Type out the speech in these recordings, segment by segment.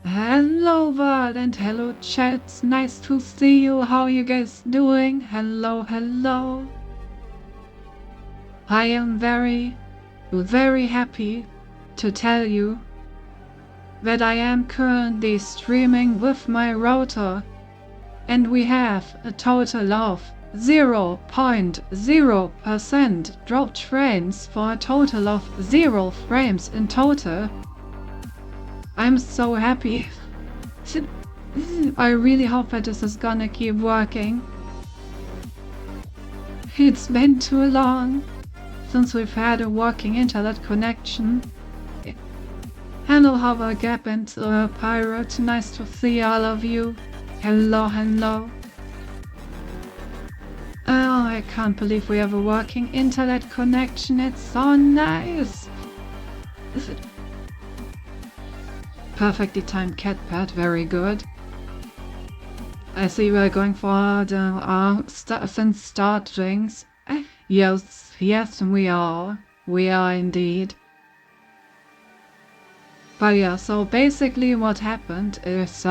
Hello world and hello chat, nice to see you, how are you guys doing? Hello, hello. I am very happy to tell you that I am currently streaming with my router and we have a total of 0.0% dropped frames for a total of 0 frames in total. I'm so happy. I really hope that this is gonna keep working. It's been too long since we've had a working internet connection. Hello, Hover Gap and Pirate, nice to see all of you. Hello, hello. Oh, I can't believe we have a working internet connection, it's so nice. Perfectly timed cat pad, very good. I see we're going for the start drinks. Yes, we are. We are indeed. But yeah, so basically what happened is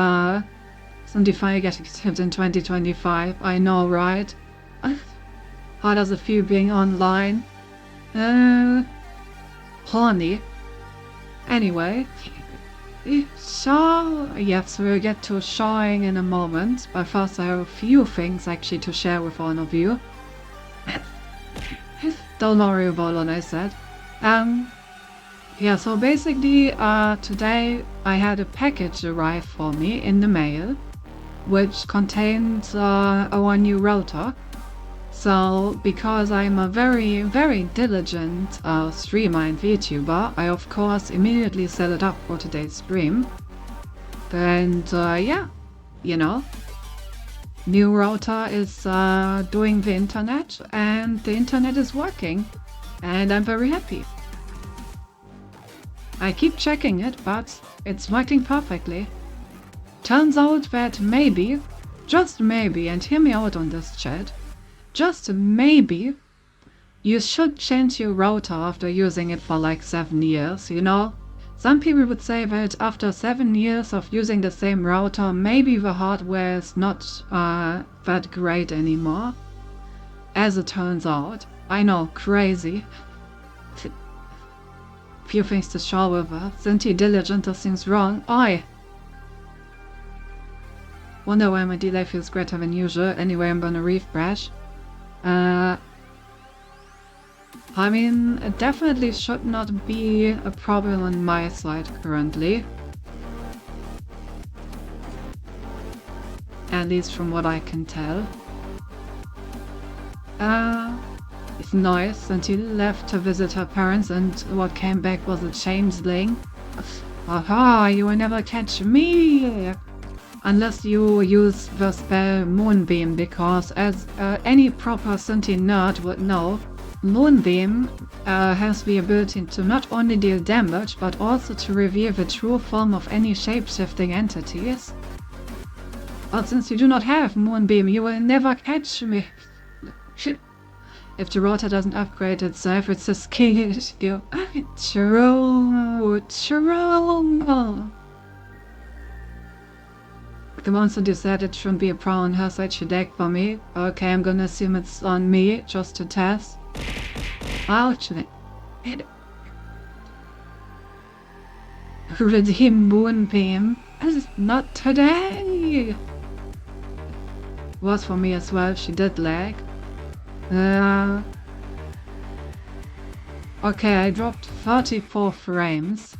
Simplify getting tipped in 2025. I know, right? How does it feel being online? Horny. Anyway. So, yes, we'll get to showing in a moment, but first I have a few things actually to share with all of you. Don't worry about what I said. Yeah, so basically, today I had a package arrive for me in the mail, which contains our new router. So, because I'm a very, very diligent streamer and VTuber, I of course immediately set it up for today's stream. And yeah, you know, new router is doing the internet and the internet is working. And I'm very happy. I keep checking it, but it's working perfectly. Turns out that maybe, just maybe, and hear me out on this chat, just maybe, you should change your router after using it for like 7 years, you know? Some people would say that after 7 years of using the same router, maybe the hardware is not that great anymore. As it turns out. I know, crazy. Few things to show with her. Sind die diligent things wrong? Oi! Wonder why my delay feels greater than usual. Anyway, I'm gonna refresh. I mean, it definitely should not be a problem on my side currently. At least from what I can tell. It's nice, and she left to visit her parents, and what came back was a changeling. Aha, you will never catch me! Unless you use the spell Moonbeam, because as any proper Sinti nerd would know, Moonbeam has the ability to not only deal damage, but also to reveal the true form of any shape-shifting entities. But since you do not have Moonbeam, you will never catch me. If the router doesn't upgrade itself, it's just killing you. True. The monster decided it shouldn't be a problem on her side, she decked for me. Okay, I'm gonna assume it's on me, just to test. Ouch. Redeem Moonbeam. Not today! Was for me as well, she did lag. Okay, I dropped 34 frames.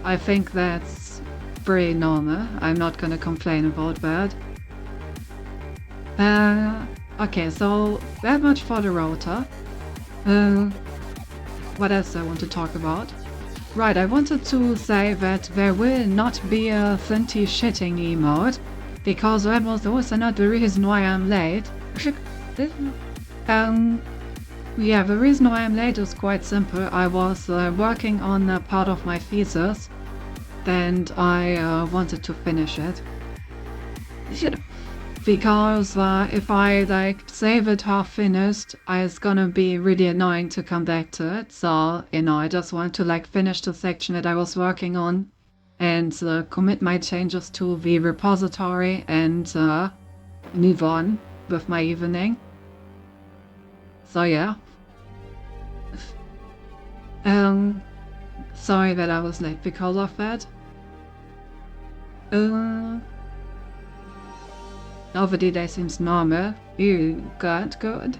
I think that's pretty normal. I'm not gonna complain about that. Okay, so that much for the router. What else I want to talk about? Right, I wanted to say that there will not be a Sinti shitting emote, because that was also not the reason why I'm late. Yeah, the reason why I'm late is quite simple. I was working on a part of my thesis, and I wanted to finish it. Because if I save it half finished, it's gonna be really annoying to come back to it. So, I just want to finish the section that I was working on and commit my changes to the repository and move on with my evening. So yeah. Sorry that I was late because of that. Now the day seems normal. Good.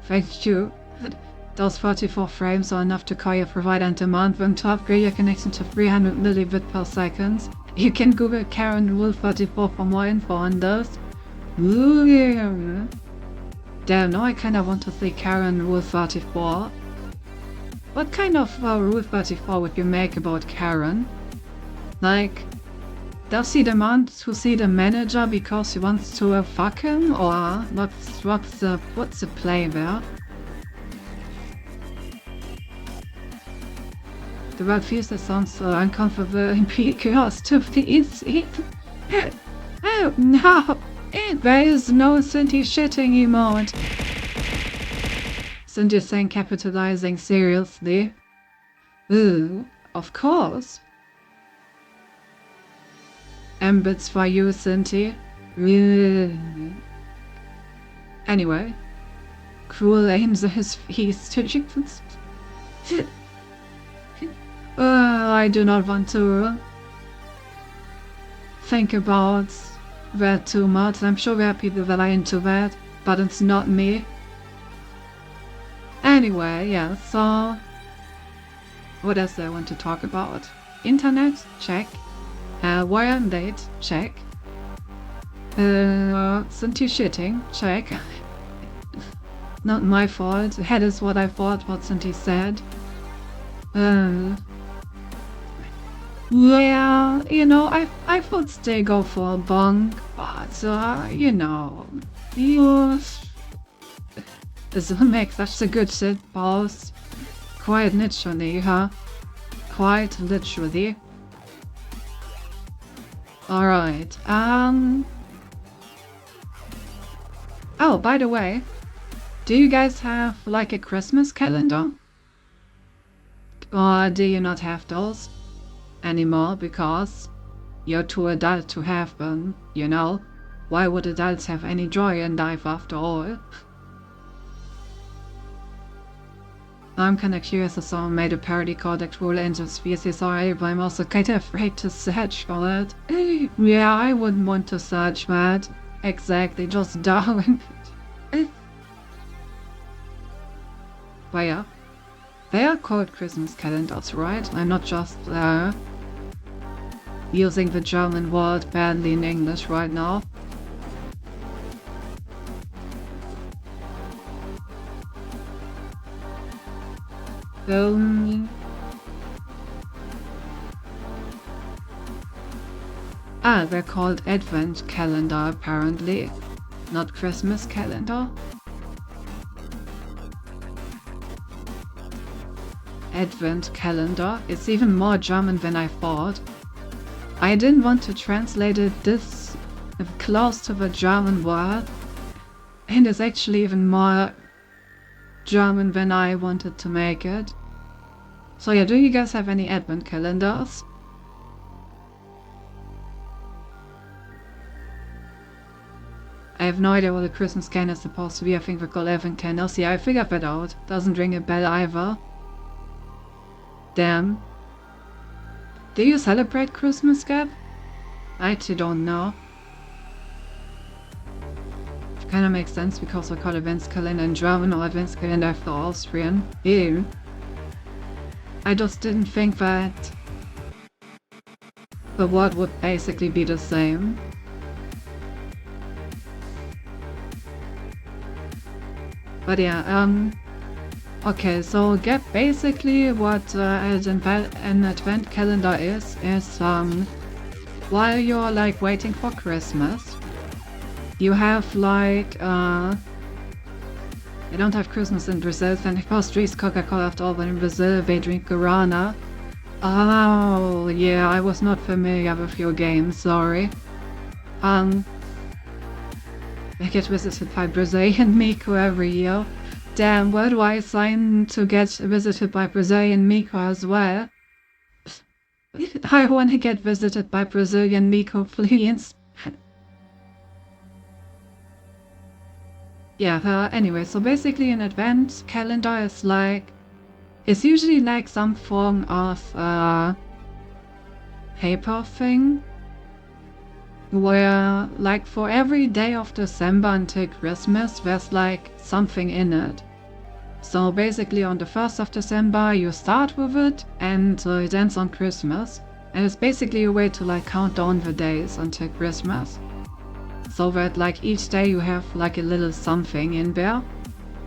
Thank you. Those 44 frames are enough to call your provider and demand them to upgrade your connection to 300 megabits per second. You can Google Karen Rule 34 for more info on those. Damn, now I kinda want to see Karen Rule 34. What kind of Rule 34 would you make about Karen? Does he demand to see the manager because he wants to fuck him, or what's the play there? The word feels that sounds so uncomfortable and because to be easy. Oh no! There is no Sinti shitting emote. Sinti saying capitalizing seriously. Ooh, of course. Embeds for you, Sinti. Anyway. Cruel aims at his feast. I do not want to think about that too much. I'm sure there are people that are into that, but it's not me. Anyway, yeah, so what else do I want to talk about? Internet? Check. Why I'm late? Check. Sinti shitting? Check. Not my fault. That is what I thought what Sinti said. Yeah, I would still go for a bong, but, this will make such a good shit post. Quite literally, huh? Quite literally. Alright, oh, by the way, do you guys have, a Christmas calendar? Or do you not have those anymore because you're too adult to have them, Why would adults have any joy in life after all? I'm kinda curious if someone made a parody called Actual Angel Species already, but I'm also kinda afraid to search for it. Yeah, I wouldn't want to search that. Exactly, just Darwin. But yeah, they are called Christmas calendars, right? I'm not just using the German word badly in English right now. They're called Advent calendar apparently, not Christmas calendar. Advent calendar. It's even more German than I thought. I didn't want to translate it this close to the German word, and it's actually even more German than I wanted to make it. So yeah, do you guys have any Advent calendars? I have no idea what a Christmas calendar is supposed to be. I think they're called Advent candles. Yeah, I figured that out. Doesn't ring a bell either. Damn. Do you celebrate Christmas, Gab? I actually don't know. Kinda makes sense because I call Adventskalender in German or Adventskalender after Austrian. Ew. I just didn't think that the word would basically be the same. But yeah, okay, so get basically what an advent calendar is while you're like waiting for Christmas, you have like I don't have Christmas in Brazil, Santa Claus drinks Coca-Cola after all, but in Brazil they drink Guarana. Oh yeah, I was not familiar with your game, sorry. I get visited by Brazilian Miko every year. Damn, where do I sign to get visited by Brazilian Miko as well? I want to get visited by Brazilian Miko, please. Yeah, anyway, so basically an advent calendar is like... It's usually like some form of paper thing, where like for every day of December until Christmas there's like something in it. So basically on the 1st of December you start with it and it ends on Christmas, and it's basically a way to like count down the days until Christmas, so that like each day you have like a little something in there.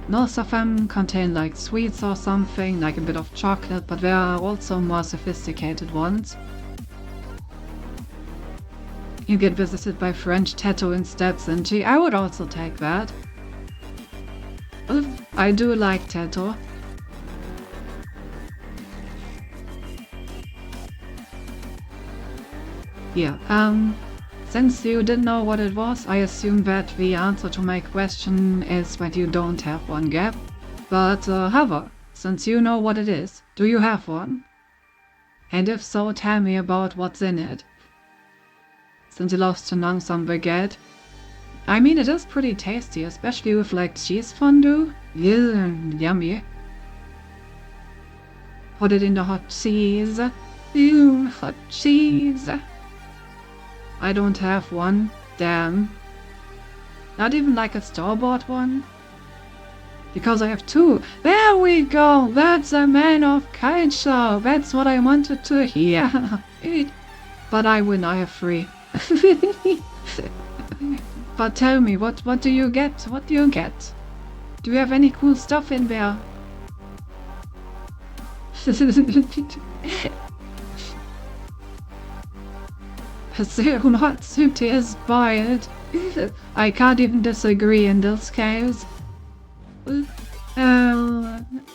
Most of them contain like sweets or something, like a bit of chocolate, but there are also more sophisticated ones. You get visited by French tattoo instead, Sinji. I would also take that. I do like tattoo. Yeah, since you didn't know what it was, I assume that the answer to my question is that you don't have one, Gab. But however, since you know what it is, do you have one? And if so, tell me about what's in it. Since you love to know some baguette. I mean, it is pretty tasty, especially with like cheese fondue. Yeah, yummy. Put it in the hot cheese. Ew, hot cheese. I don't have one. Damn. Not even like a store-bought one. Because I have two. There we go. That's a man of culture. That's what I wanted to hear. But I win. I have three. But tell me, what do you get? What do you get? Do you have any cool stuff in there? So not super inspired. I can't even disagree in this case.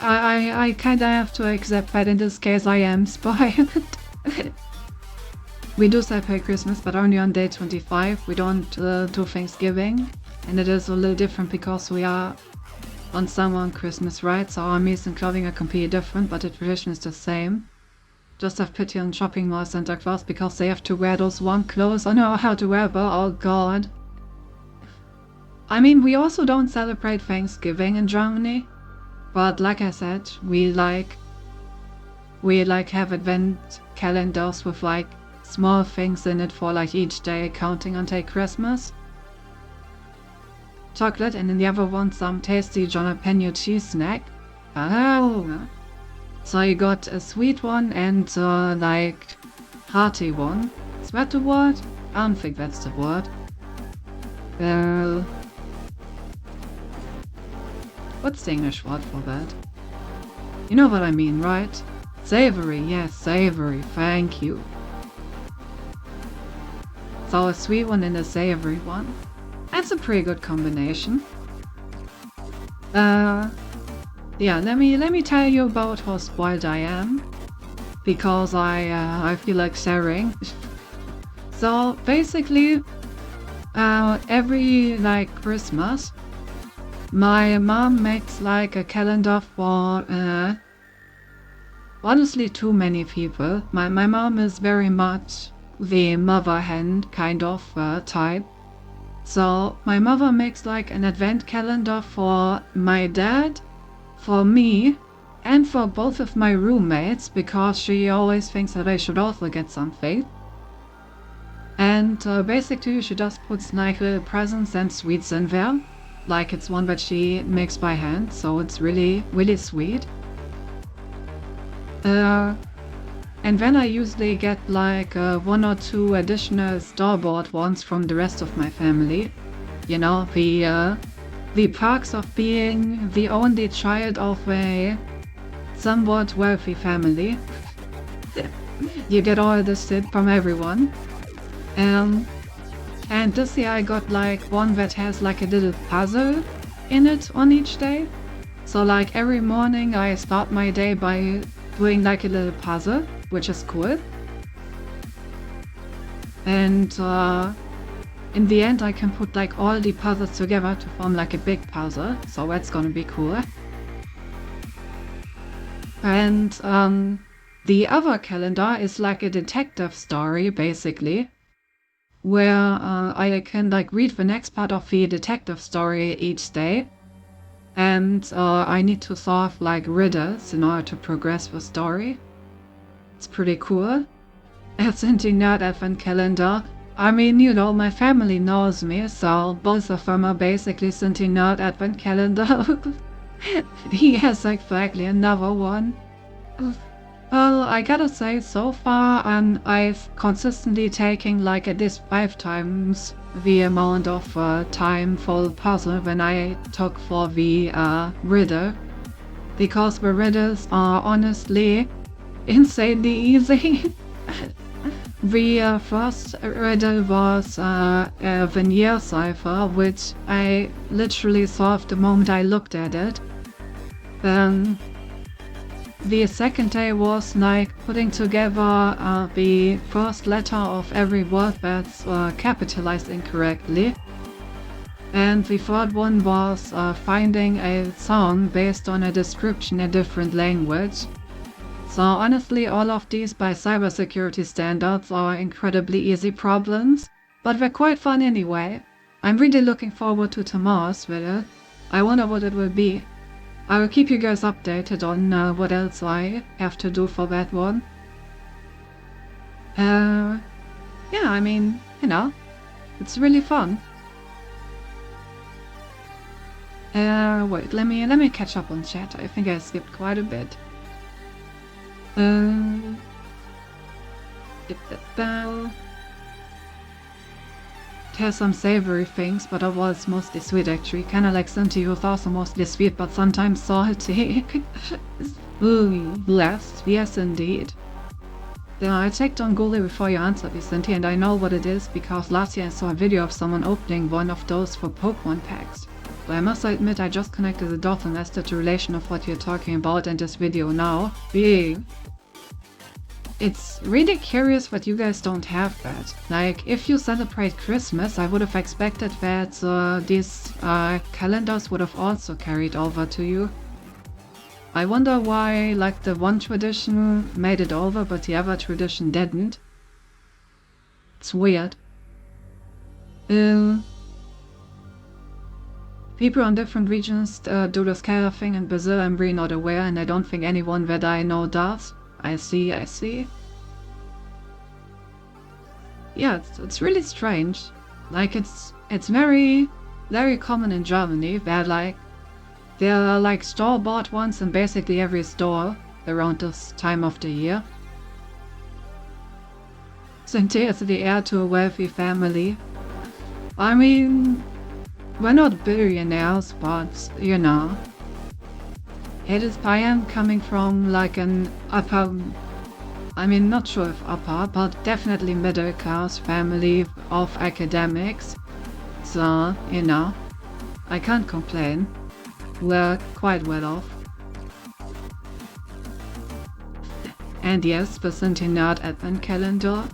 I kinda have to accept that in this case I am inspired. We do celebrate Christmas, but only on day 25. We don't do Thanksgiving, and it is a little different because we are on summer on Christmas, right? So our meals and clothing are completely different, but the tradition is the same. Just have pity on shopping mall Santa Claus because they have to wear those one clothes. I know how to wear, but oh god. I mean, we also don't celebrate Thanksgiving in Germany, but like I said, we have advent calendars with like small things in it for like each day counting until Christmas. Chocolate, and in the other one some tasty jalapeno cheese snack. Oh. So you got a sweet one and like hearty one. Is that the word? I don't think that's the word. Well, what's the English word for that? You know what I mean, right? Savory, yes, savory, thank you. So a sweet one and a savory one. That's a pretty good combination. Yeah, let me tell you about how spoiled I am, because I feel like sharing. So basically, every like Christmas, my mom makes like a calendar for honestly too many people. My mom is very much the mother hen kind of type. So my mother makes like an advent calendar for my dad, for me, and for both of my roommates, because she always thinks that I should also get something. And basically she just puts like little presents and sweets in there, like it's one that she makes by hand, so it's really, really sweet. And then I usually get like 1 or 2 additional store-bought ones from the rest of my family. You know, the perks of being the only child of a somewhat wealthy family. You get all this shit from everyone. And this year I got like one that has like a little puzzle in it on each day. So like every morning I start my day by doing like a little puzzle, which is cool. And in the end I can put like all the puzzles together to form like a big puzzle, so that's gonna be cool. And the other calendar is like a detective story basically, where I can like read the next part of the detective story each day, and I need to solve like riddles in order to progress the story. It's pretty cool. It's in the Nerd Advent Calendar. I mean, you know, my family knows me, so both of them are basically in the Nerd Advent Calendar. He has exactly another one. Well, I gotta say, so far, I've consistently taken like at least 5 times the amount of time for the puzzle when I took for the riddle, because the riddles are honestly insanely easy. The first riddle was a veneer cipher, which I literally solved the moment I looked at it. Then the second day was like putting together the first letter of every word that's capitalized incorrectly. And the third one was finding a song based on a description in a different language. So honestly, all of these by cybersecurity standards are incredibly easy problems, but they're quite fun anyway. I'm really looking forward to tomorrow's video. I wonder what it will be. I will keep you guys updated on what else I have to do for that one. Yeah, I mean, you know, it's really fun. Wait, let me catch up on chat. I think I skipped quite a bit. There's some savory things, but overall it's mostly sweet actually. Kinda like Cinti, who's also mostly sweet, but sometimes salty. Ooh, blessed. Yes, indeed. Then I checked on Google before you answered me, Cinti, and I know what it is because last year I saw a video of someone opening one of those for Pokemon packs. But I must admit I just connected the dots and that's the relation of what you're talking about in this video now. Being. It's really curious that you guys don't have that. Like, if you celebrate Christmas, I would have expected that these calendars would have also carried over to you. I wonder why, like, the one tradition made it over, but the other tradition didn't. It's weird. People on different regions do this kind of thing in Brazil. I'm really not aware, and I don't think anyone that I know does. I see. Yeah, it's really strange. Like, it's very, very common in Germany, where, like, There are like store-bought ones in basically every store around this time of the year. Cynthia is the heir to a wealthy family. I mean, we're not billionaires, but you know. I am coming from like an upper, I mean, not sure if upper, but definitely middle class family of academics. So, you know, I can't complain. We're quite well off. And yes, the Centennial Advent Calendar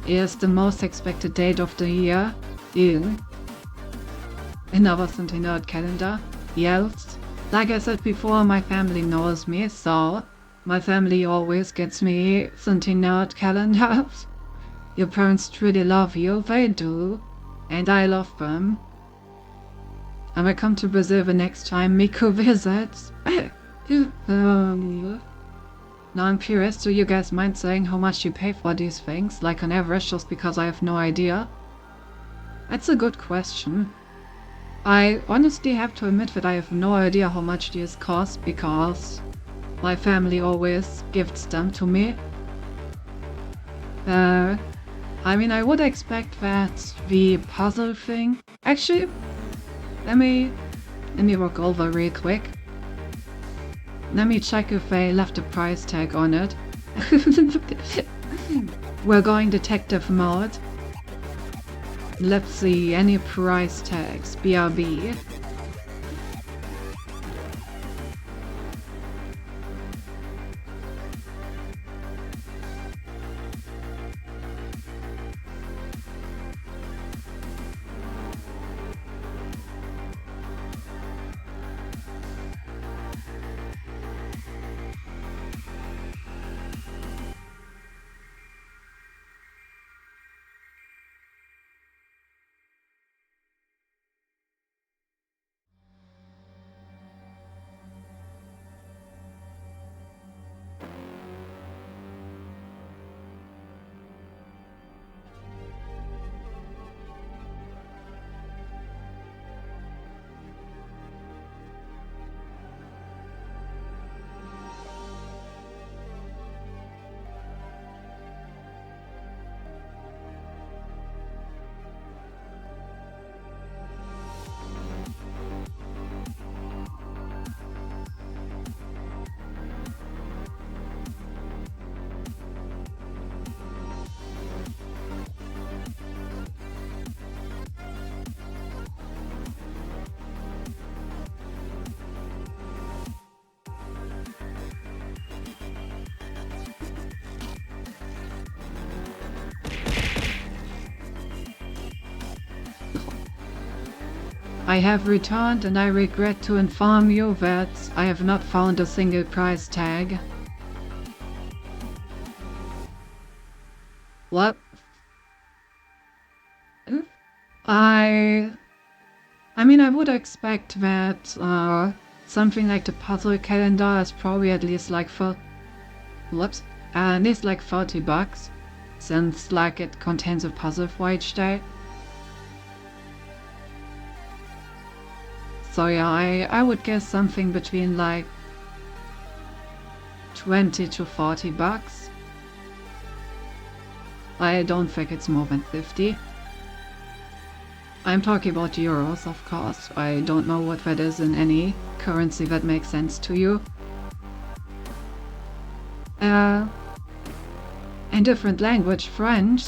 is the most expected date of the year in our Centennial calendar. Yes, like I said before, my family knows me, so my family always gets me Centennial calendars. Your parents truly love you, they do, and I love them. I will come to Brazil the next time Miku visits. Now I'm curious, do you guys mind saying how much you pay for these things, like on average, just because I have no idea? That's a good question. I honestly have to admit that I have no idea how much these cost, because my family always gifts them to me. I mean, I would expect that the puzzle thing... Actually, let me walk over real quick. Let me check if they left a price tag on it. We're going detective mode. Let's see, any price tags, BRB. I have returned and I regret to inform you that I have not found a single price tag. What? I mean, I would expect that something like the puzzle calendar is probably at least like at least like $30, since like it contains a puzzle for each day. So yeah, I would guess something between like 20 to $40. I don't think it's more than 50. I'm talking about euros, of course. I don't know what that is in any currency that makes sense to you. In different language, French.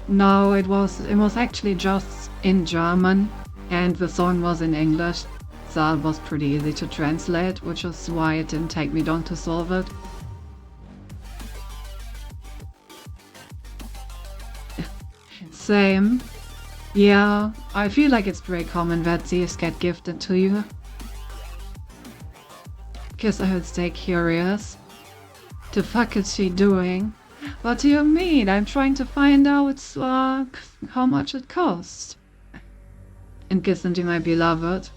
No, it was actually just in German, and the song was in English, so it was pretty easy to translate, which is why it didn't take me long to solve it. Same. Yeah, I feel like it's very common that these get gifted to you. Guess I would stay curious. The fuck is she doing? What do you mean? I'm trying to find out how much it costs. And kissing to my beloved.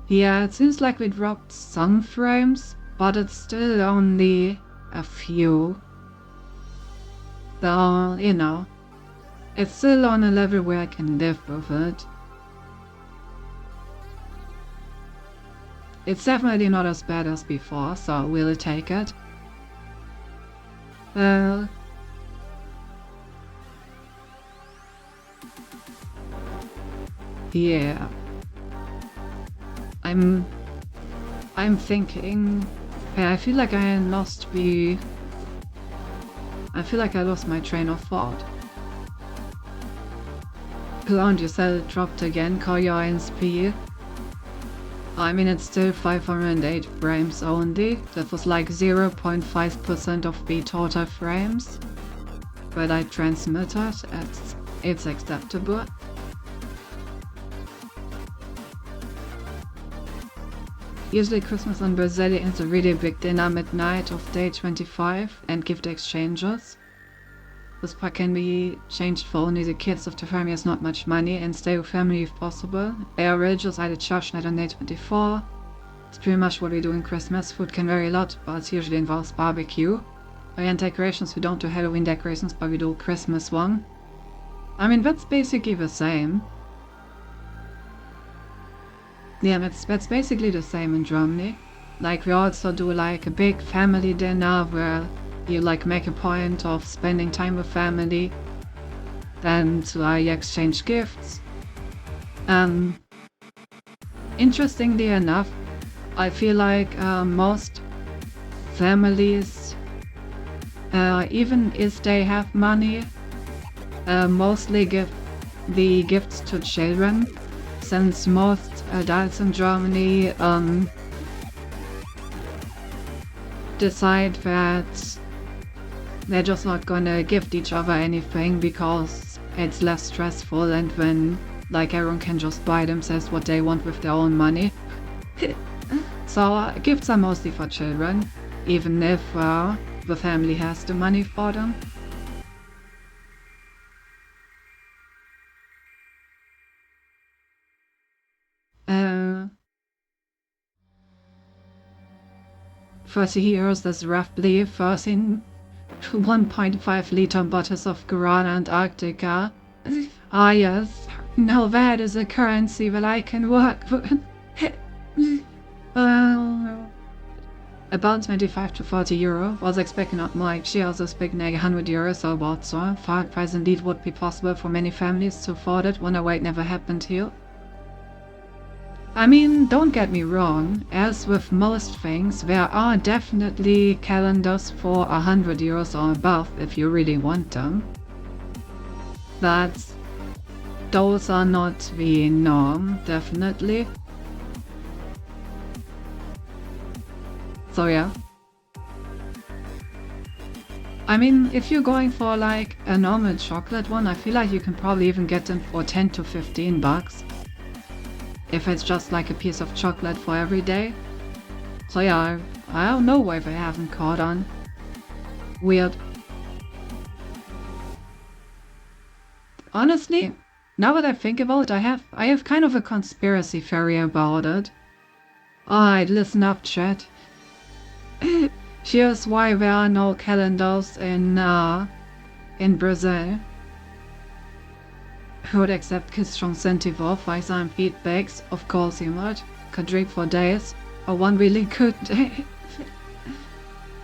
Yeah, it seems like we dropped some frames, but it's still only a few. So, you know, it's still on a level where I can live with it. It's definitely not as bad as before, so we'll take it. Yeah. I'm thinking. Yeah, I feel like I lost my train of thought. Clown, you said it dropped again. Call your INSP. I mean, it's still 508 frames only. That was like 0.5% of the total frames. But I transmitted. It's acceptable. Usually Christmas in Brazil is a really big dinner midnight of day 25 and gift exchanges. This part can be changed for only the kids if the family has not much money and stay with family if possible. They are religious at a church night on day 24. It's pretty much what we do in Christmas. Food can vary a lot, but it usually involves barbecue. And decorations, we don't do Halloween decorations, but we do Christmas one. I mean, that's basically the same. Yeah, that's basically the same in Germany. Like, we also do like a big family dinner where you like make a point of spending time with family, then you exchange gifts. Interestingly enough, I feel like most families, even if they have money, mostly give the gifts to children, since most adults in Germany decide that they're just not gonna gift each other anything because it's less stressful, and when like everyone can just buy themselves what they want with their own money. So gifts are mostly for children, even if the family has the money for them. €30, that's roughly 1.5 liter bottles of guarana Antarctica. Ah yes, now that is a currency that I can work with. About 25 to 40 euro. Was expecting not more. She also expecting like 100 euros or what, so far price indeed would be possible for many families to afford it. Wonder why it never happened here. I mean, don't get me wrong, as with most things, there are definitely calendars for 100 euros or above if you really want them. But those are not the norm, definitely. So yeah. I mean, if you're going for like a normal chocolate one, I feel like you can probably even get them for 10 to 15 bucks. If it's just like a piece of chocolate for every day. So yeah, I don't know why they haven't caught on. Weird. Honestly, now that I think about it, I have kind of a conspiracy theory about it. Alright, listen up, chat. Here's why there are no calendars in Brazil. Who would accept kids from Centivo for exam feedbacks? Of course you would. Could drink for days. Or one really good day.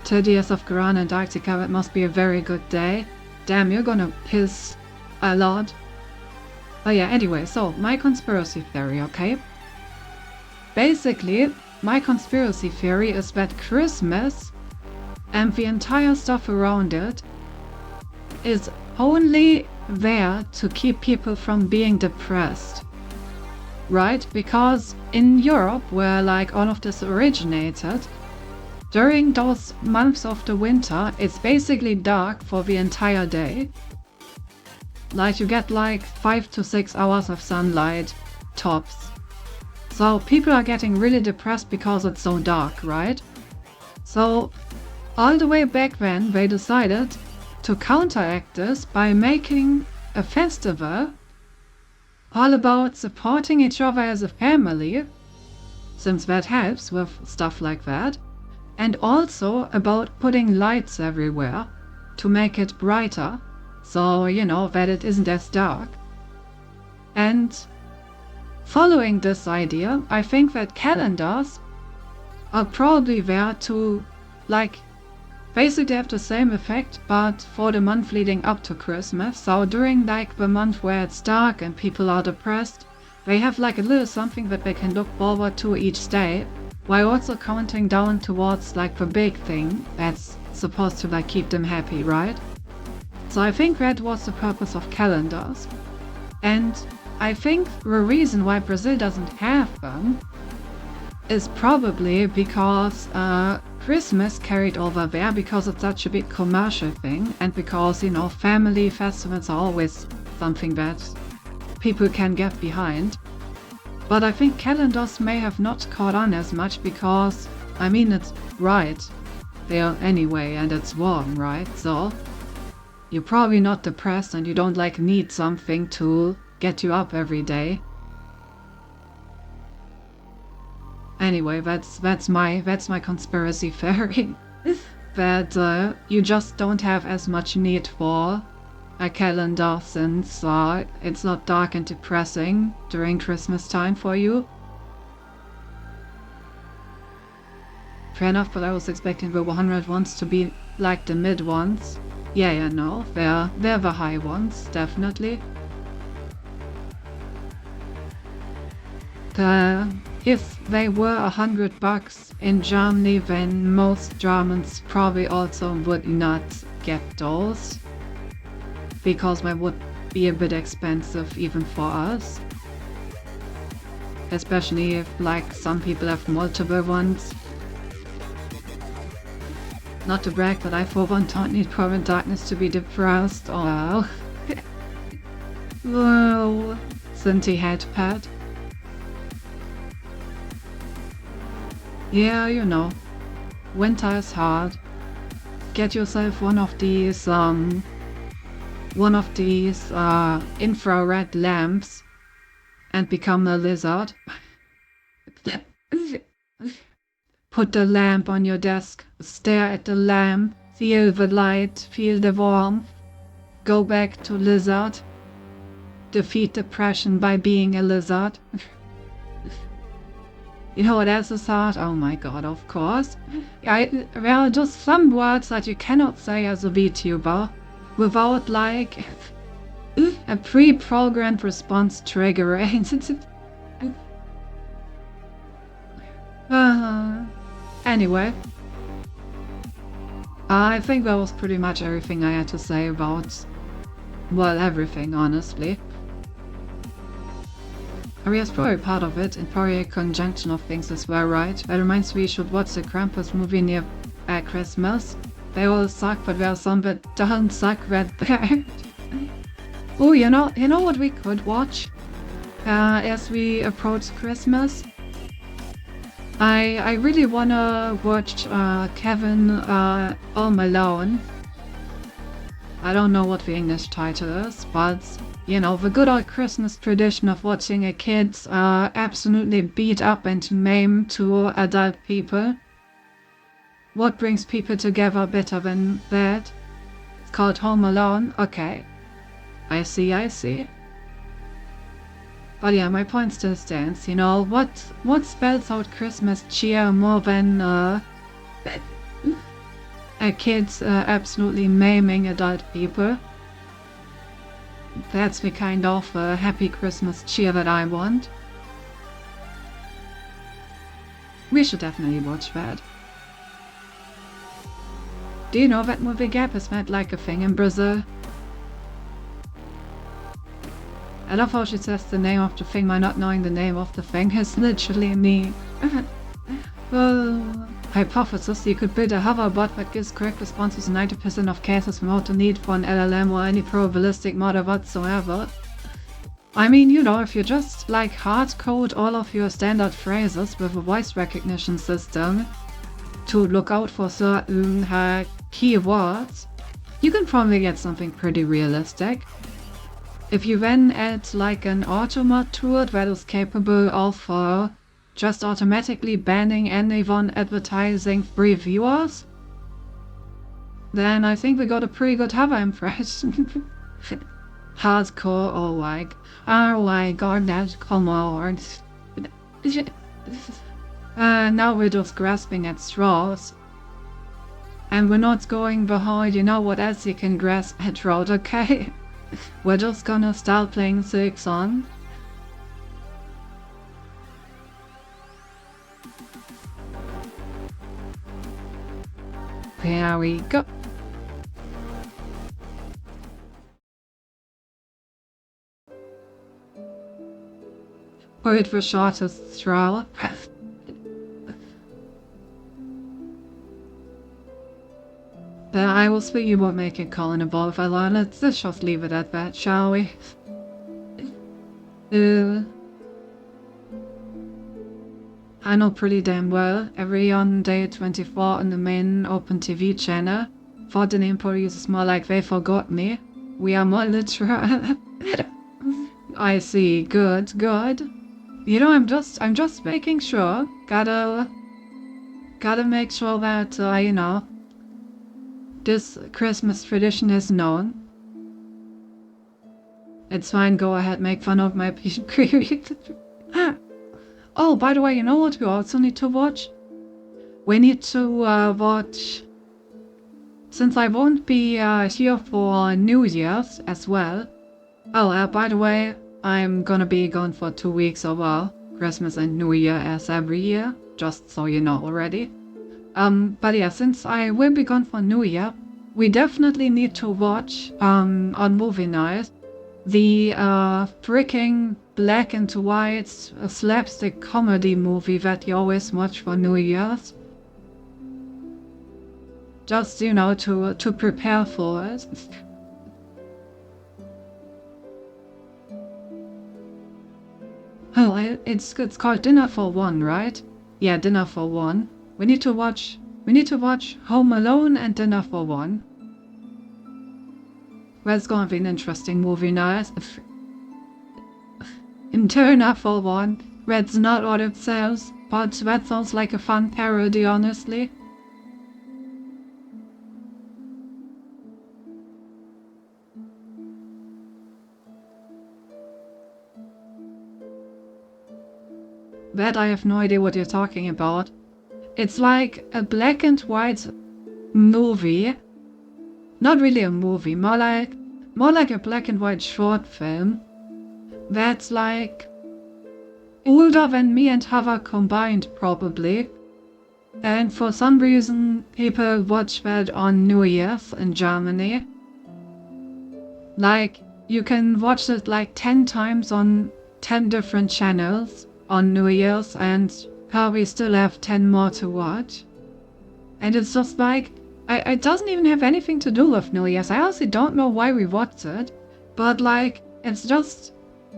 30 years of Guarana Antarctica, that must be a very good day. Damn, you're gonna piss a lot. Oh yeah, anyway, so my conspiracy theory, okay? Basically, my conspiracy theory is that Christmas and the entire stuff around it is only there to keep people from being depressed, right? Because in Europe, where like all of this originated, during those months of the winter, it's basically dark for the entire day. Like you get like 5 to 6 hours of sunlight, tops. So people are getting really depressed because it's so dark, right? So all the way back then, they decided to counteract this by making a festival all about supporting each other as a family, since that helps with stuff like that, and also about putting lights everywhere to make it brighter, so you know that it isn't as dark. And following this idea, I think that calendars are probably there to, like, basically have the same effect, but for the month leading up to Christmas. So during like the month where it's dark and people are depressed, they have like a little something that they can look forward to each day, while also counting down towards like the big thing that's supposed to like keep them happy, right? So I think that was the purpose of calendars. And I think the reason why Brazil doesn't have them is probably because Christmas carried over there because it's such a big commercial thing, and because, you know, family festivals are always something that people can get behind. But I think calendars may have not caught on as much because, I mean, it's right there anyway, and it's warm, right? So you're probably not depressed and you don't like need something to get you up every day. Anyway, that's my conspiracy theory. That you just don't have as much need for a calendar since it's not dark and depressing during Christmas time for you. Fair enough, but I was expecting the 100 ones to be like the mid ones. Yeah, no, they're the high ones, definitely. If they were $100 in Germany, then most Germans probably also would not get those, because they would be a bit expensive even for us. Especially if, like, some people have multiple ones. Not to brag, but I for one don't need Permanent Darkness to be depressed. Oh. Whoa. Cinti headpad. Yeah, you know, winter is hard. Get yourself one of these infrared lamps and become a lizard. Put the lamp on your desk, stare at the lamp, feel the light, feel the warmth, go back to lizard, defeat depression by being a lizard. You know what else is hard? Oh my god, of course. There are just some words that you cannot say as a VTuber without like a pre-programmed response triggering. Anyway, I think that was pretty much everything I had to say about, well, everything, honestly. Aria's probably part of it, and probably a conjunction of things as well, right? That reminds me, you should watch the Krampus movie near Christmas. They all suck, but there are some that don't suck that bad. Oh, you know what we could watch as we approach Christmas? I really wanna watch Kevin Home Alone. I don't know what the English title is, but you know, the good old Christmas tradition of watching a kid absolutely beat up and maim to adult people. What brings people together better than that? It's called Home Alone. Okay. I see. But yeah, my point still stands. You know, what spells out Christmas cheer more than a kid absolutely maiming adult people? That's the kind of happy Christmas cheer that I want. We should definitely watch that. Do you know that movie Gap is made like a thing in Brazil? I love how she says the name of the thing by not knowing the name of the thing is literally me. Well, hypothesis, you could build a hoverbot that gives correct responses in 90% of cases without the need for an LLM or any probabilistic model whatsoever. I mean, you know, if you just like hard code all of your standard phrases with a voice recognition system to look out for certain keywords, you can probably get something pretty realistic. If you then add like an automate to it that is capable of just automatically banning anyone advertising free viewers, then I think we got a pretty good hover impression. Hardcore, oh my god, that's come on. Now we're just grasping at straws. And we're not going behind, you know what else you can grasp at, road, okay? We're just gonna start playing 6 on. Here we go. Wait for shortest straw. I will speak you won't make it call in a ball if I lie. Let's just leave it at that, shall we? I know pretty damn well. Every on day 24 on the main open TV channel. Thought the name produce is more like they forgot me. We are more literal. I see. Good, good. You know, I'm just making sure. Gotta make sure that, you know, this Christmas tradition is known. It's fine, go ahead, make fun of my query. Oh, by the way, you know what we also need to watch? We need to watch... Since I won't be here for New Year's as well. Oh, by the way, I'm gonna be gone for 2 weeks over Christmas and New Year as every year, just so you know already. But yeah, since I will be gone for New Year, we definitely need to watch, on movie night, the freaking black and white slapstick comedy movie that you always watch for New Year's. Just, you know, to prepare for it. Oh, it's called Dinner for One, right? Yeah, Dinner for One. We need to watch Home Alone and Dinner for One. Well, it's gonna be an interesting movie night. In Dinner for One, that's not what it says, but that sounds like a fun parody, honestly. That I have no idea what you're talking about. It's like a black and white movie. Not really a movie, more like a black and white short film. That's like older than me and Hava combined, probably. And for some reason, people watch that on New Year's in Germany. Like, you can watch it like 10 times on 10 different channels on New Year's, and we still have 10 more to watch. And it's just like, it doesn't even have anything to do with New Year's. I honestly don't know why we watched it, but like, it's just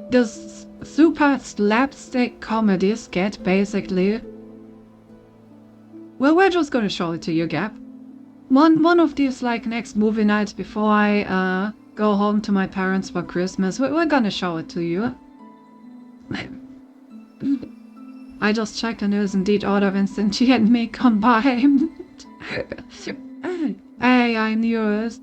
this super slapstick comedy skit, basically. Well, we're just gonna show it to you, Gab. One of these, like, next movie nights before I go home to my parents for Christmas, we're gonna show it to you. I just checked and it is indeed Order Vincent. She and me combined. Hey, I knew it.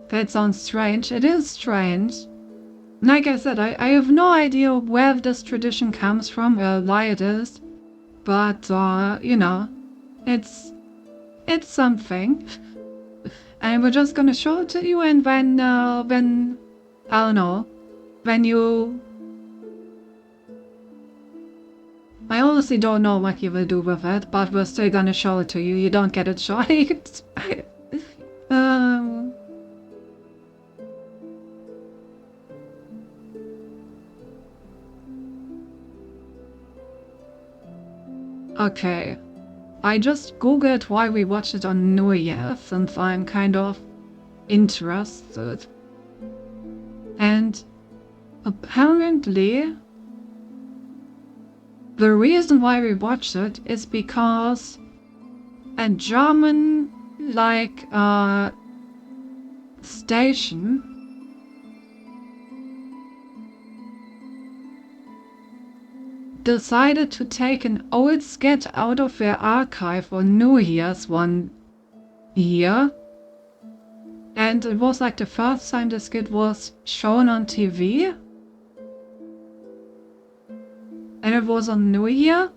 That sounds strange. It is strange. Like I said, I have no idea where this tradition comes from or why it is. But, you know, it's something. And we're just gonna show it to you, and when, I don't know, when you... I honestly don't know what you will do with it, but we're still gonna show it to you. You don't get it short. Okay. I just googled why we watch it on New Year, since I'm kind of interested. And apparently the reason why we watched it is because a German, like, station decided to take an old sketch out of their archive on New Year's one year And it was like the first time this kid was shown on TV. And it was on New Year.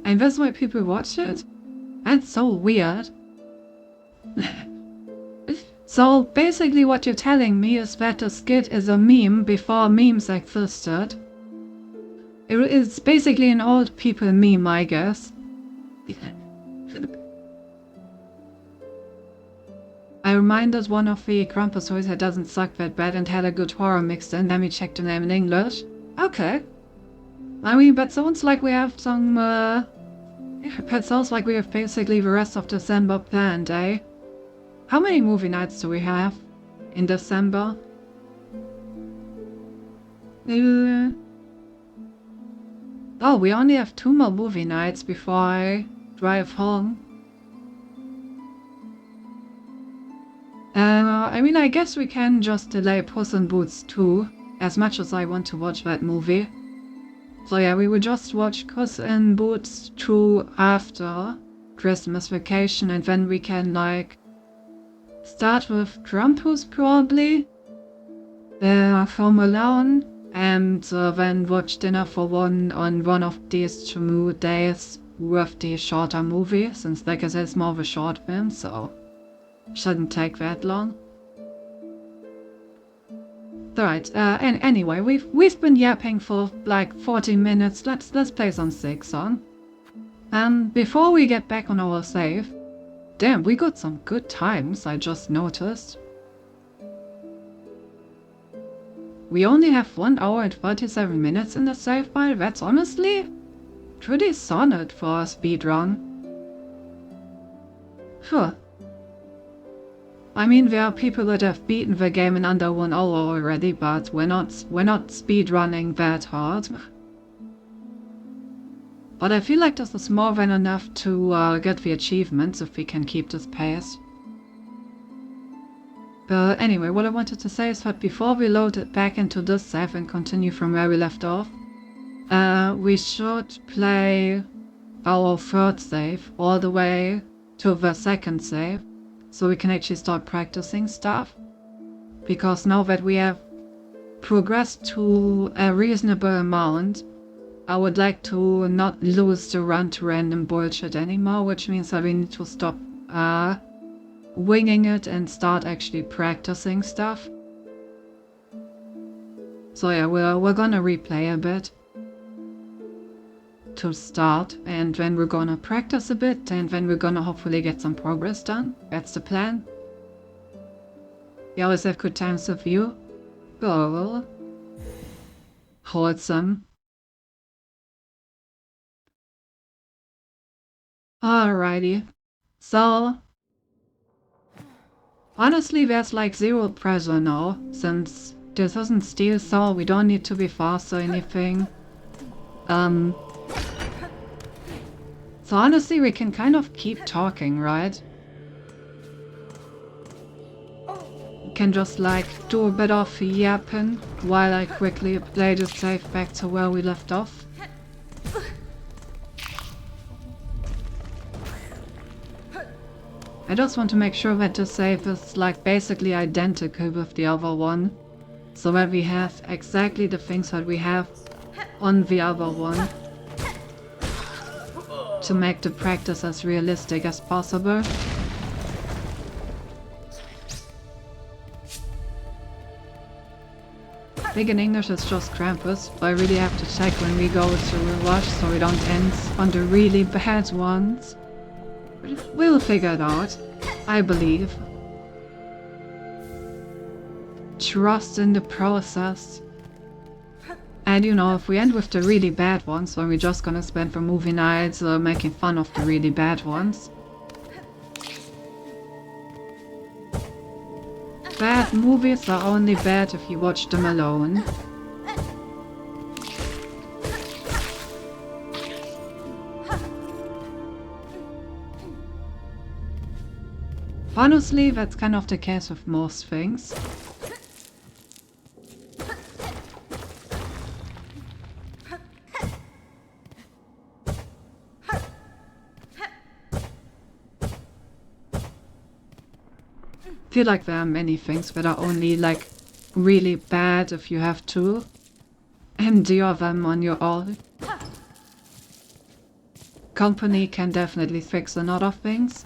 And that's why people watch it. That's so weird. So basically what you're telling me is that the skit is a meme before memes existed. It's basically an old people meme, I guess. I reminded one of the Krampus toys that doesn't suck that bad and had a good horror mixed in. Let me check the name in English. Okay. I mean, that sounds like we have some, that sounds like we have basically the rest of December planned, eh? How many movie nights do we have in December? Oh, we only have 2 more movie nights before I drive home. I mean, I guess we can just delay Puss in Boots 2, as much as I want to watch that movie. So yeah, we will just watch Puss in Boots 2 after Christmas vacation, and then we can, like, start with Krampus probably, Home Alone, and then watch Dinner for One on one of these 2 days with the shorter movie, since like I said, it's more of a short film, so shouldn't take that long. Alright, and anyway, we've been yapping for like 40 minutes. Let's play some Sig song. Before we get back on our save, damn, we got some good times, I just noticed. We only have 1 hour and 37 minutes in the save file. That's honestly pretty solid for a speedrun. Huh. I mean, there are people that have beaten the game in under 1 hour already, but we're not speedrunning that hard. But I feel like this is more than enough to get the achievements if we can keep this pace. But anyway, what I wanted to say is that before we load it back into this save and continue from where we left off, we should play our 3rd save all the way to the 2nd save, so we can actually start practicing stuff. Because now that we have progressed to a reasonable amount, I would like to not lose the run to random bullshit anymore, which means that we need to stop winging it and start actually practicing stuff. So yeah, we're gonna replay a bit to start, and then we're gonna practice a bit, and then we're gonna hopefully get some progress done. That's the plan. You always have good times with you. Cool. Wholesome. Alrighty. So honestly, there's like 0 pressure now, since this isn't Steel Saw, we don't need to be fast or anything. So honestly, we can kind of keep talking, right? We can just like do a bit of yapping while I quickly play the save back to where we left off. I just want to make sure that the save is like basically identical with the other one, so that we have exactly the things that we have on the other one, to make the practice as realistic as possible. Big in English is just Krampus, but I really have to check when we go to rewatch so we don't end on the really bad ones. We'll figure it out, I believe. Trust in the process. And you know, if we end with the really bad ones, then we're just gonna spend the movie nights making fun of the really bad ones. Bad movies are only bad if you watch them alone. Honestly, that's kind of the case with most things. feel like there are many things that are only like really bad if you have to endure them on your own. Company can definitely fix a lot of things.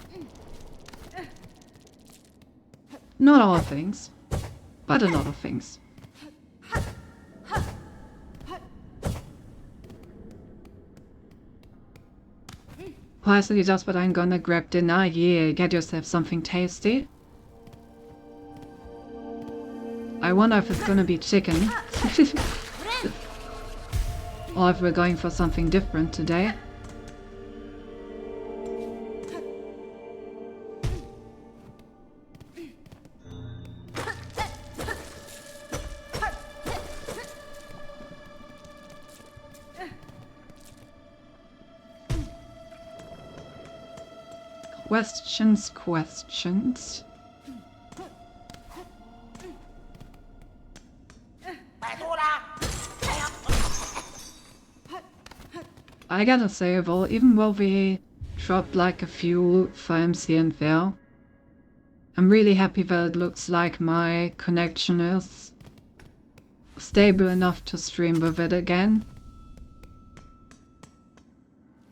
Not all things, but a lot of things. Personally, that's what I'm gonna grab dinner. Yeah, get yourself something tasty. I wonder if it's gonna be chicken. Or if we're going for something different today. Questions. I gotta say though, even though we dropped like a few frames here and there, I'm really happy that it looks like my connection is stable enough to stream with it again.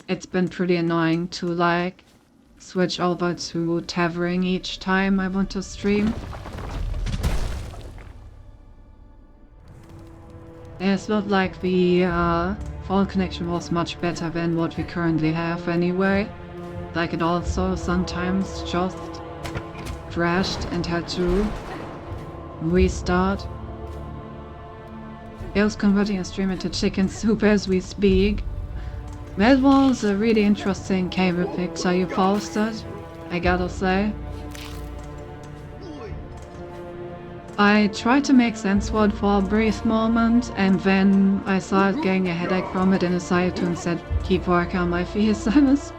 It's been pretty annoying to like switch over to tethering each time I want to stream. It's not like the phone connection was much better than what we currently have anyway. Like it also sometimes just crashed and had to restart. It was converting a stream into chicken soup as we speak. That was a really interesting cable picture you posted, I gotta say. I tried to make sense of it for a brief moment, and then I started getting a headache from it and decided to instead keep working on my face. I was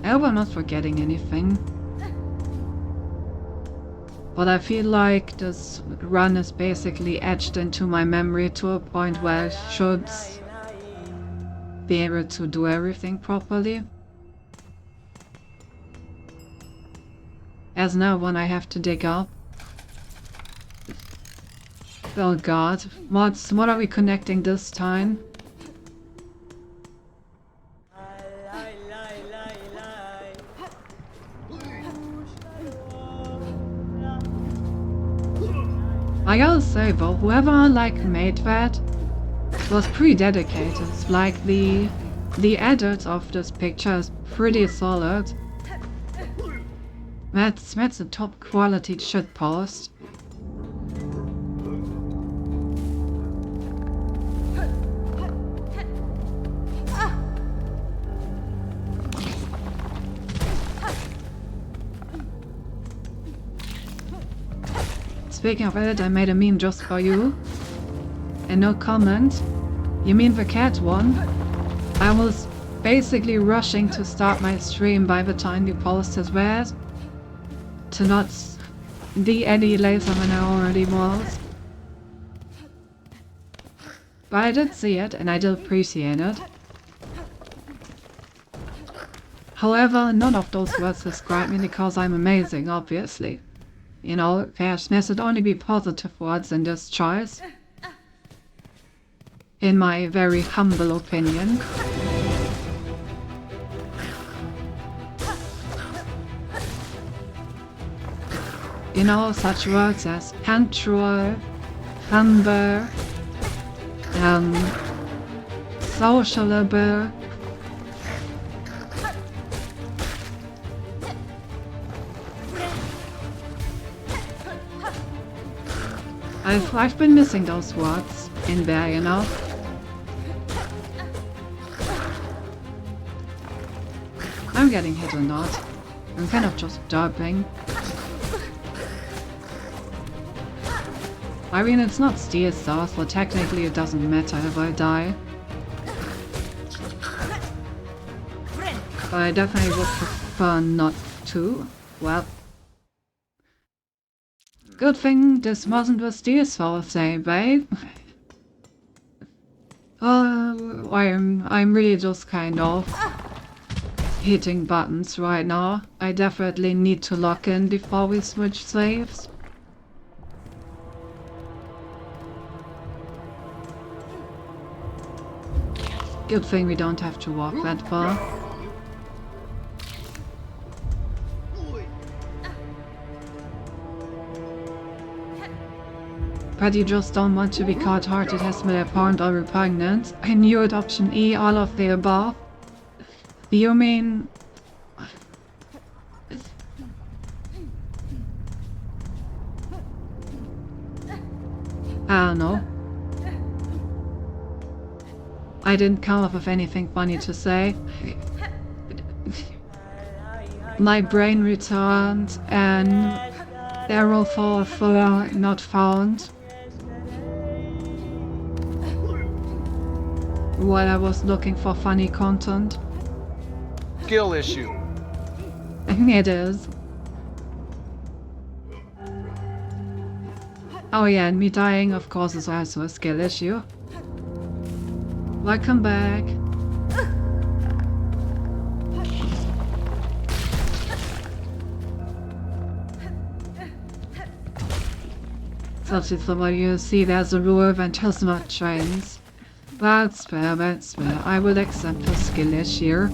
I hope I'm not forgetting anything. But I feel like this run is basically etched into my memory to a point where I should be able to do everything properly. As now when I have to dig up. Oh god, what are we connecting this time? I gotta say though, whoever like made that was pretty dedicated. Like the edit of this picture is pretty solid. That's a top quality shit post. Speaking of edit, I made a meme just for you. And no comment. You mean the cat one? I was basically rushing to start my stream by the time you posted that. To not be any later than I already was. But I did see it and I did appreciate it. However, none of those words describe me because I'm amazing, obviously. You know, there should only be positive words in this choice. In my very humble opinion. You know, such words as control, humble, sociable. I've been missing those words in there, you know. I'm getting hit or not. I'm kind of just derping. I mean, it's not steel stuff, so technically it doesn't matter if I die. But I definitely would prefer not to. Well. Good thing this wasn't with steel Thursday, babe. I'm really just kind of hitting buttons right now. I definitely need to lock in before we switch saves. Good thing we don't have to walk that far. But you just don't want to be caught hard-headed, abhorrent, or repugnant. I knew it, option E, all of the above. You mean... I don't know. I didn't come up with anything funny to say. My brain returned and arrow for not found. While I was looking for funny content. Skill issue. It is. Oh yeah, and me dying of course is also a skill issue. Welcome back. Such is the way you see there's a rule when just not trains. That's fair, that's fair. I will accept the skill issue.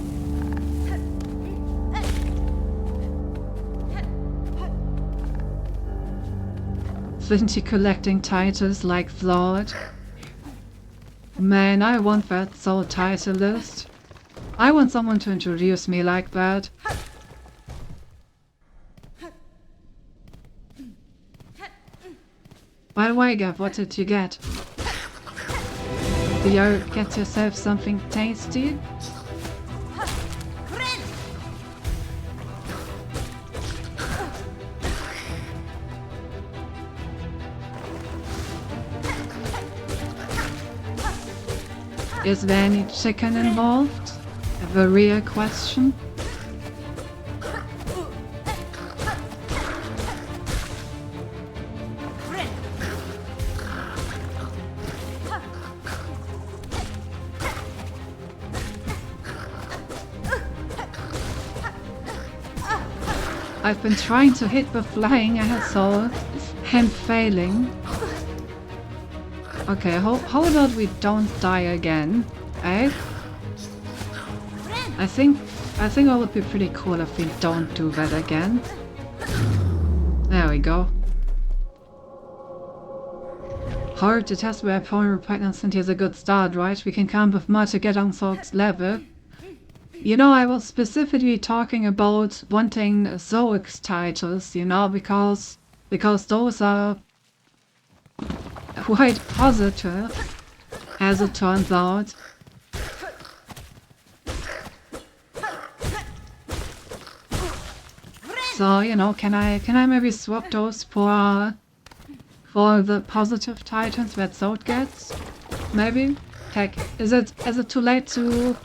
Isn't he collecting titles like Flawed? Man, I want that soul title list. I want someone to introduce me like that. By the way, Gav, what did you get? Did you get yourself something tasty? Is there any chicken involved? A real question? I've been trying to hit the flying asshole and failing. Okay, how about we don't die again, eh? I think it would be pretty cool if we don't do that again. There we go. Hard to test where point repugnance is a good start, right? We can come with more to get on Zoic's level. You know, I was specifically talking about wanting Zoic's titles, you know, because those are quite positive, as it turns out. So, you know, can I maybe swap those for the positive titans that Zoid gets? Maybe? Heck, is it too late to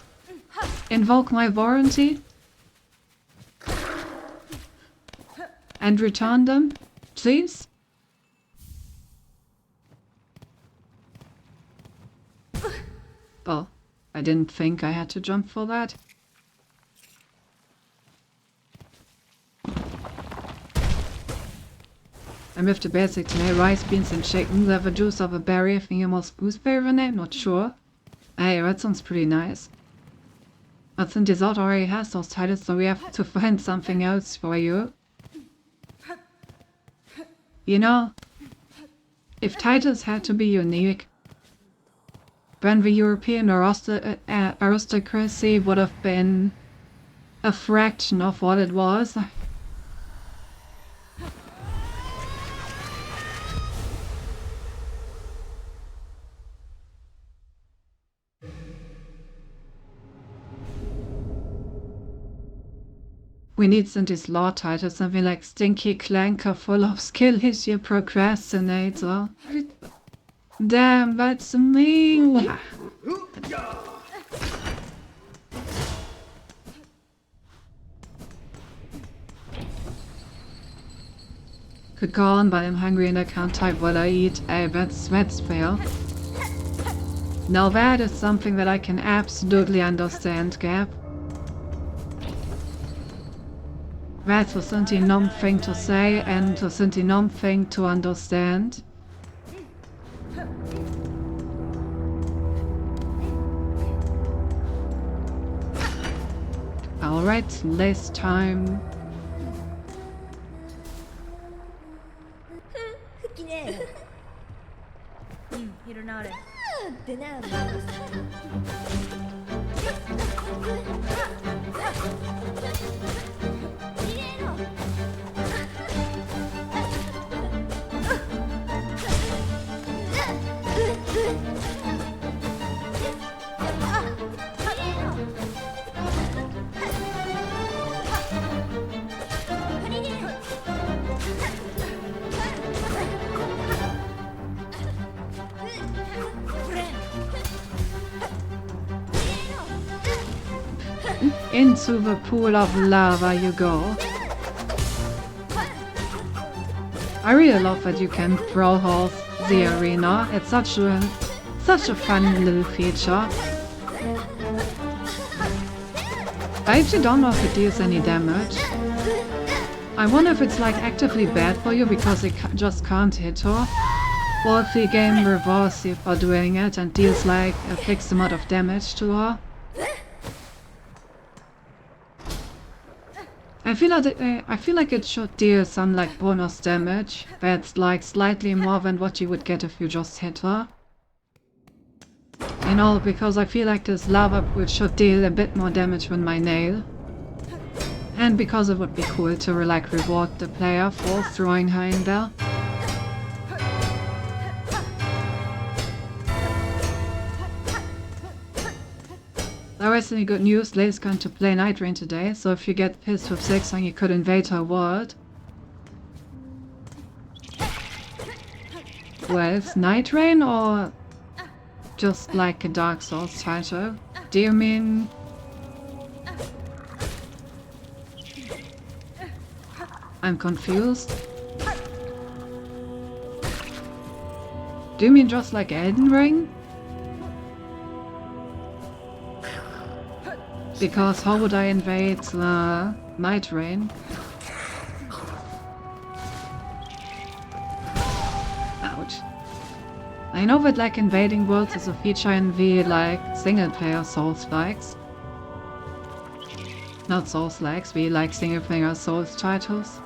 invoke my warranty? And return them, please? Oh, I didn't think I had to jump for that. I'm with the basic today. Rice, beans and chicken. Have a juice of a berry. I think almost gooseberry in it. Not sure. Hey, that sounds pretty nice. But since Dessert already has those titles, so we have to find something else for you. You know, if titles had to be unique, then the European aristocracy would have been a fraction of what it was. We need Cindy's law title, something like Stinky Clanker full of skill issue procrastinator. Damn, that's me! Could go on, but I'm hungry and I can't type what I eat. Hey, that's fair. Now that is something that I can absolutely understand, Gab. That's a synth-nom thing to say and a synth-nom thing to understand. Alright, less time. Into the pool of lava you go. I really love that you can throw horse the arena. It's such a fun little feature. I actually don't know if it deals any damage. I wonder if it's like actively bad for you because it just can't hit her, or if the game rewards you for doing it and deals like a fixed amount of damage to her. I feel like it should deal some like bonus damage that's like slightly more than what you would get if you just hit her. You know, because I feel like this lava pool should deal a bit more damage than my nail. And because it would be cool to like reward the player for throwing her in there. There is any good news, Lay's going to play Night Rain today, so if you get pissed with Zigzag you could invade her world. Well, it's Night Rain or just like a Dark Souls title? Do you mean... I'm confused. Do you mean just like Elden Ring? Because how would I invade Night Rain? Ouch. I know that like invading worlds is a feature in the like single player Souls-likes. Not Souls-likes, we like single player Souls titles.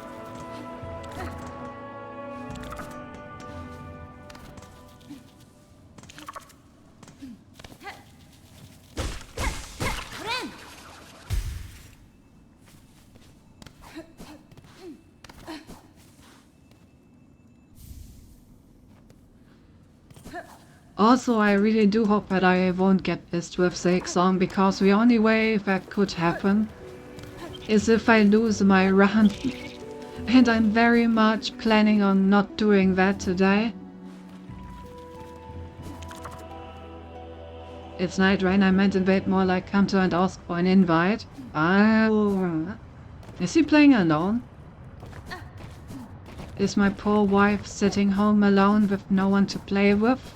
Also, I really do hope that I won't get pissed with Zigzag, because the only way that could happen is if I lose my run. And I'm very much planning on not doing that today. It's Night Rain, I meant invade more like come to and ask for an invite. Oh. Is he playing alone? Is my poor wife sitting home alone with no one to play with?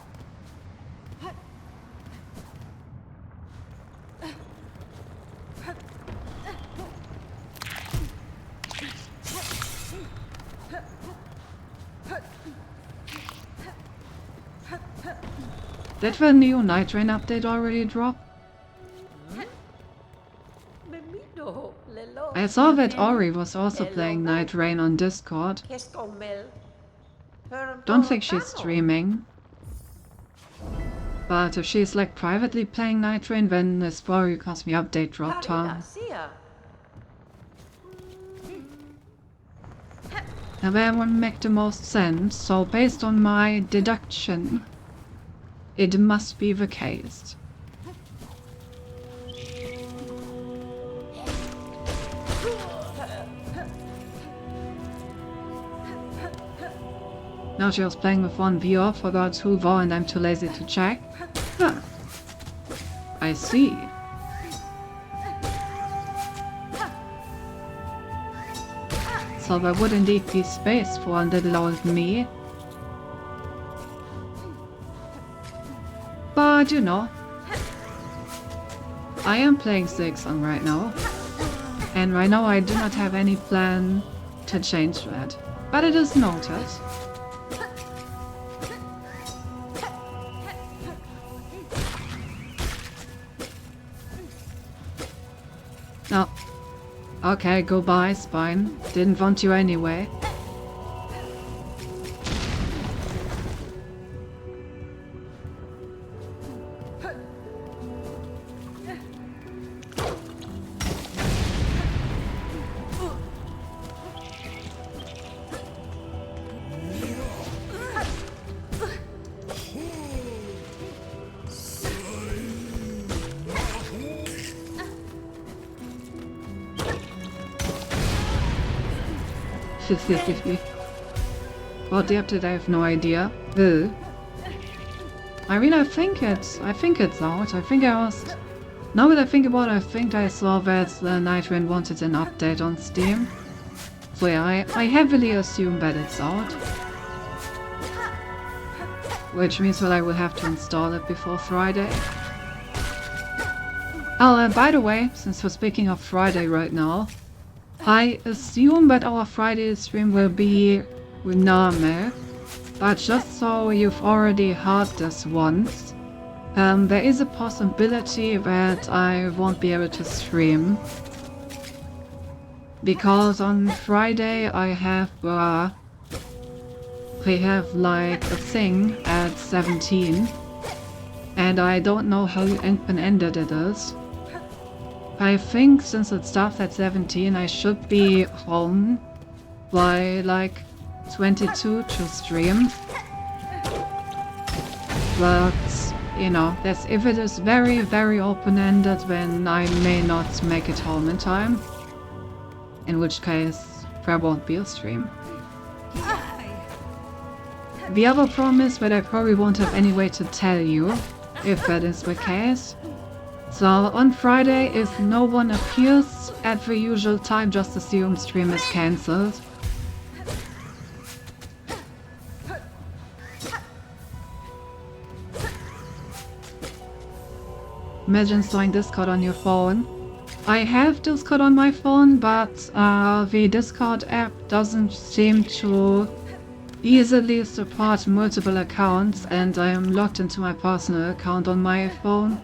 Did the new Night Rain update already drop? I saw that Ori was also playing Night Rain on Discord. Don't think she's streaming. But if she's like privately playing Night Rain, then it's probably because the update dropped her. Now that would make the most sense, so based on my deduction, it must be the case. Now she was playing with one viewer, forgot who won, and I'm too lazy to check. Huh. I see. So there would indeed be space for little old me. But But you know, I am playing Silksong right now, and right now I do not have any plan to change that. But it is noted. No. Okay, goodbye, Spine. Didn't want you anyway. Well, the update, I have no idea. I mean, I think it's out. I think I was... Now that I think about it, I think I saw that the Nightwind wanted an update on Steam. So yeah, I heavily assume that it's out. Which means that I will have to install it before Friday. Oh, and by the way, since we're speaking of Friday right now, I assume that our Friday stream will be with Name, but just so you've already heard this once, there is a possibility that I won't be able to stream. Because on Friday we have like a thing at 17, and I don't know how open-ended it is. I think since it starts at 17, I should be home by like 22 to stream. But, you know, if it is very, very open-ended, then I may not make it home in time. In which case, there won't be a stream. The other problem is that I probably won't have any way to tell you if that is the case. So on Friday, if no one appears at the usual time, just assume stream is cancelled. Imagine installing Discord on your phone. I have Discord on my phone, but the Discord app doesn't seem to easily support multiple accounts, and I am logged into my personal account on my phone.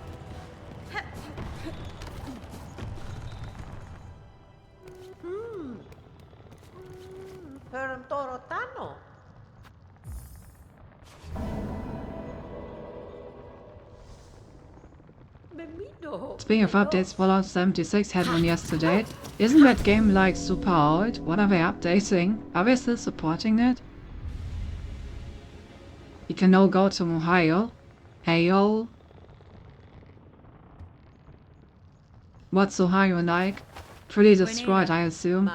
Speaking of updates, Fallout 76 had one yesterday. Isn't that game like super old? What are they updating? Are they still supporting it? You can now go to Ohio. Heyo. What's Ohio like? Pretty destroyed, I assume.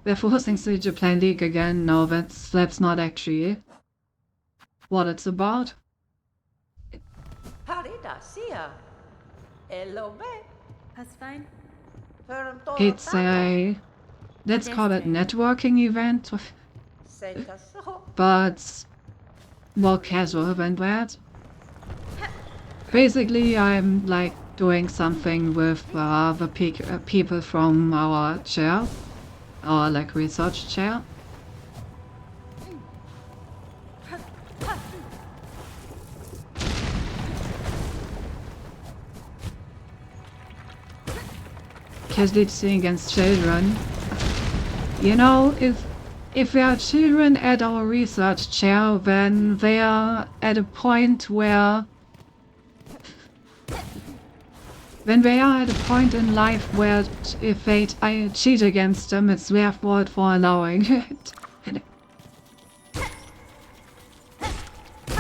They're forcing City to play League again. No, that's not actually what it's about. That's fine. It's a... let's call it networking event. But more casual than that. Basically, I'm like doing something with the people from our chair. Our like research chair. Kids literacy against children. You know, if there are children at our research chair, then they are at a point where... when they are at a point in life where if I cheat against them, it's their fault for allowing it.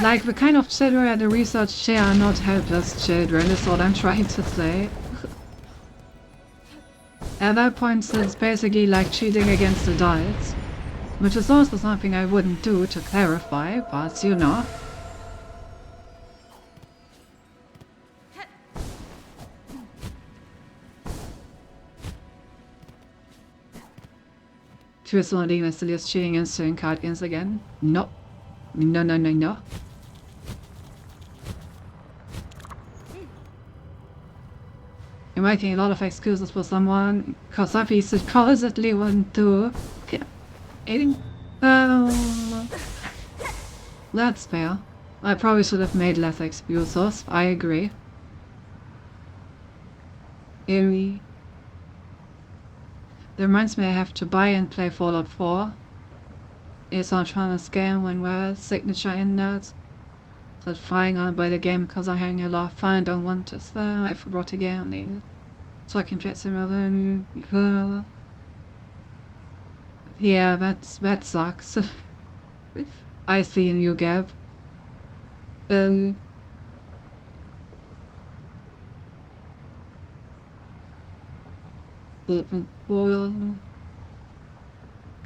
Like, the kind of children at the research chair are not helpless children, is what I'm trying to say. At that point, it's basically like cheating against adults. Which is also something I wouldn't do, to clarify, but you know. Chris London is still cheating and stealing card games again? No. No, no, no, no. You're making a lot of excuses for someone because I supposedly want to... Eating? Oh... That's fair. I probably should have made less excuses, I agree. Eerie. That reminds me I have to buy and play Fallout 4. It's on trying to scam when we're signature in nerds. So flying on by the game because I'm having a lot of fun and don't want to I forgot again. So I can get some other... Yeah, that sucks. I see you, Gab. Did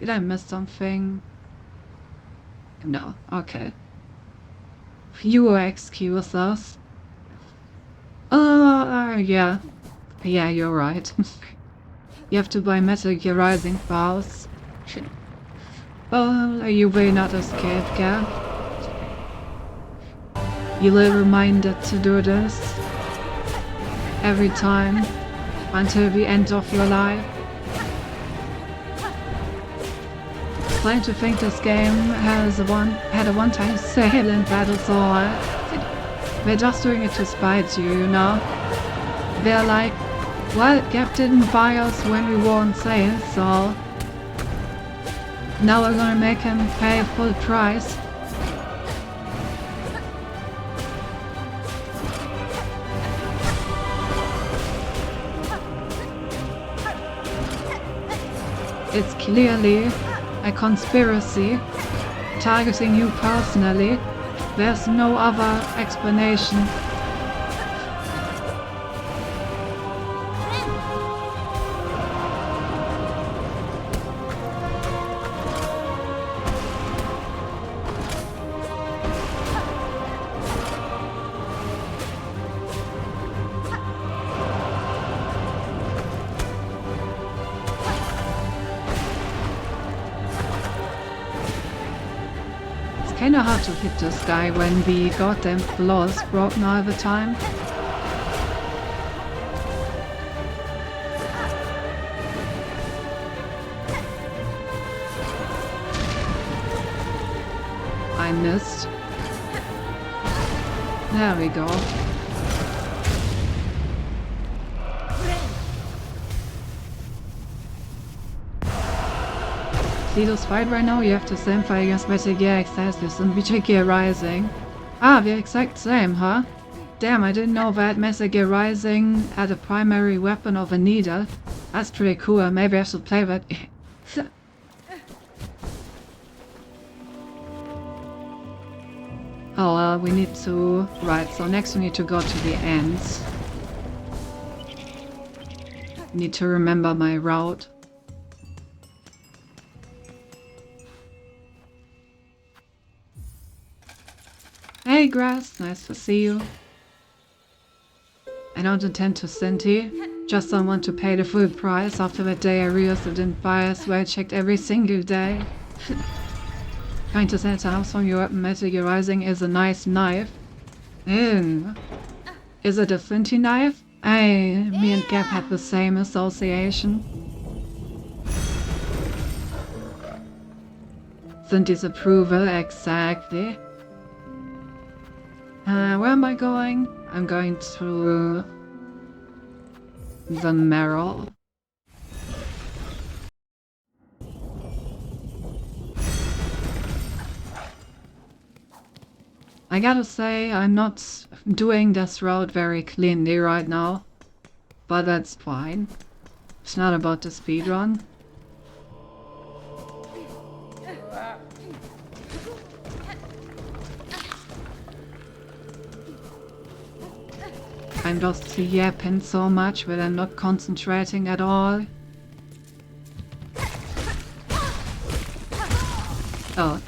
I miss something? No, okay. Fewer excuses. Yeah. Yeah, you're right. You have to buy Metal Gear Rising files. Oh, are you really not escape, Gab? You live reminded to do this every time until the end of your life. Claim to think this game had a one-time sale and that's all. They're just doing it to spite you, you know? They're like, well, Gap didn't buy us when we were on sale, so now we're gonna make him pay full price. It's clearly a conspiracy targeting you personally. There's no other explanation. Kinda hard to hit this guy when the goddamn floor is broken all the time. I missed. There we go. See this fight right now? You have to stand fight against Metal Gear Excelsius and Metal Gear Rising. Ah, the exact same, huh? Damn, I didn't know that Metal Gear Rising had a primary weapon of a needle. That's pretty cool, maybe I should play that. Oh well, we need to... Right, so next we need to go to the ends. Need to remember my route. Hey Grass, nice to see you. I don't intend to Sinti, just don't want to pay the full price after that day I realized I didn't buy as well checked every single day. Trying to send a house from your Metal Gear Rising is a nice knife. Is it a Sinti knife? Me and Gap had the same association. Sinti's approval, exactly. Where am I going? I'm going to the Merrill. I gotta say, I'm not doing this road very cleanly right now, but that's fine. It's not about the speedrun. I'm just yapping so much that I'm not concentrating at all. Oh,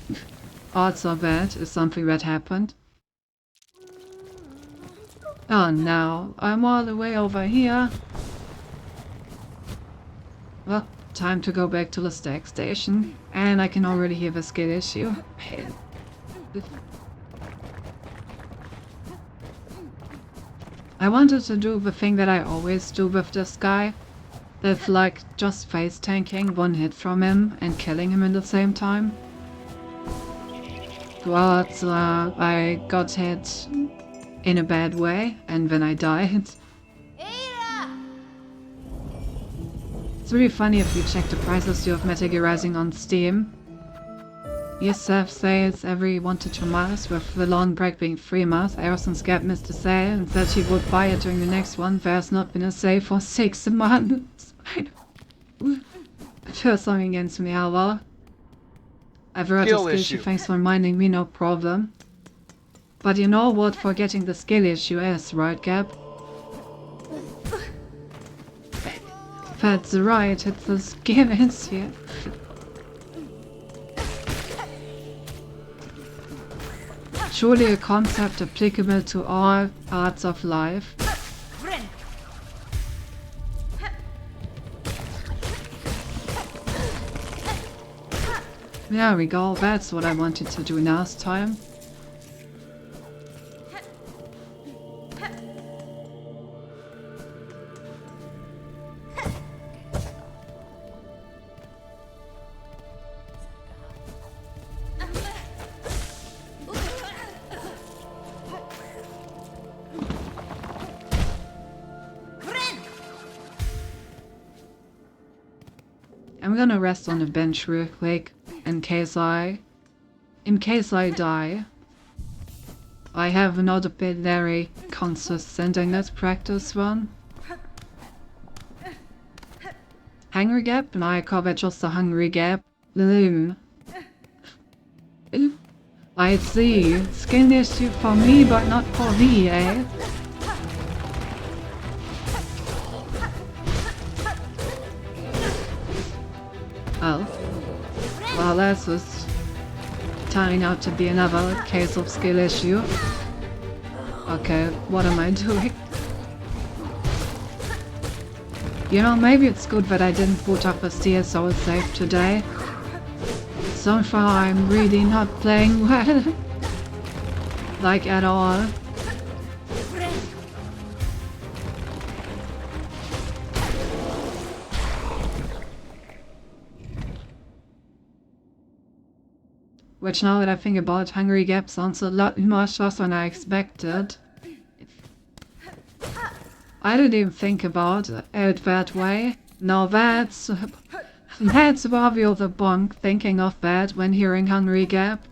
also that is something that happened. Oh no, I'm all the way over here. Well, time to go back to the stack station. And I can already hear the skid issue. I wanted to do the thing that I always do with this guy. That's like just face tanking one hit from him and killing him in the same time. But I got hit in a bad way and then I died. It's really funny if you check the prices of Metal Rising on Steam. ESF sales every 1 to 2 months, with the long break being 3 months. Aerson's Gap missed the sale and said he would buy it during the next one. There's not been a sale for 6 months. I feel something against me, however. I've heard a skill issue, thanks for reminding me, no problem. But you know what forgetting the skill issue is, right, Gap? That's right, it's a skill issue. Surely a concept applicable to all parts of life. There we go, that's what I wanted to do last time. I'm gonna rest on the bench real quick in case I die. I have not been very consistent in that practice run. Hungry Gap? And I call that just a Hungry Gap. I see. Skin issue for me, but not for thee, eh? Oh. Well, that's just turning out to be another case of skill issue. Okay, what am I doing? You know, maybe it's good that I didn't boot up a CSO save today. So far I'm really not playing well. Like at all. Which, now that I think about, Hungry Gap sounds a lot more worse than I expected. I didn't even think about it that way. Now that's worthy of the bonk, thinking of that when hearing Hungry Gap.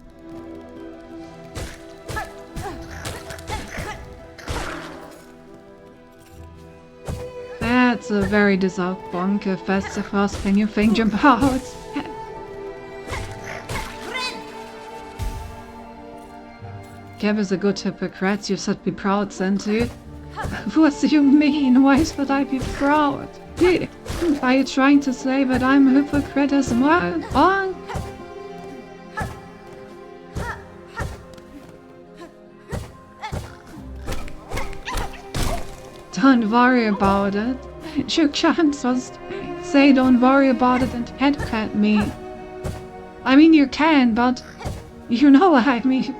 That's a very deserved bonk if that's the first thing you think about. Gab is a good hypocrite, you should be proud, Senti. What do you mean? Why should I be proud? Are you trying to say that I'm a hypocrite as well? Oh? Don't worry about it. You can't just say don't worry about it and headcut me. I mean, you can, but you know what I mean.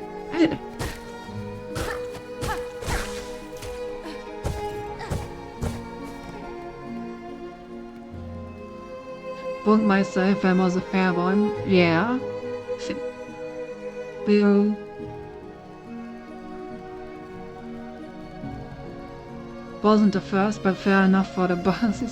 Book myself, I was a fair one. Yeah. Bill. Wasn't the first, but fair enough for the boss.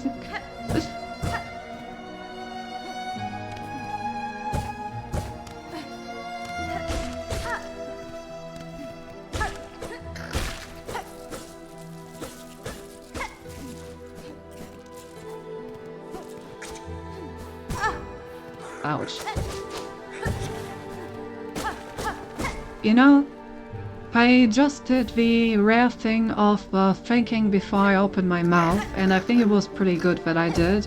Ouch. You know, I just did the rare thing of thinking before I opened my mouth, and I think it was pretty good that I did.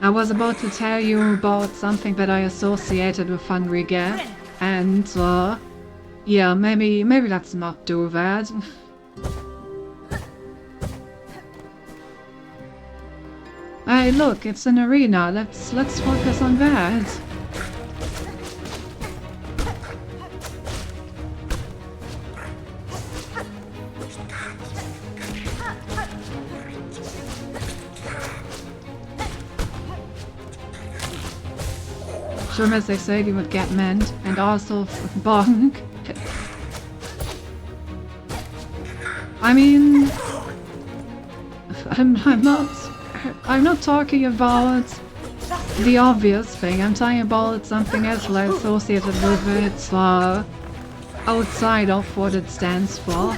I was about to tell you about something that I associated with Hungry Gap, and yeah, maybe let's not do that. Hey, look, it's an arena. Let's focus on that. Sure as they said you would get meant and also bonk. I mean, I'm not talking about the obvious thing. I'm talking about something else like associated with it, outside of what it stands for.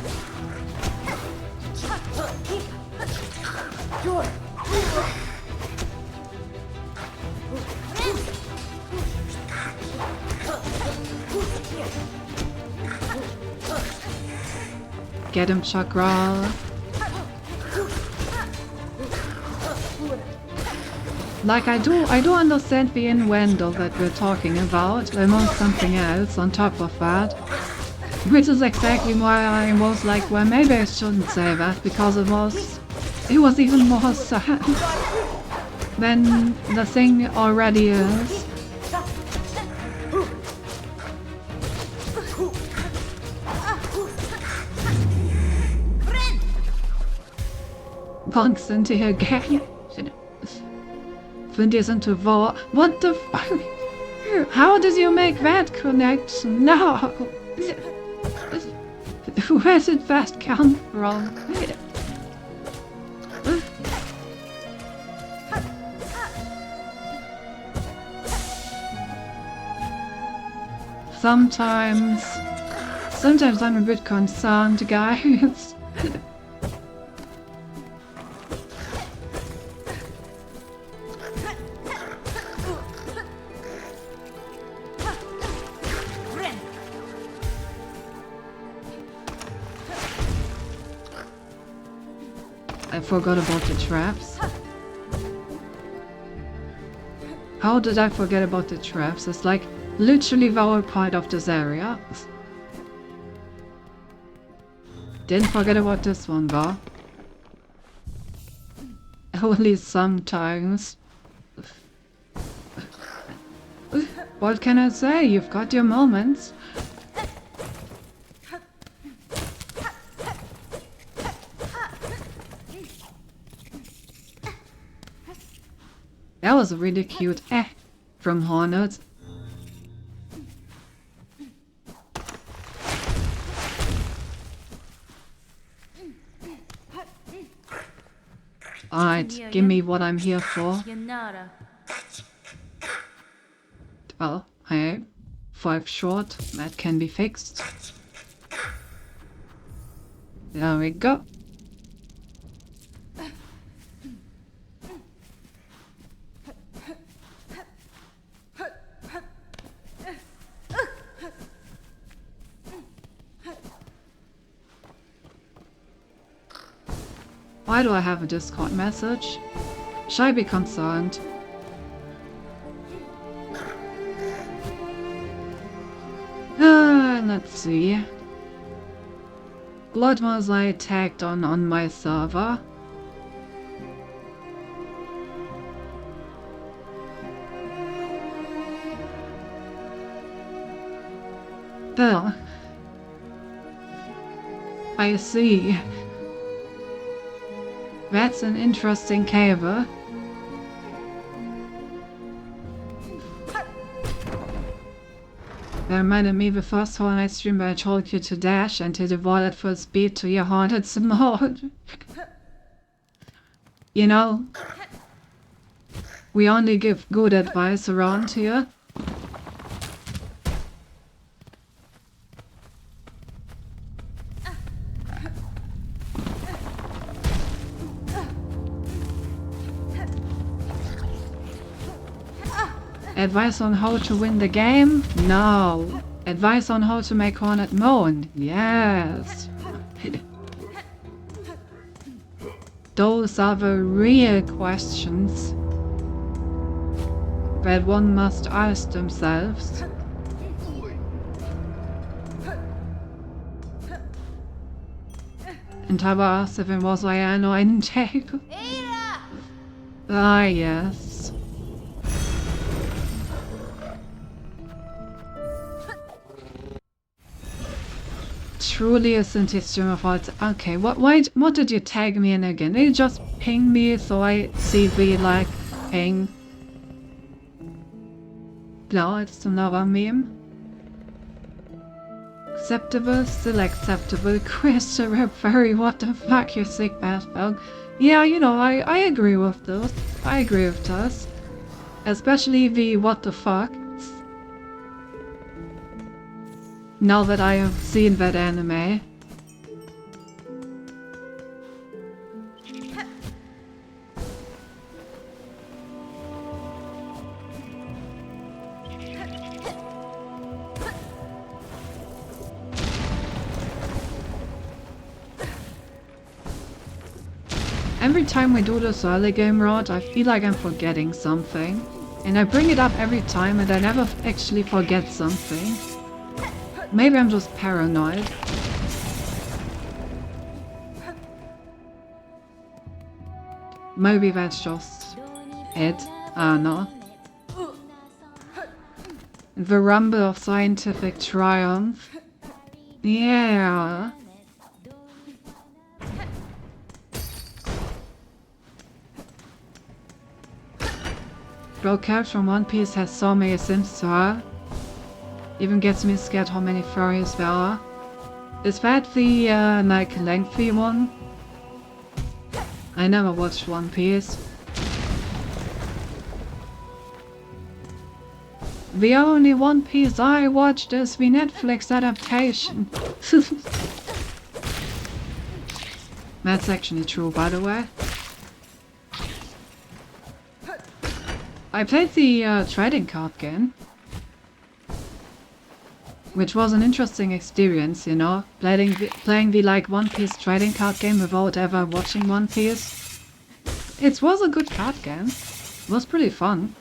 Get him, Chakra. Like, I do understand the innuendo that we're talking about, amongst something else on top of that. Which is exactly why I was like, well, maybe I shouldn't say that, because it was even more sad than the thing already is. Punks into her gang. Flint into war. What the fuck? How did you make that connection? No! Where did that come from? Sometimes I'm a bit concerned, guys. I forgot about the traps. How did I forget about the traps? It's like literally the whole point of this area. Didn't forget about this one though. Only sometimes. What can I say? You've got your moments. That was a really cute from Hornet. Alright, give me what I'm here for. Well, hey, 5 short, that can be fixed. There we go. Why do I have a Discord message? Should I be concerned? Let's see. What was I tagged on my server? Well, I see. That's an interesting cable. That reminded me of the first Fortnite stream where I told you to dash and to devour at full speed to your haunted mode. You know, we only give good advice around here. Advice on how to win the game? No. Advice on how to make Hornet moan? Yes. Those are the real questions that one must ask themselves. And habe asked if it was I know einen take. Ah, yes. truly isn't his streamer fault. Okay, what did you tag me in again? Did you just ping me so I see the like ping? Blau, it's another meme. Acceptable, still acceptable. Christopher Furry, what the fuck, you sick bastard. Yeah, you know, I agree with those. I agree with those. Especially the what the fuck. Now that I have seen that anime. Every time we do this early game route, I feel like I'm forgetting something. And I bring it up every time and I never actually forget something. Maybe I'm just paranoid. Maybe that's just it. I don't know. The rumble of scientific triumph. Yeah. Bro, Cap from One Piece has so many sims to her. Even gets me scared how many furries there are. Is that the, like, lengthy one? I never watched One Piece. The only One Piece I watched is the Netflix adaptation. That's actually true, by the way. I played the trading card game. Which was an interesting experience, you know, playing the like One Piece trading card game without ever watching One Piece. It was a good card game. It was pretty fun.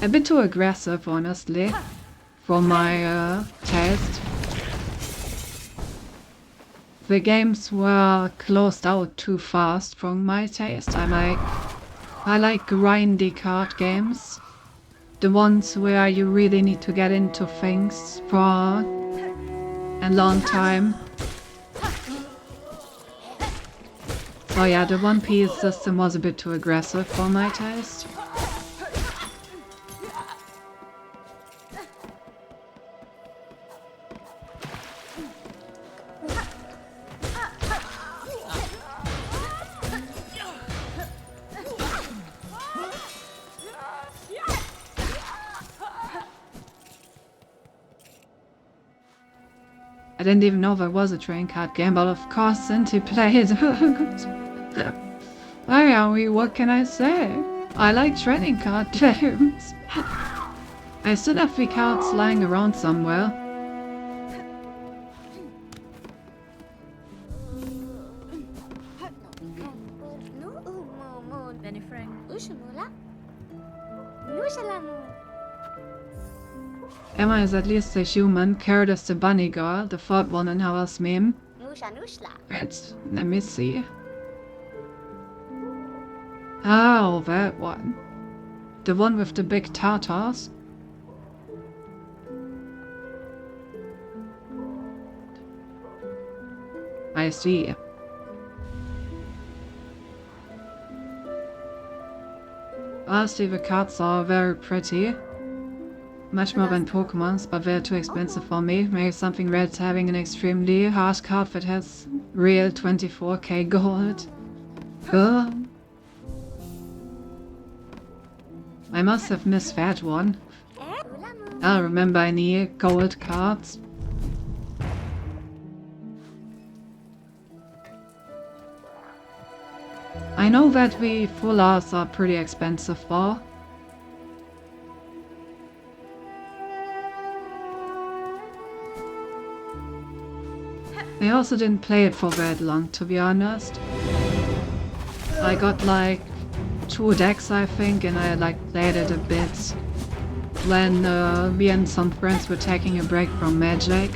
A bit too aggressive, honestly, for my taste. The games were closed out too fast for my taste. I like grindy card games. The ones where you really need to get into things for a long time. So yeah, the One Piece system was a bit too aggressive for my taste. I didn't even know there was a trading card game, but of course Cinti played. Why are we? What can I say? I like trading card games. I still have the cards lying around somewhere. Emma is at least a human, Carrot is the bunny girl, the third one in Hava's meme. Let me see. Oh, that one. The one with the big tartars. I see. Honestly, the cards are very pretty. Much more than Pokémon's, but they're too expensive for me. Maybe something Red's having an extremely harsh card that has real 24k gold. I must have missed that one. I don't remember any gold cards. I know that the full arts are pretty expensive for. I also didn't play it for that long, to be honest. I got like 2 decks, I think, and I like played it a bit when me and some friends were taking a break from Magic.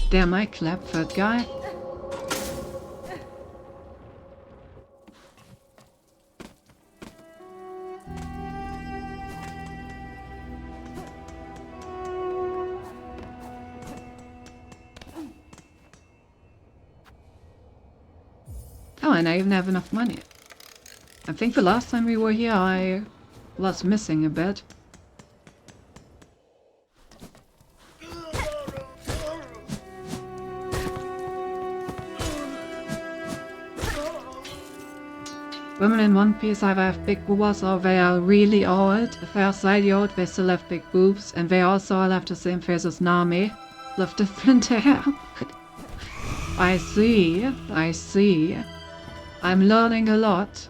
Damn, I clapped that guy. Oh, and I even have enough money. I think the last time we were here I was missing a bit. Women in One Piece either have big boobs or they are really old. If they are slightly old, they still have big boobs, and they also all have the same face as Nami, with different hair. I see, I see. I'm learning a lot.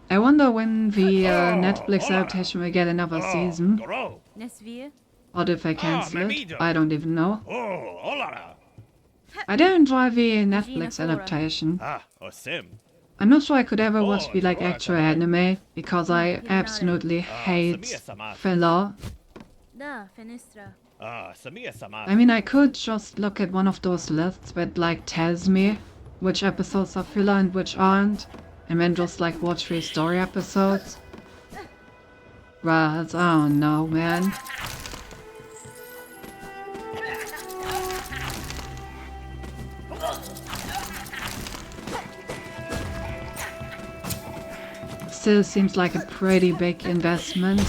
I wonder when the Netflix adaptation will get another season. Nesvir? Or if they cancel it. I don't even know. Oh, I did enjoy the Netflix adaptation. I'm not sure I could ever watch the actual anime, because I absolutely hate filler. Da, fenestra. I mean, I could just look at one of those lists that tells me which episodes are filler and which aren't, and then just watch the story episodes. But I don't know, man. Still seems like a pretty big investment.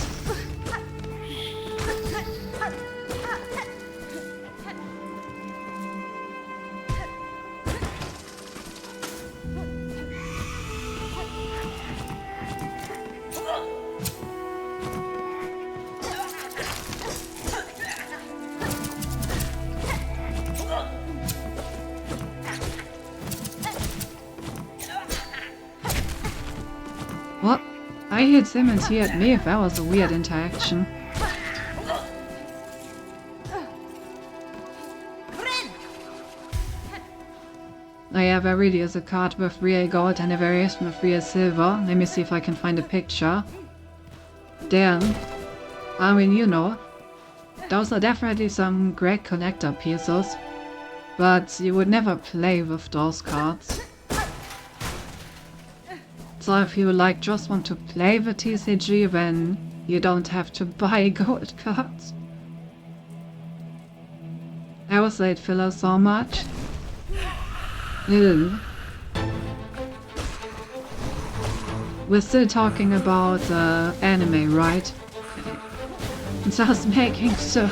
What? I hit him and he hit me. That was a weird interaction. Oh yeah, there really is a card with real gold and a variation with real silver. Let me see if I can find a picture. Damn. I mean, you know. Those are definitely some great collector pieces. But you would never play with those cards. So if you just want to play the TCG, then you don't have to buy gold cards. I was late filler so much. Ew. We're still talking about anime, right? Just making sure.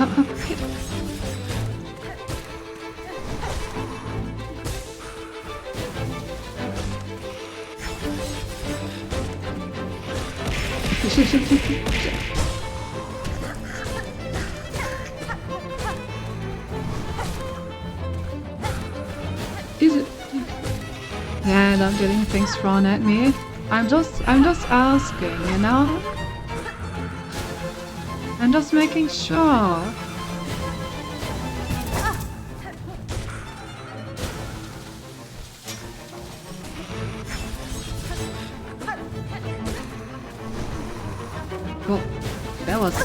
Is it? Yeah, I'm getting things thrown at me. I'm just asking, you know? I'm just making sure. Well, that was...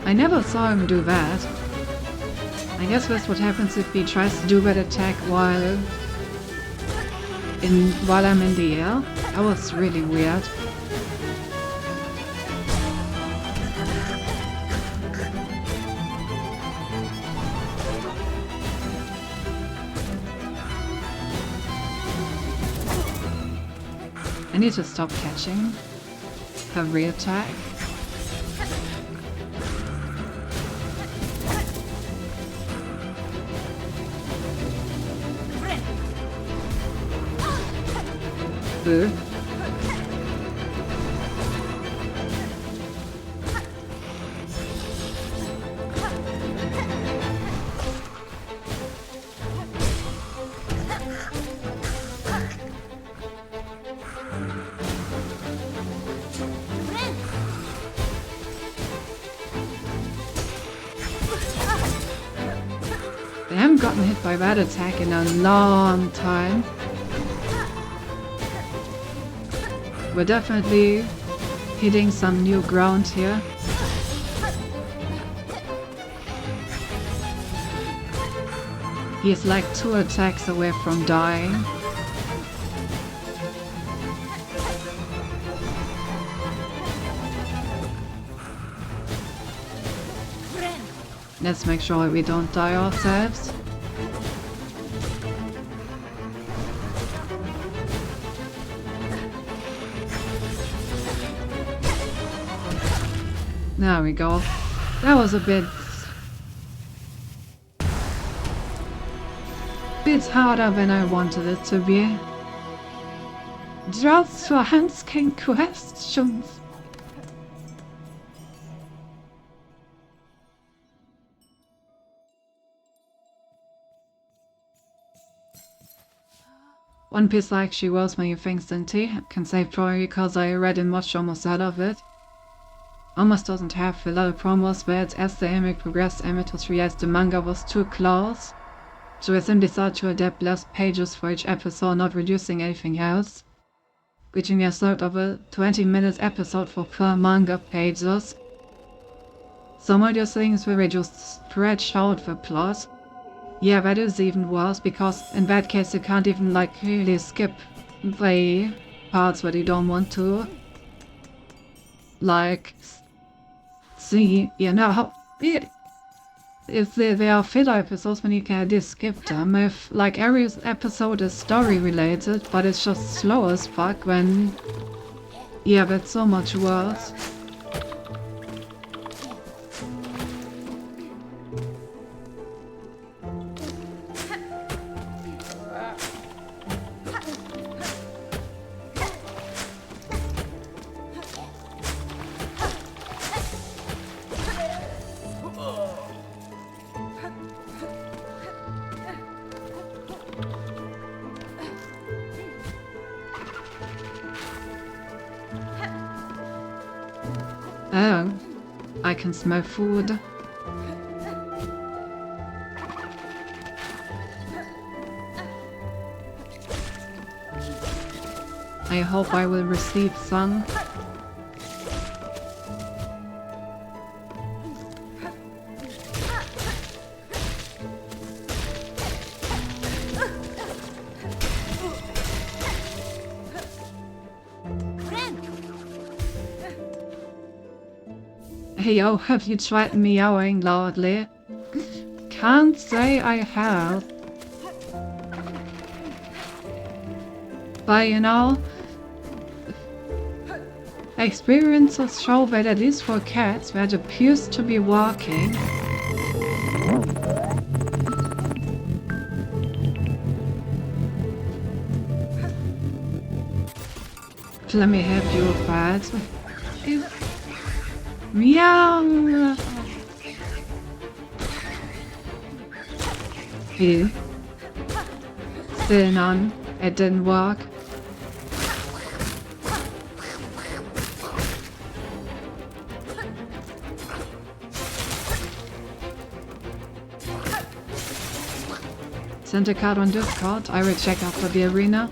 I never saw him do that. I guess that's what happens if he tries to do that attack while I'm in the air. That was really weird. I need to stop catching her re-attack. Boo. haven't gotten hit by that attack in a long time. We're definitely hitting some new ground here. He's like 2 attacks away from dying. Let's make sure we don't die ourselves. There we go. That was a bit harder than I wanted it to be. Just for asking questions. One Piece actually was many things in tea. Can say probably because I read and watched almost out of it. Almost doesn't have a lot of promos, but as the anime progressed, anime to realize the manga was too close. So I simply decided to adapt less pages for each episode, not reducing anything else. Reaching the start of a 20-minute episode for per manga pages. Some of those things where they just stretch out the plot. Yeah, that is even worse, because in that case you can't even like really skip the parts where you don't want to. Like, see, you know, if there are filler episodes when you can just skip them, if like every episode is story related, but it's just slow as fuck, when, yeah, that's so much worse. Oh, I can smell food. I hope I will receive some. Hey yo, have you tried meowing loudly? Can't say I have. But you know, experiences show that at least for cats that appears to be walking. Let me help you with that. Meow! Hey. Still none. It didn't work. Send a card on Discord. I will check after the arena.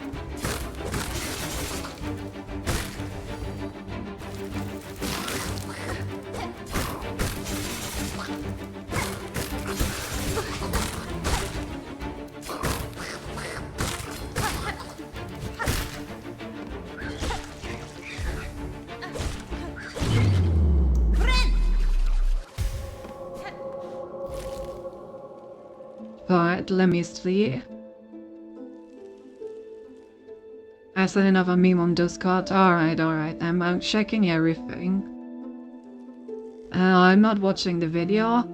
Alright, let me see. I sent another meme on Discord. Alright. I'm checking everything. I'm not watching the video.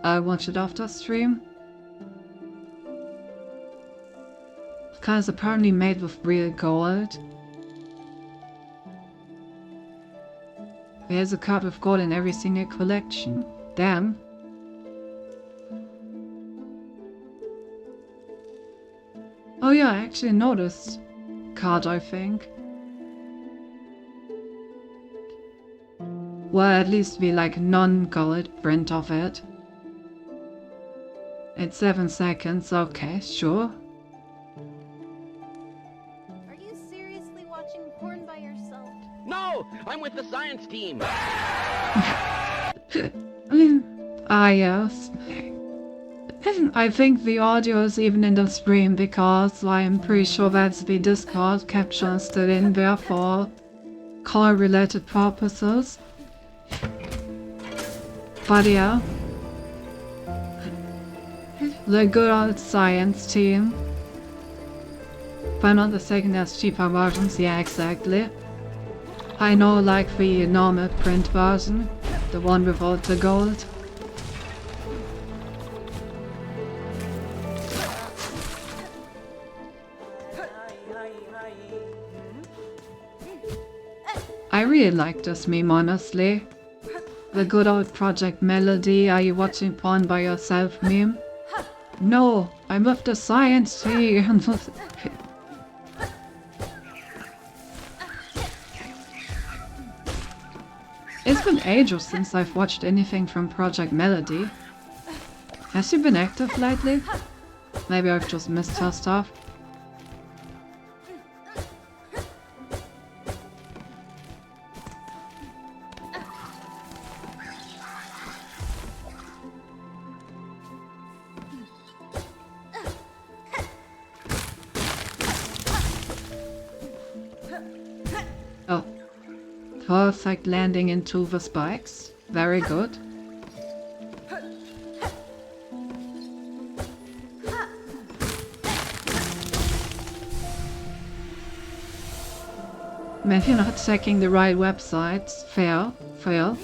I'll watch it after stream. Because apparently made with real gold. There's a card with gold in every single collection. Damn. Oh yeah, I actually noticed card, I think. Well, at least be like non-colored print of it. It's 7 seconds, okay, sure. Are you seriously watching porn by yourself? No, I'm with the science team. I mean, yes. I think the audio is even in the stream because I'm pretty sure that's the Discord caption still in there for call related purposes. But yeah, the good old science team. But not the second as cheaper versions, yeah, exactly. I know, like the normal print version, the one without the gold. I really like this meme, honestly. The good old Project Melody, are you watching porn by yourself meme? No, I'm with the science team. It's been ages since I've watched anything from Project Melody. Has she been active lately? Maybe I've just missed her stuff. Oh. Perfect landing into the spikes. Very good. Maybe not checking the right websites. Fail. Fail.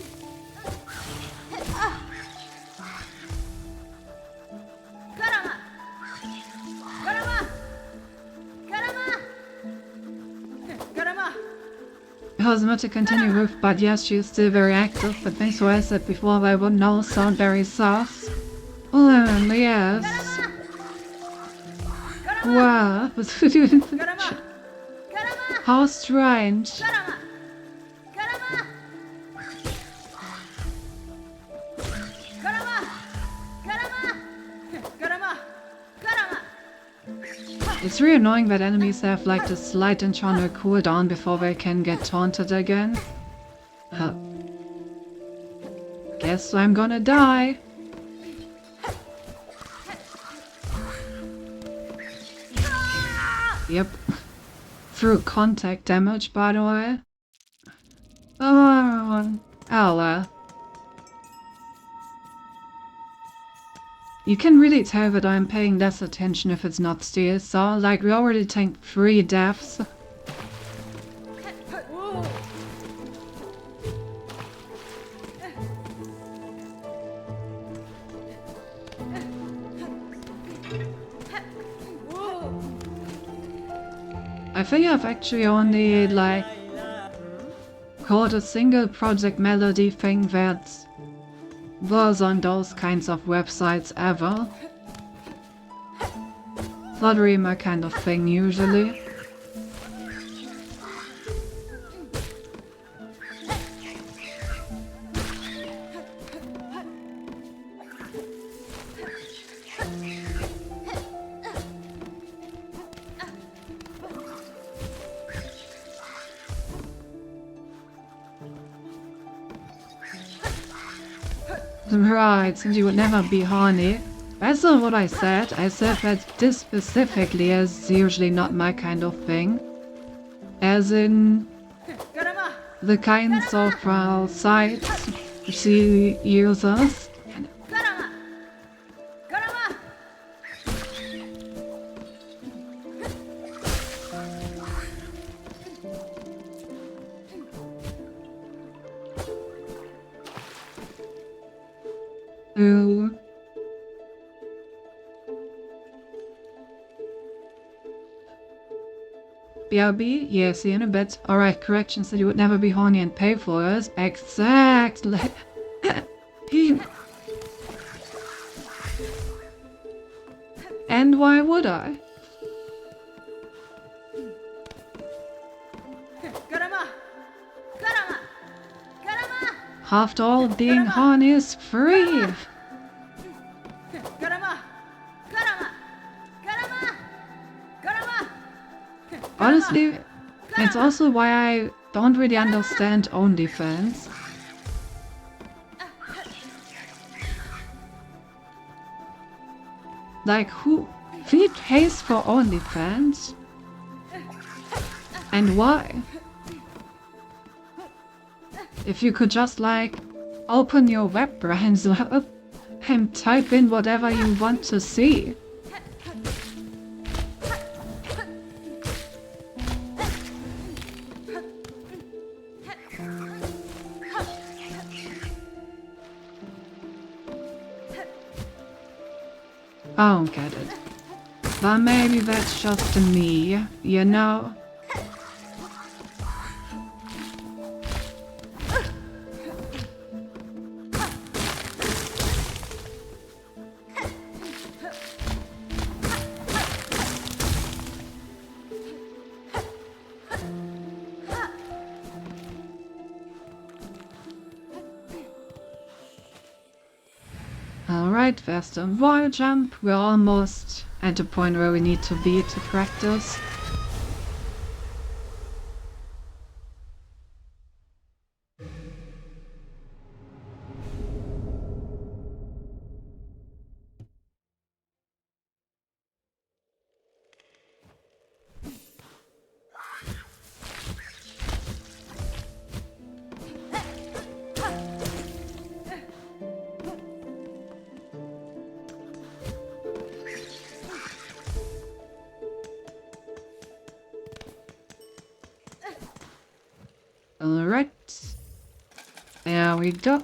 I was about to continue with, but yes, she's still very active, but thanks for what I said before, I would now sound very sus. Yes. Wow. How strange. It's really annoying that enemies have like this slight internal cooldown before they can get taunted again. Guess I'm gonna die. Yep. Through contact damage, by the way. Oh well. You can really tell that I'm paying less attention if it's not steel, so like we already tanked 3 deaths. I think I've actually only like caught a single Project Melody thing that was on those kinds of websites ever. It's not really my kind of thing usually. Right, since you would never be horny. That's not what I said. I said that this specifically is usually not my kind of thing. As in the kinds of sites she uses. BRB? Yeah, see you in a bit. Alright, correction said you would never be horny and pay for us. Exactly. And why would I? After all, being horny is free. Honestly, it's also why I don't really understand OnlyFans. Like, who pays for OnlyFans? And why? If you could just, like, open your web browser and type in whatever you want to see. I don't get it. But maybe that's just me, you know? Alright, there's the wall jump. We're almost at the point where we need to be to practice. Alright. There we go.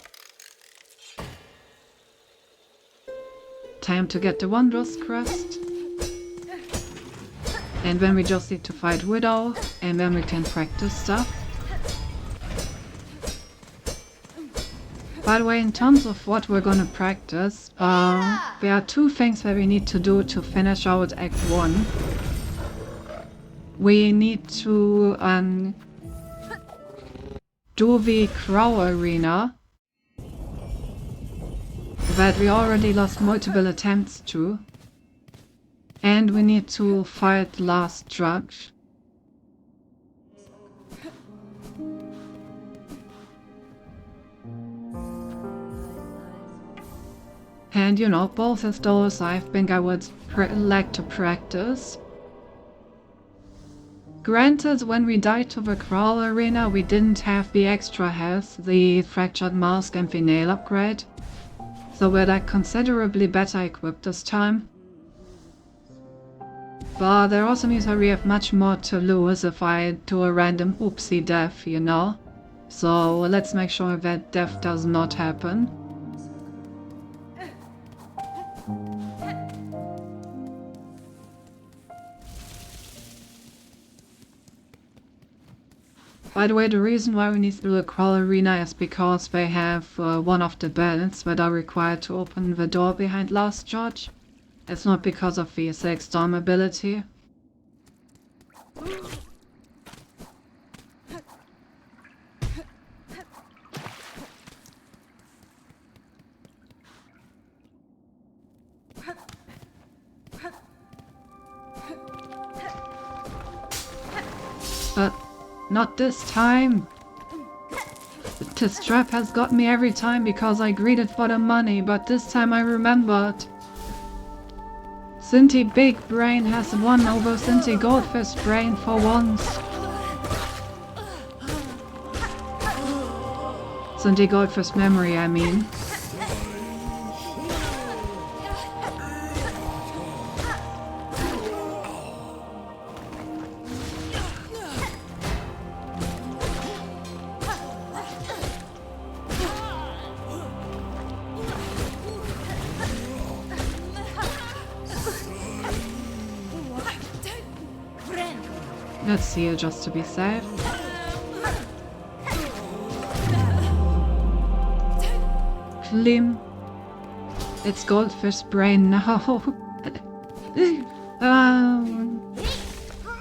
Time to get the Wondrous Crest. And then we just need to fight Widow, and then we can practice stuff. By the way, in terms of what we're gonna practice, there are two things that we need to do to finish out Act 1. We need to do the Crow Arena that we already lost multiple attempts to. And we need to fight the last judge. And you know, both of those I think I would like to practice. Granted, when we died to the Crawl Arena, we didn't have the extra health, the Fractured Mask and the Nail upgrade. So we're like considerably better equipped this time. But that also means that we have much more to lose if I do a random oopsie death, you know? So let's make sure that death does not happen. By the way, the reason why we need to do the Crawl Arena is because they have one of the bells that are required to open the door behind Last Judge. It's not because of the 6 Storm ability. But not this time! This trap has got me every time because I greeted for the money, but this time I remembered. Cinti Big Brain has won over Cinti Goldfish Brain for once. Cinti Goldfish Memory, I mean. Let's seal just to be safe. Klim. It's Goldfish Brain now.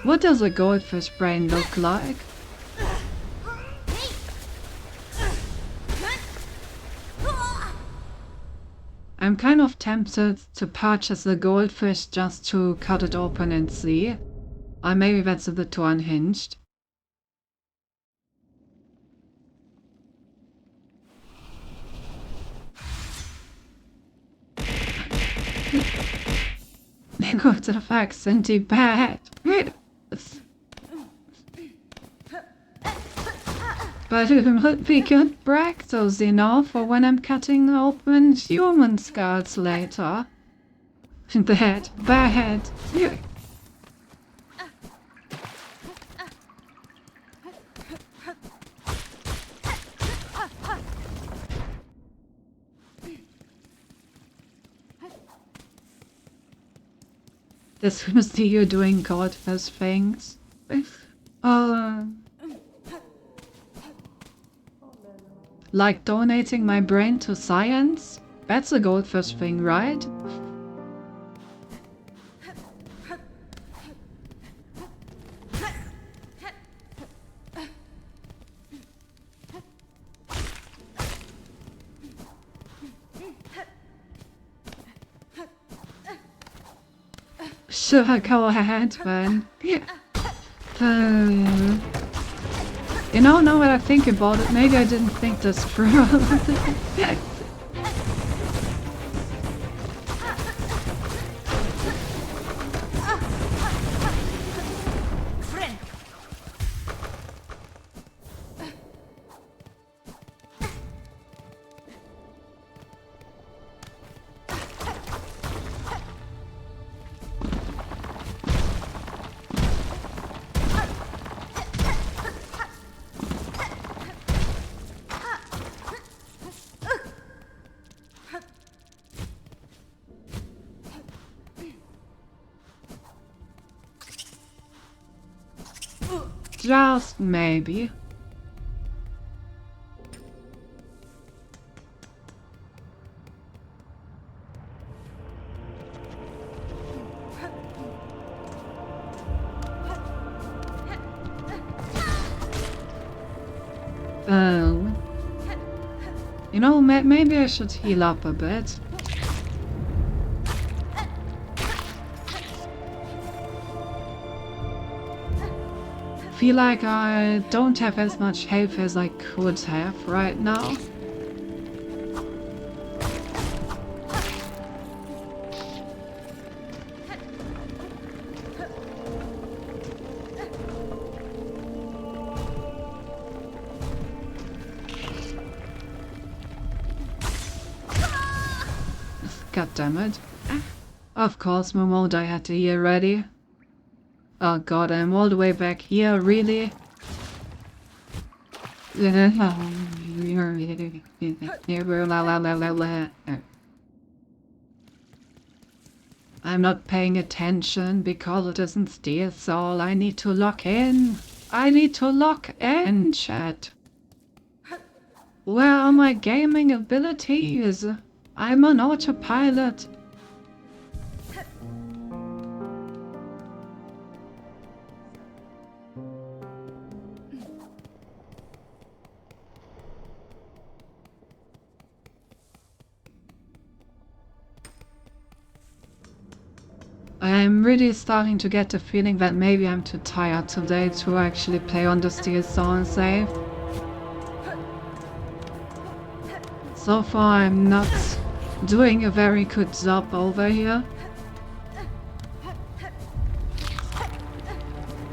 What does a goldfish brain look like? I'm kind of tempted to purchase a goldfish just to cut it open and see. Maybe that's a bit too unhinged. What the fuck, Cindy, bad. But it would be good practice, you know, for when I'm cutting open human skulls later. That bad. This must be you doing godless things. Like donating my brain to science? That's a goldfish thing, right? Sure, go ahead, man. You know, now that I think about it, maybe I didn't think this through. Just maybe. You know, maybe I should heal up a bit. Feel like I don't have as much health as I could have right now. God damn it. Of course, Momo, I had to hear ready. Oh god, I'm all the way back here, really? I'm not paying attention because it isn't steal soul. I need to lock in. I need to lock in, chat. Where are my gaming abilities? I'm on autopilot. I'm really starting to get the feeling that maybe I'm too tired today to actually play on the steel saw and save. So far I'm not doing a very good job over here.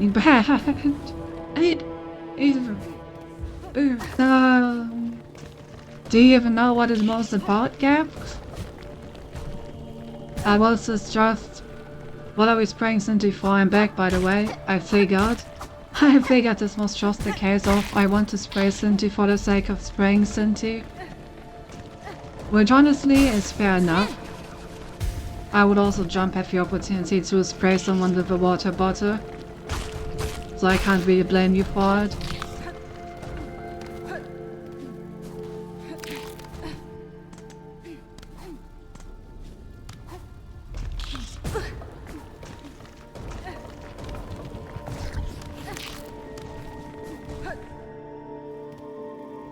Bad. Do you even know what is most about, Gap? I was just... What are we spraying Cindy for? I'm back, by the way. I figured this was just the case of I want to spray Cindy for the sake of spraying Cindy. Which honestly is fair enough. I would also jump at the opportunity to spray someone with a water bottle. So I can't really blame you for it.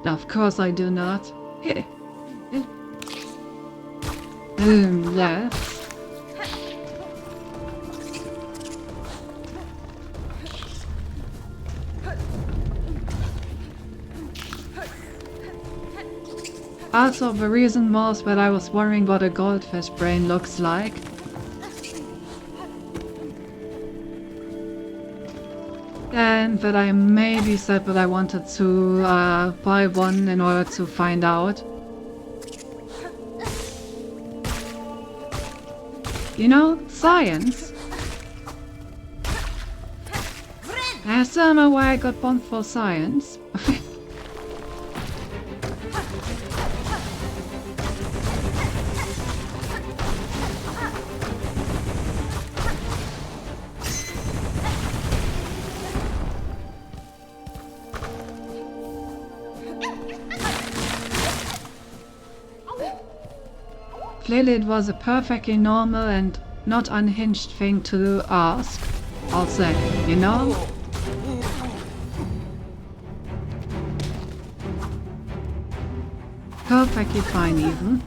Of course I do not. Yes. Also, the reason was that I was wondering what a goldfish brain looks like. And that I maybe said that I wanted to buy one in order to find out. You know, science. I still don't know why I got bombed for science. Clearly it was a perfectly normal and not unhinged thing to ask, I'll say, you know? Perfectly fine even.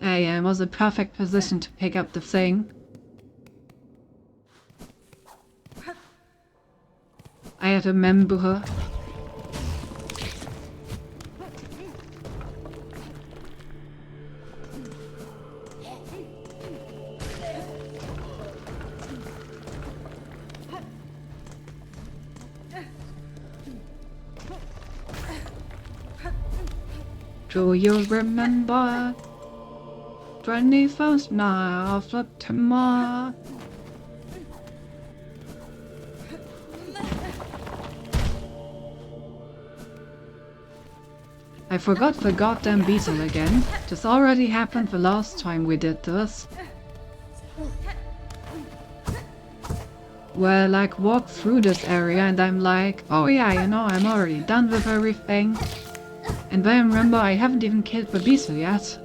I was a perfect position to pick up the thing. I had to remember her. Do you remember 21st night of September? I forgot the goddamn beetle again. This already happened the last time we did this. Where I like walk through this area and I'm like, oh yeah, you know, I'm already done with everything. And then I remember I haven't even killed the beetle yet.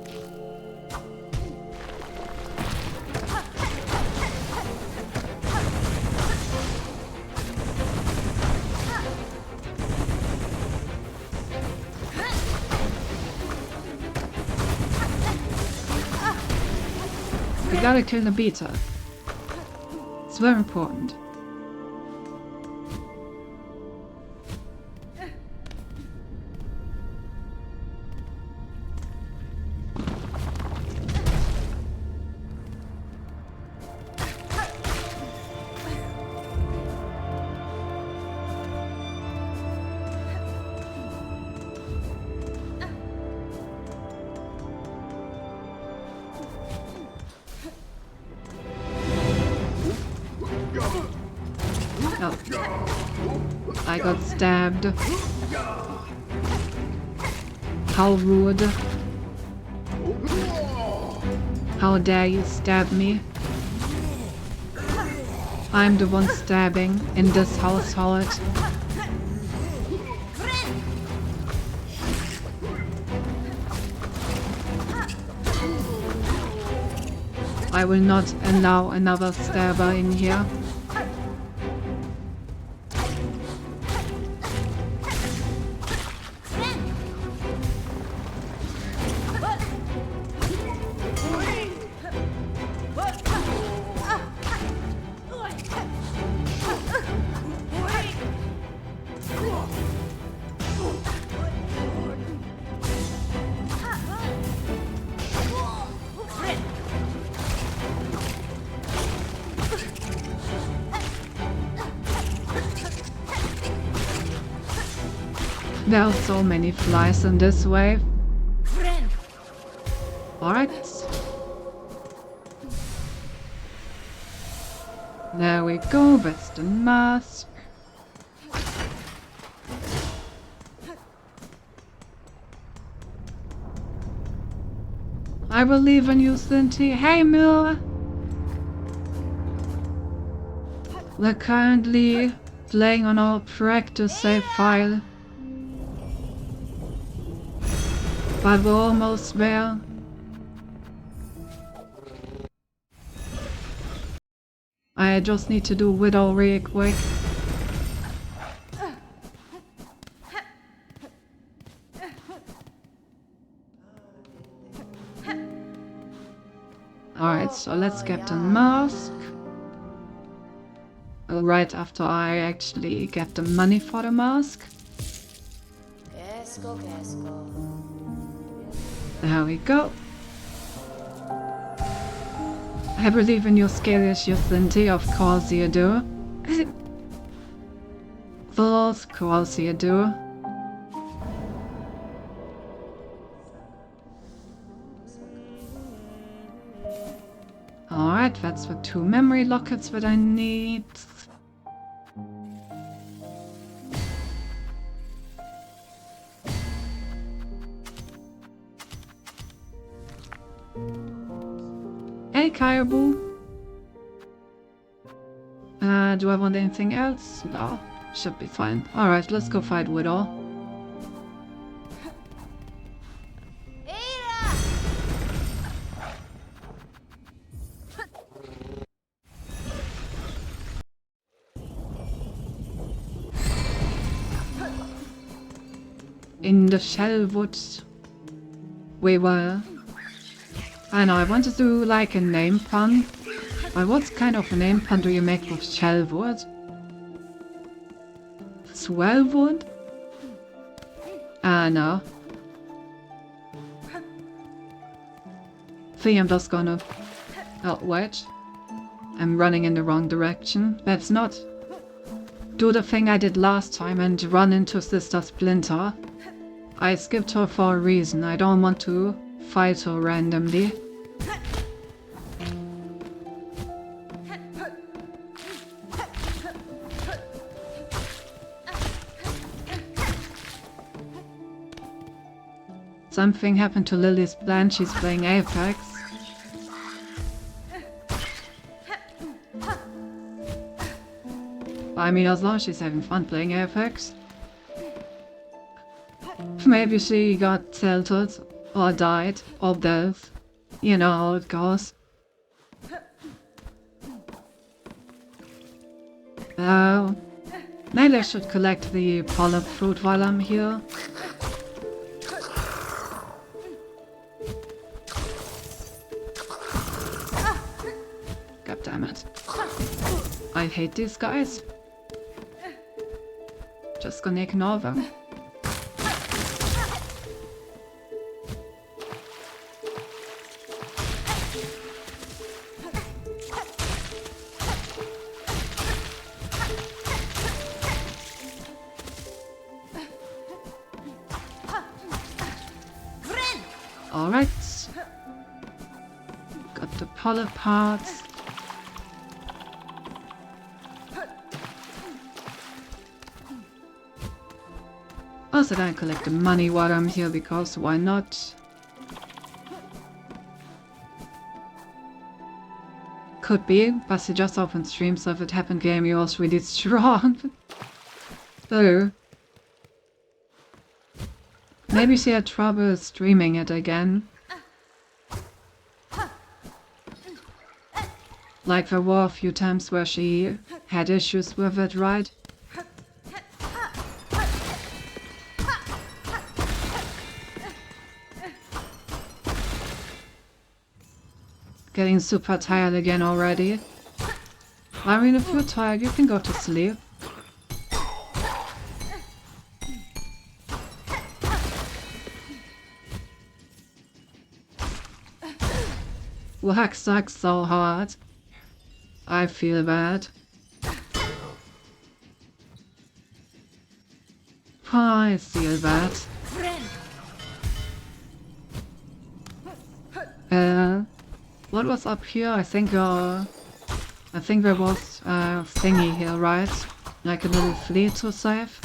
We gotta kill the beetle. It's very important. Oh. I got stabbed. How rude. How dare you stab me? I'm the one stabbing in this household. I will not allow another stabber in here. There are so many flies in this wave. Alright. There we go, Western mask. I believe in you, Cinti. Hey, Mill! We're currently playing on our practice save file. But we're almost there. I just need to do Widow really quick. Alright, so let's get the mask. Right after I actually get the money for the mask. There we go. I believe in your skills, you Cindy, of course you do. Of course you do. Alright, that's the 2 memory lockets that I need. Hey, Caribou. Do I want anything else? No, should be fine. Alright, let's go fight Widow. In the Shellwoods we were. I know, I want to do like a name pun. But what kind of a name pun do you make with Shellwood? Swellwood? No. I think I'm just gonna... Oh, wait. I'm running in the wrong direction. Let's not do the thing I did last time and run into Sister Splinter. I skipped her for a reason. I don't want to fight her randomly. Something happened to Lily's plan. She's playing Apex. I mean, as long as she's having fun playing Apex. Maybe she got tilted, or died, or both. You know how it goes. Oh, maybe I should collect the polyp fruit while I'm here. God damn it. I hate these guys. Just gonna ignore them. Alright. Got the polyp parts. Also gonna collect the money while I'm here, because why not? Could be, but she just opened stream, so if it happened, game was really strong. So maybe she had trouble streaming it again. Like there were a few times where she had issues with it, right? Getting super tired again already. I mean, if you're tired, you can go to sleep. Work sucks so hard. I feel bad. I feel bad. What was up here? I think there was a thingy here, right? Like a little flea to save.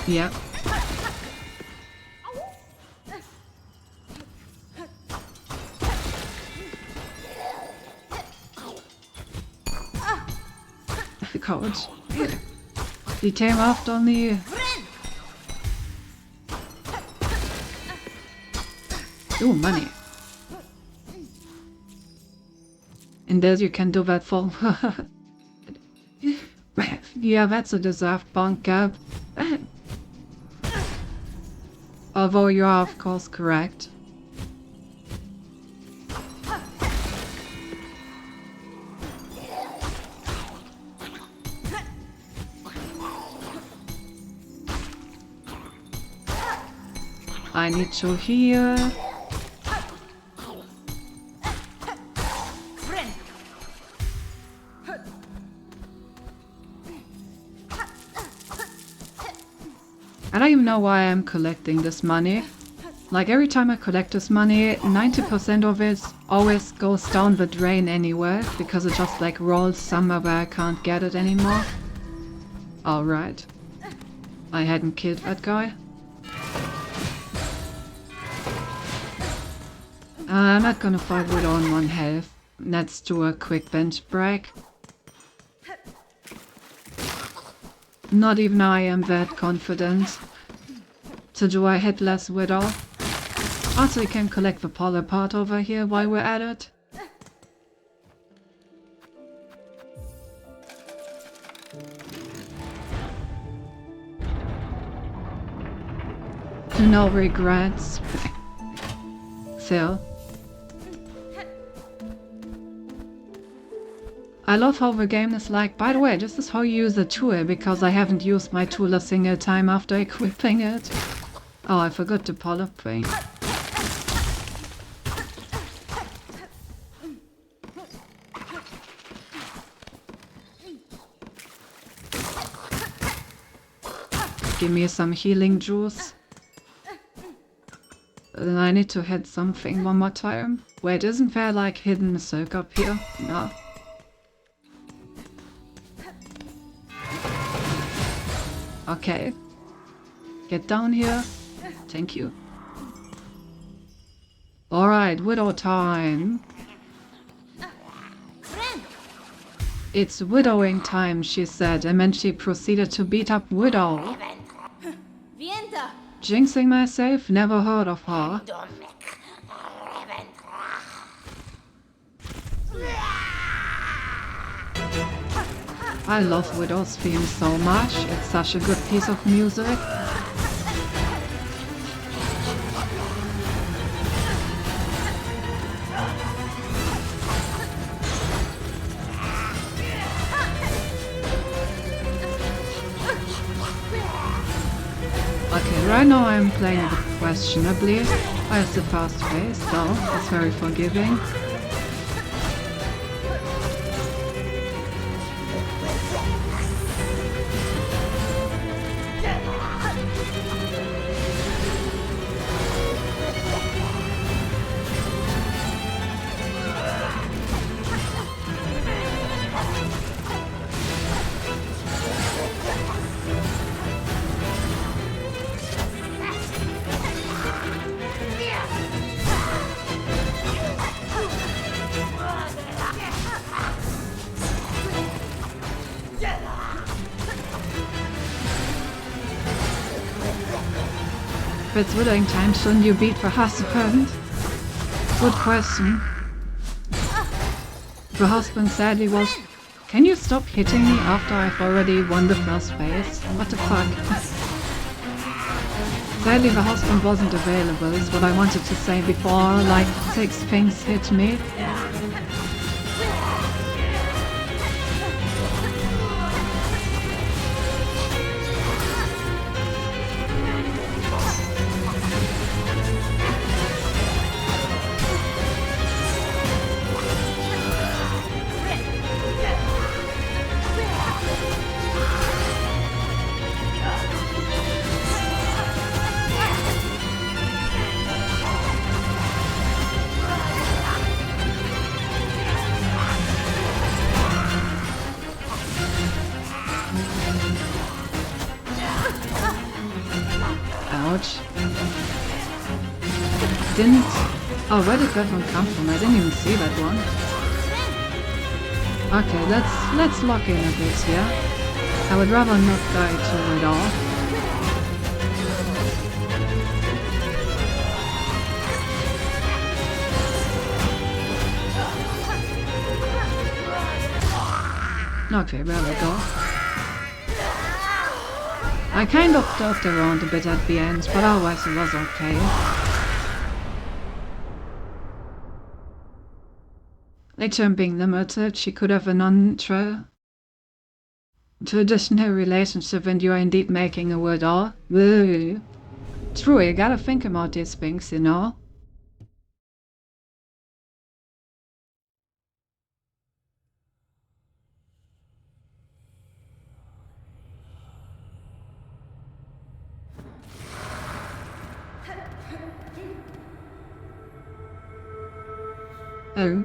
Yeah. Coach. He came after me. Ooh, money. And there you can do that for... Yeah, that's a deserved bunk gap. Although you are of course correct. I need to heal. I don't even know why I'm collecting this money. Like every time I collect this money, 90% of it always goes down the drain anyway, because it just like rolls somewhere where I can't get it anymore. Alright. I hadn't killed that guy. I'm not gonna fight with on 1 health. Let's do a quick bench break. Not even I am that confident to do a headless widow. Also, you can collect the polar part over here while we're at it. No regrets. Still. I love how the game is like, by the way, this is how you use a tool, because I haven't used my tool a single time after equipping it. Oh, I forgot the polar plane. Give me some healing juice. Then I need to hit something one more time. Wait, isn't there like hidden silk up here? No. Okay. Get down here. Thank you. Alright, widow time. It's widowing time, she said, and then she proceeded to beat up Widow. Jinxing myself? Never heard of her. I love Widow's theme so much. It's such a good piece of music. Okay, right now I'm playing a bit questionably. I have the fast pace, so it's very forgiving. If it's widowing time, shouldn't you beat the husband? Good question. The husband sadly was... Can you stop hitting me after I've already won the first phase? What the fuck? Sadly the husband wasn't available, is what I wanted to say before, like 6 things hit me. Ouch. Didn't... Oh, where did that one come from? I didn't even see that one. Okay, let's lock in a bit here. I would rather not die to it all. Okay, there we go. I kind of dodged around a bit at the end, but otherwise it was okay. Later being limited, she could have a non-traditional relationship and you are indeed making a widow. Woo. True, you gotta think about these things, you know? Oh.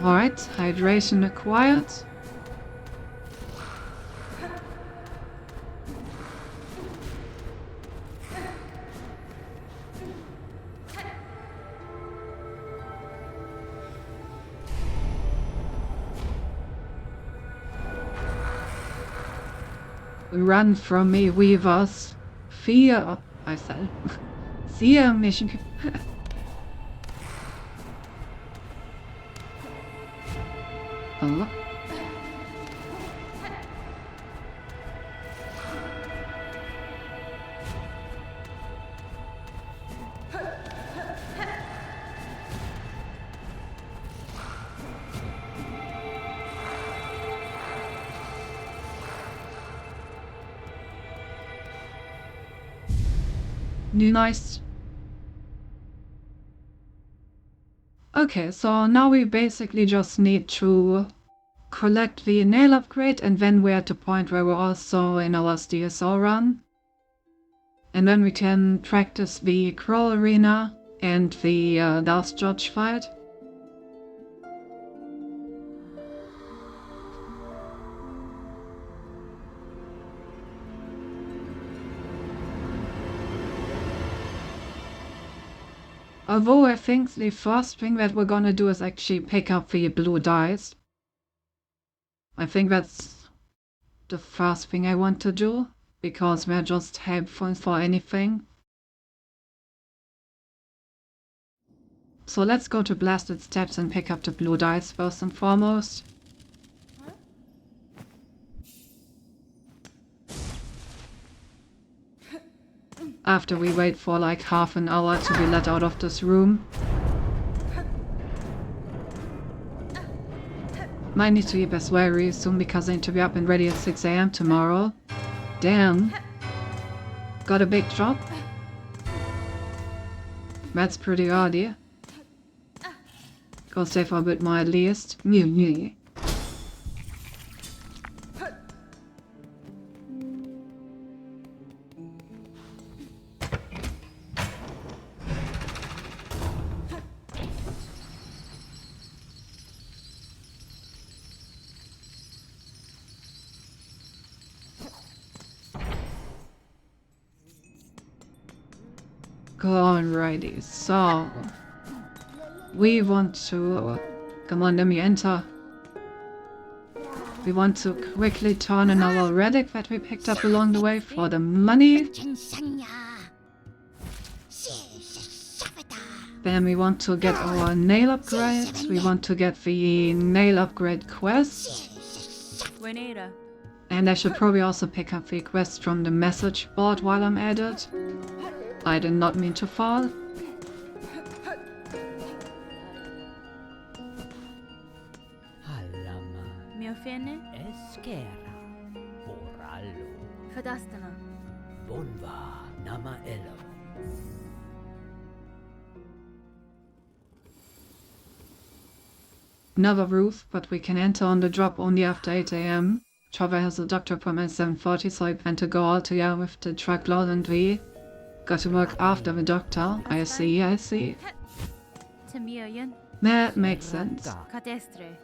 Alright, hydration acquired. Run from me, weavers. Fear, I said. Fear mission. Oh. Nice. Okay, so now we basically just need to collect the nail upgrade, and then we're at the point where we're also in our DSO run. And then we can practice the Crawl Arena and the Last Judge fight. Although I think the first thing that we're gonna do is actually pick up the blue dice. I think that's the first thing I want to do, because they're just helpful for anything. So let's go to Blasted Steps and pick up the blue dice first and foremost. After we wait for like half an hour to be let out of this room. Might need to leave as very soon because I need to be up and ready at 6 AM tomorrow. Damn. Got a big job? That's pretty early. Go stay for a bit more at least. Mew. Alrighty, so we want to, come on, let me enter. We want to quickly turn in our relic that we picked up along the way for the money. Then we want to get our nail upgrade. We want to get the nail upgrade quest. And I should probably also pick up the quest from the message board while I'm at it. I did not mean to fall. Miofene? Eskera, Borallo, Fadastana. Bonva, Namaello. Another roof, but we can enter on the drop only after 8 AM. Trevor has a doctor appointment at 7:40, so I plan to go all together with the truckload and we got to work after the doctor. I see. Tamiayan. That makes sense. Catestre.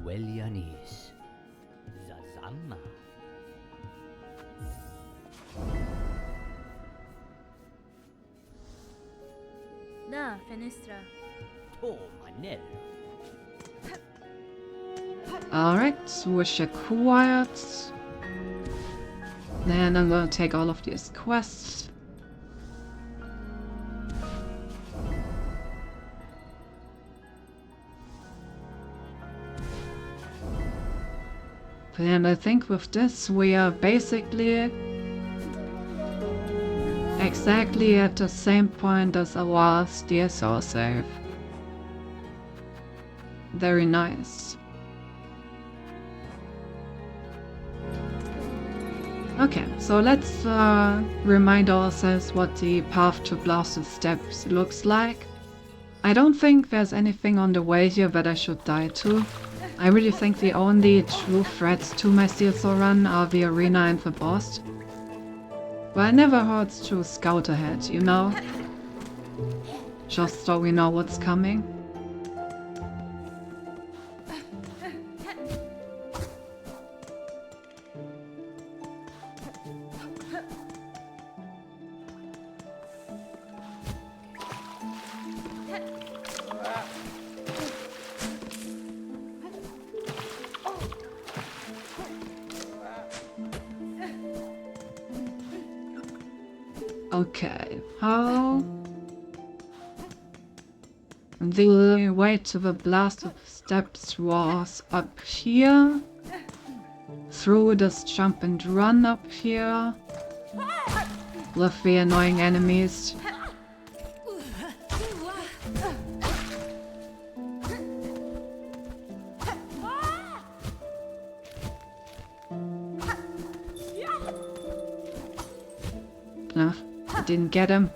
Welianis, Zazama. Da, Fenistra. Oh, Manello. Alright, switch acquired. Then I'm gonna take all of these quests. And I think with this we are basically exactly at the same point as our last DSO save. Very nice. Okay, so let's remind ourselves what the path to Blasted Steps looks like. I don't think there's anything on the way here that I should die to. I really think the only true threats to my Steel Sword run are the arena and the boss. Well, it never hurts to scout ahead, you know? Just so we know what's coming. Okay, how? The way to the Blasted Steps was up here, through this jump and run up here, with the annoying enemies. No, I didn't get him.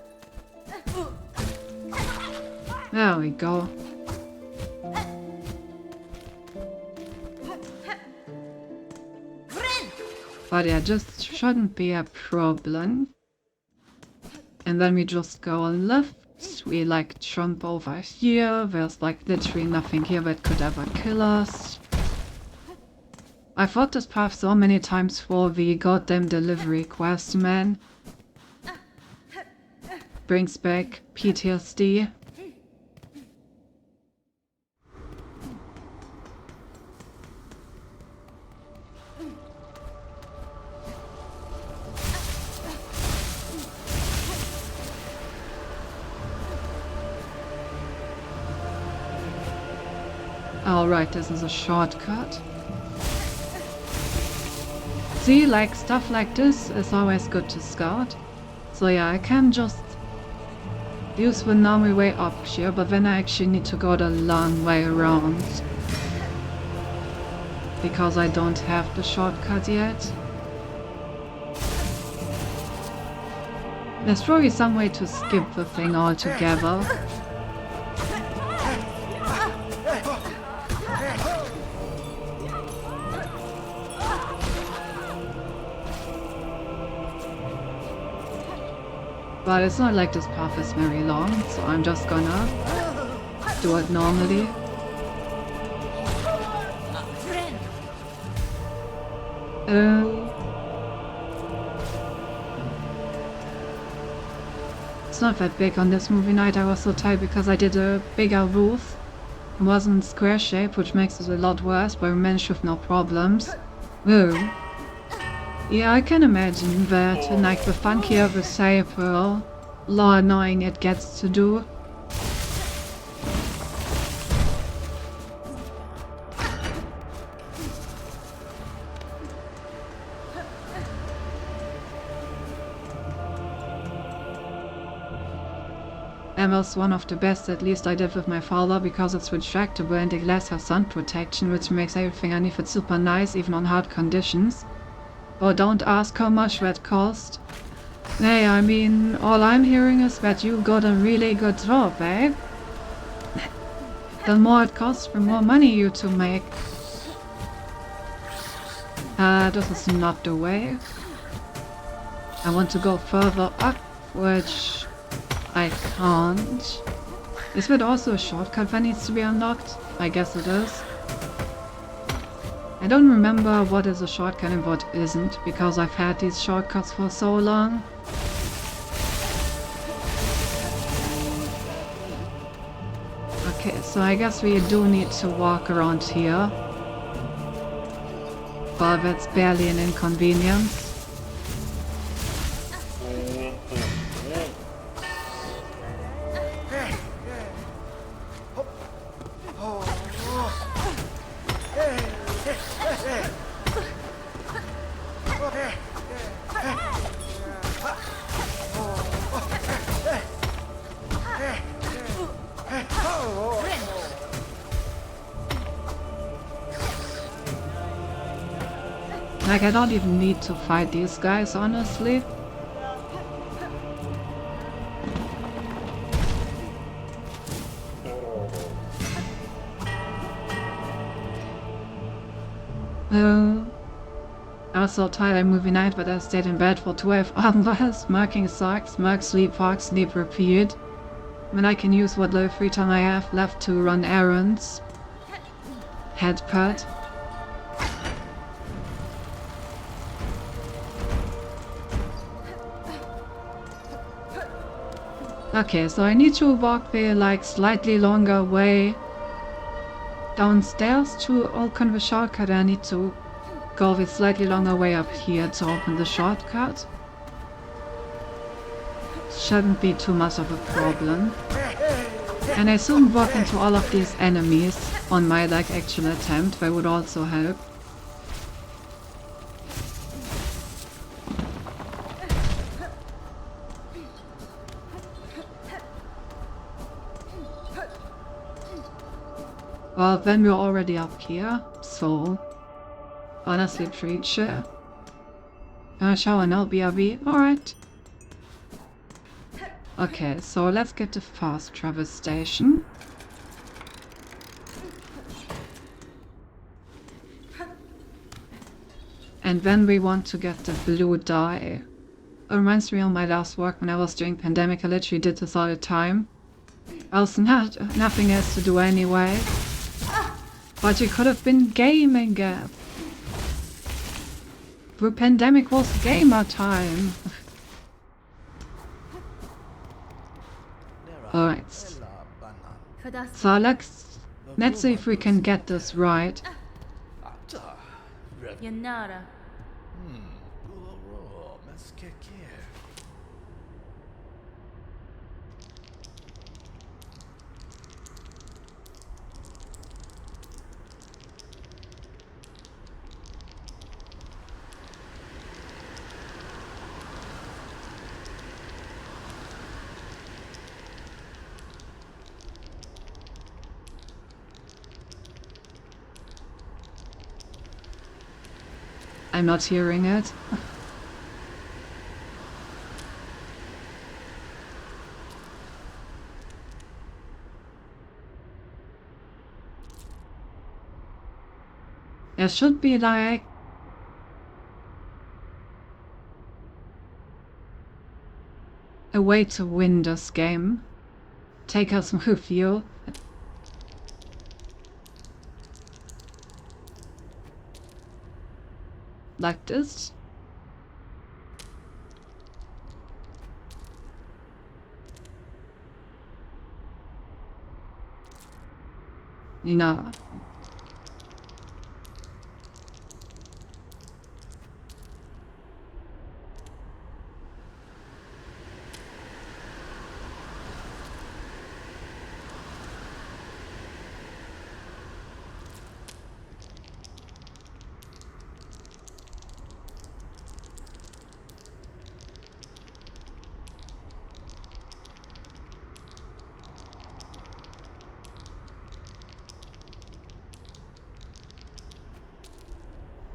There we go. But yeah, just shouldn't be a problem. And then we just go left. We like jump over here. There's like literally nothing here that could ever kill us. I fought this path so many times for the goddamn delivery quest, man. Brings back PTSD. Alright, this is a shortcut. See, like stuff like this is always good to scout. So yeah, I can just use the normal way up here, but then I actually need to go the long way around. Because I don't have the shortcut yet. There's probably some way to skip the thing altogether. But it's not like this path is very long, so I'm just gonna do it normally. It's not that big on this movie night. I was so tired because I did a bigger roof. It wasn't square shaped, which makes it a lot worse, but we managed with no problems. Whoa. Yeah, I can imagine that, and like the funkier the saber, the more annoying it gets to do. Emma's one of the best, at least I did with my father, because it's retractable and the glass has sun protection, which makes everything underneath it super nice, even on hard conditions. Oh, don't ask how much that cost. Hey, I mean, all I'm hearing is that you got a really good job, eh? The more it costs, the more money you two make. This is not the way. I want to go further up, which I can't. Is that also a shortcut that needs to be unlocked? I guess it is. I don't remember what is a shortcut and what isn't, because I've had these shortcuts for so long. Okay, so I guess we do need to walk around here. But that's barely an inconvenience. Like, I don't even need to fight these guys, honestly. I was so tired movie night, but I stayed in bed for 12 hours. Smoking sucks. Smoke, sleep, fuck, sleep, repeat. When I can use what little free time I have left to run errands. Headpad. Okay, so I need to walk the like slightly longer way downstairs to open the shortcut. I need to go the slightly longer way up here to open the shortcut. Shouldn't be too much of a problem. And I soon walk into all of these enemies on my like actual attempt. That would also help. Well, then we're already up here, so honestly pretty chill. Shower now, BRB. Alright. Okay, so let's get the fast travel station. And then we want to get the blue dye. It reminds me of my last work when I was doing pandemic. I literally did this all the time. Else nothing else to do anyway. But you could have been gaming it. The pandemic was gamer time. Alright. So let's see if we can get this right. Yanara. I'm not hearing it. There should be like a way to win this game. Take us with you. Like this. No.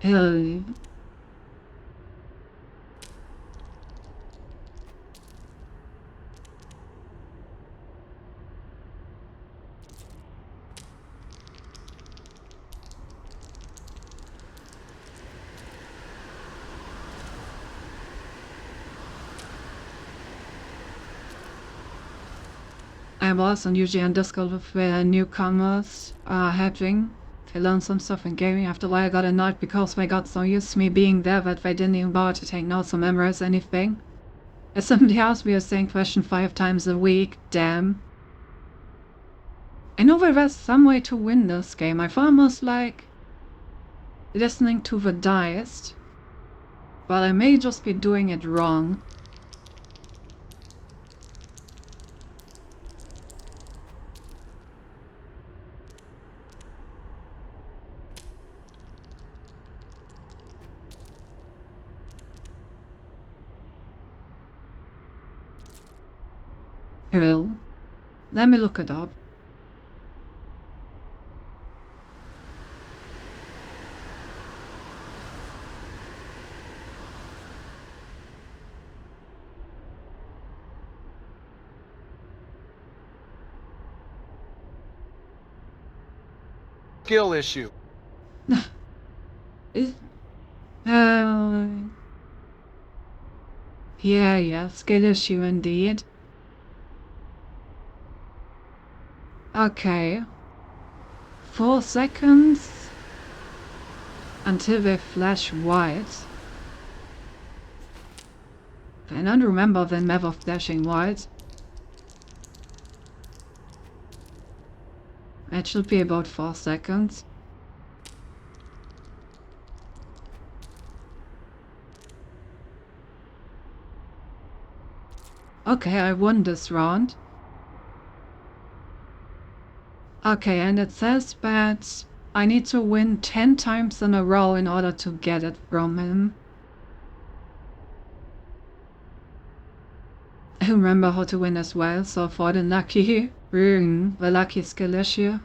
Ew. I was on usually on Discord with newcomers helping. They learned some stuff in gaming. After a while I got annoyed because they got so used to me being there that they didn't even bother to take notes or memorize anything. As somebody asked me the same question 5 times a week, damn. I know there was some way to win this game. I thought it was like listening to the dice, but I may just be doing it wrong. Well, let me look it up. Skill issue. Uh, yeah, skill issue indeed. Okay. 4 seconds until they flash white. I don't remember them ever flashing white. It should be about 4 seconds. Okay, I won this round. Okay, and it says that I need to win 10 times in a row in order to get it from him. I remember how to win as well, so for the lucky skill issue.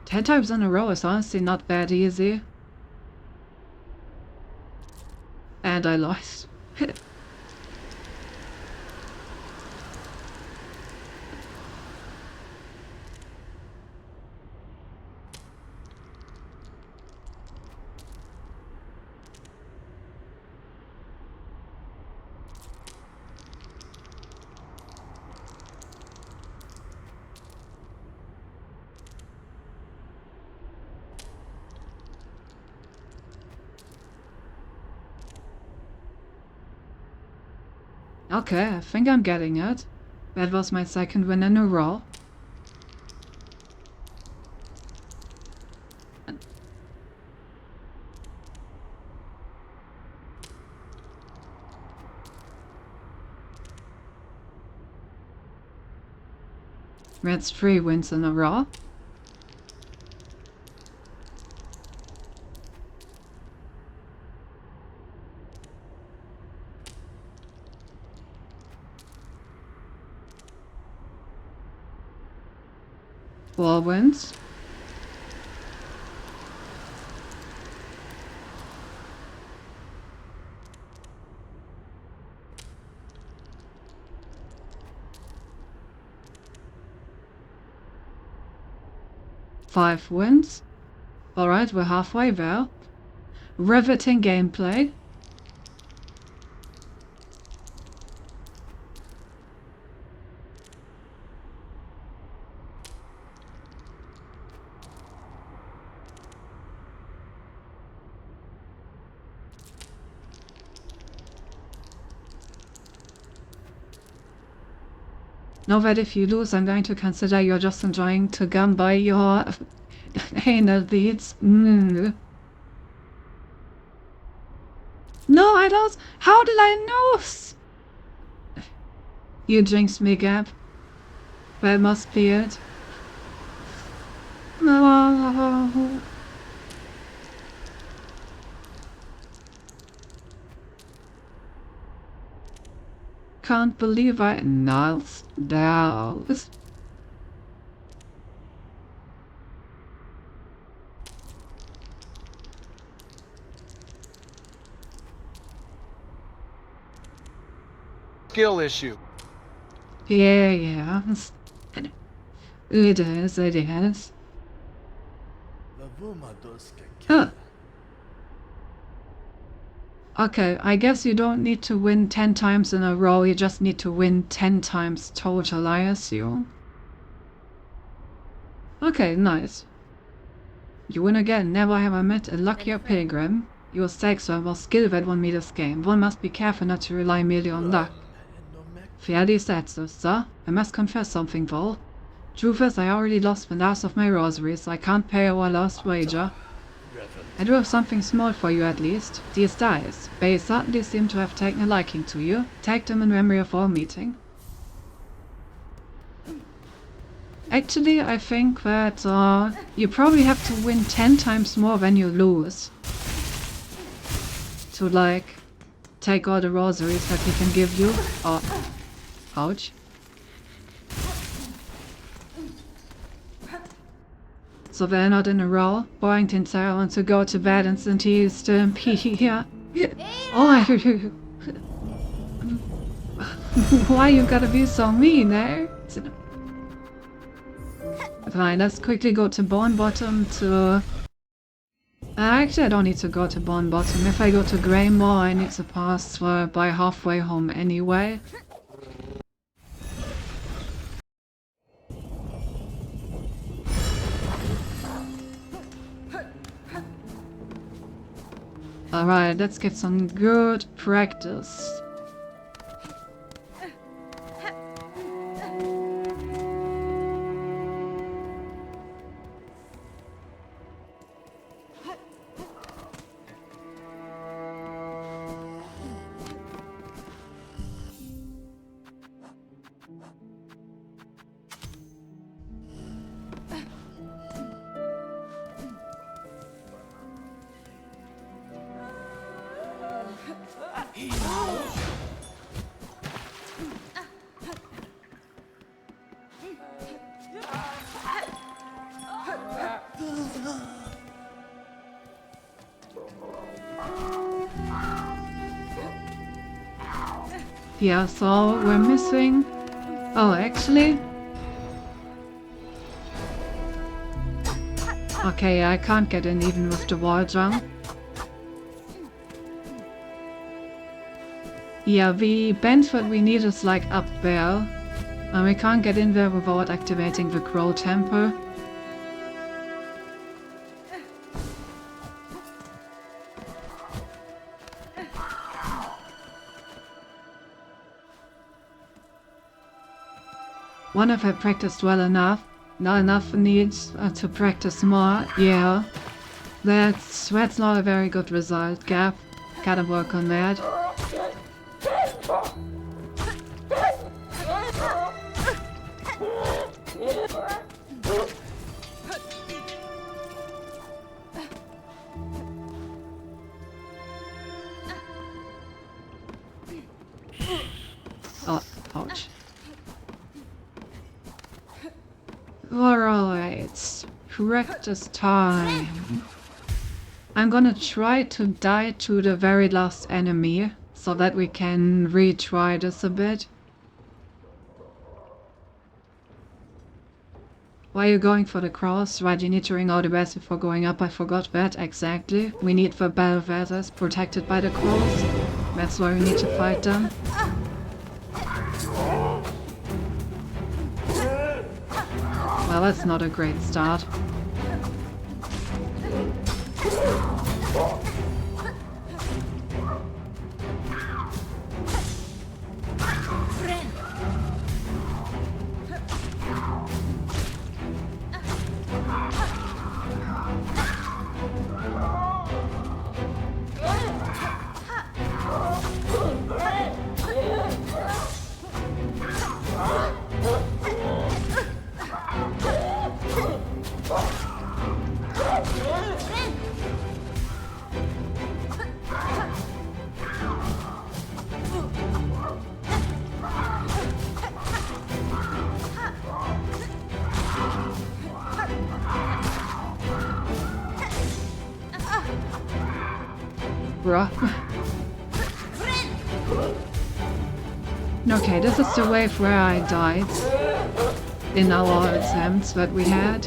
Ten times in a row is honestly not that easy. And I lost. Okay, I think I'm getting it. That was my second win in a row. That's 3 wins in a row. Four wins. Five wins. Alright, we're halfway there. Riveting gameplay. Know that if you lose, I'm going to consider you're just enjoying to gum by your anal beads. No, I don't. How did I lose? You jinxed me, Gab. That must be it. No. Can't believe I knelt down. Skill issue. Yeah. It is. Huh. Okay, I guess you don't need to win 10 times in a row, you just need to win 10 times total, I assume. Okay, nice. You win again. Never have I met a luckier pilgrim. Your stakes are more skill that won me this game. One must be careful not to rely merely on luck. Fairly said, so, sir. I must confess something, though. Truth is, I already lost the last of my rosaries, so I can't pay our last wager. I do have something small for you at least. These dice. They certainly seem to have taken a liking to you. Take them in memory of our meeting. Actually, I think that you probably have to win 10 times more than you lose. To like, take all the rosaries that he can give you. Oh, ouch. So they're not in a row. Borington said I want to go to bed and since he is still in here. Oh, why you gotta be so mean, eh? Fine, let's quickly go to Bone Bottom to... actually, I don't need to go to Bone Bottom. If I go to Greymore, I need to pass by halfway home anyway. Alright, let's get some good practice. Yeah, so we're missing... Oh, actually... Okay, I can't get in even with the wall jump. Yeah, the bench that we need is like up there. And we can't get in there without activating the Crow Temple. One if I practiced well enough. Not enough needs to practice more. Yeah. That's not a very good result, Gap. Gotta work on that. Oh, ouch. Alright, practice time. I'm gonna try to die to the very last enemy, so that we can retry this a bit. Why are you going for the cross? Right, you need to ring out the bells before going up. I forgot that, exactly. We need the bellwethers protected by the cross. That's why we need to fight them. Well, that's not a great start. Bruh. Okay, this is the wave where I died in our attempts that we had.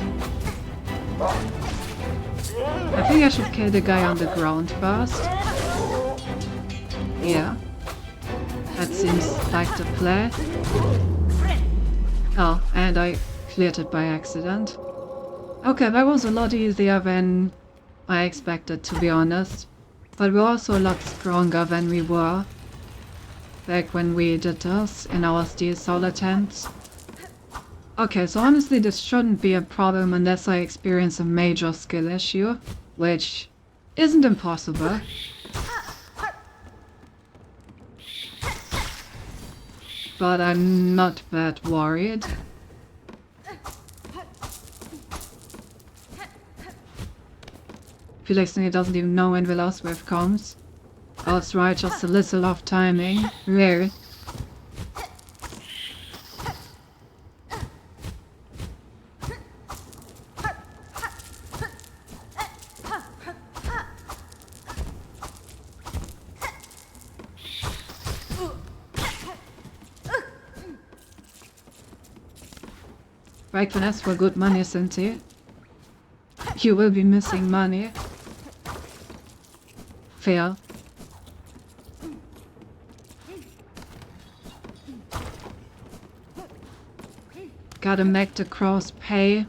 I think I should kill the guy on the ground first. Yeah. That seems like the play. Oh, and I cleared it by accident. Okay, that was a lot easier than I expected, to be honest. But we're also a lot stronger than we were back when we did this in our Steel Soul attempts. Okay, so honestly this shouldn't be a problem unless I experience a major skill issue, which isn't impossible. But I'm not that worried. Felix doesn't even know when the last wave comes. Oh, that's right, just a little off timing. Rare. Break finesse for good money, Cynthia. You will be missing money. Fair. Gotta make the crows pay.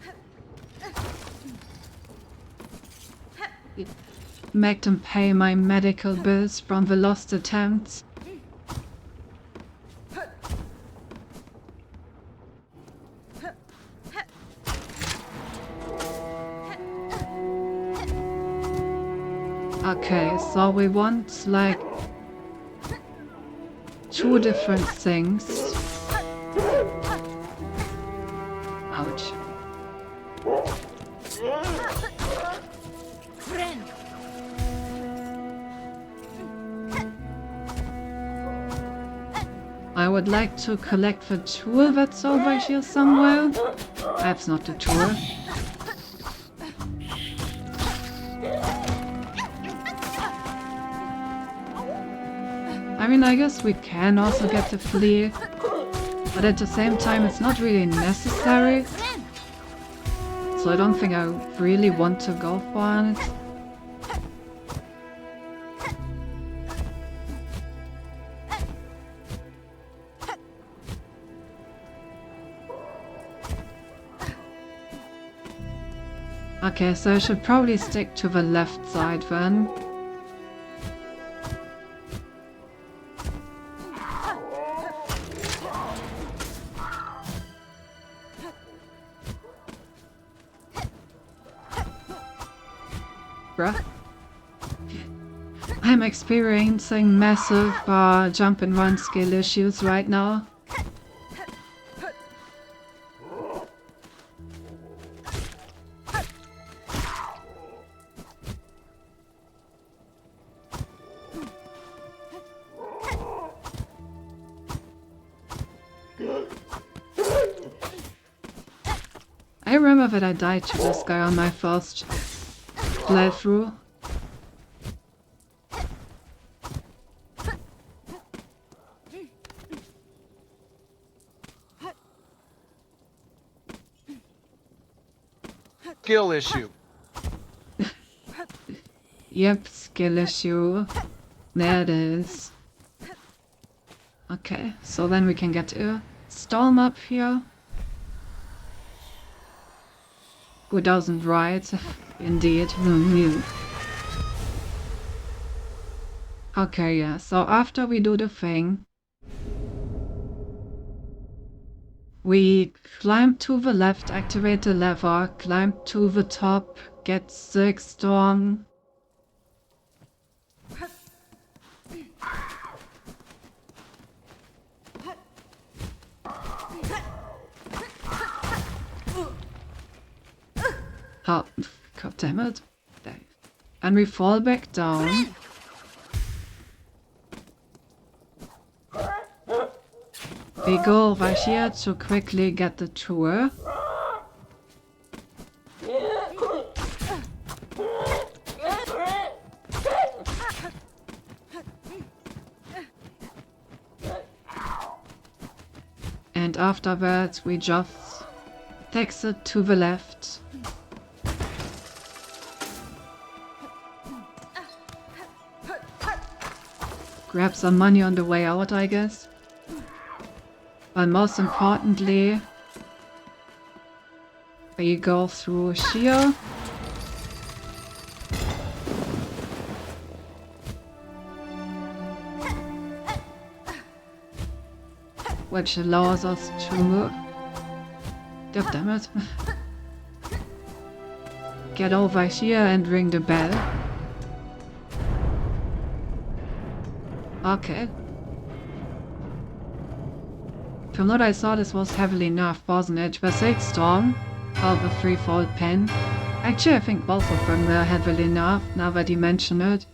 Make them pay my medical bills from the lost attempts. Okay, so we want like 2 different things. Ouch. I would like to collect the tool that's over here somewhere. That's not the tool. I mean, I guess we can also get the flea, but at the same time it's not really necessary. So I don't think I really want to go for it. Okay, so I should probably stick to the left side then. Bruh. I'm experiencing massive jump and run skill issues right now. I remember that I died to this guy on my first playthrough. Skill issue. Yep, skill issue. There it is. Okay, so then we can get a storm up here. Who doesn't ride? Indeed. Okay, yeah, so after we do the thing, we climb to the left, activate the lever, climb to the top, get 6 storm. Oh, god damn it. And we fall back down. We go over here to quickly get the tour. And afterwards we just exit to the left. Grab some money on the way out, I guess. But most importantly, we go through here. Which allows us to move. God damn it. Get over here and ring the bell. Okay. From what I saw, this was heavily nerfed, wasn't it? The 6 storm, or the 3-fold pen. Actually, I think both of them were heavily nerfed, now that you mention it.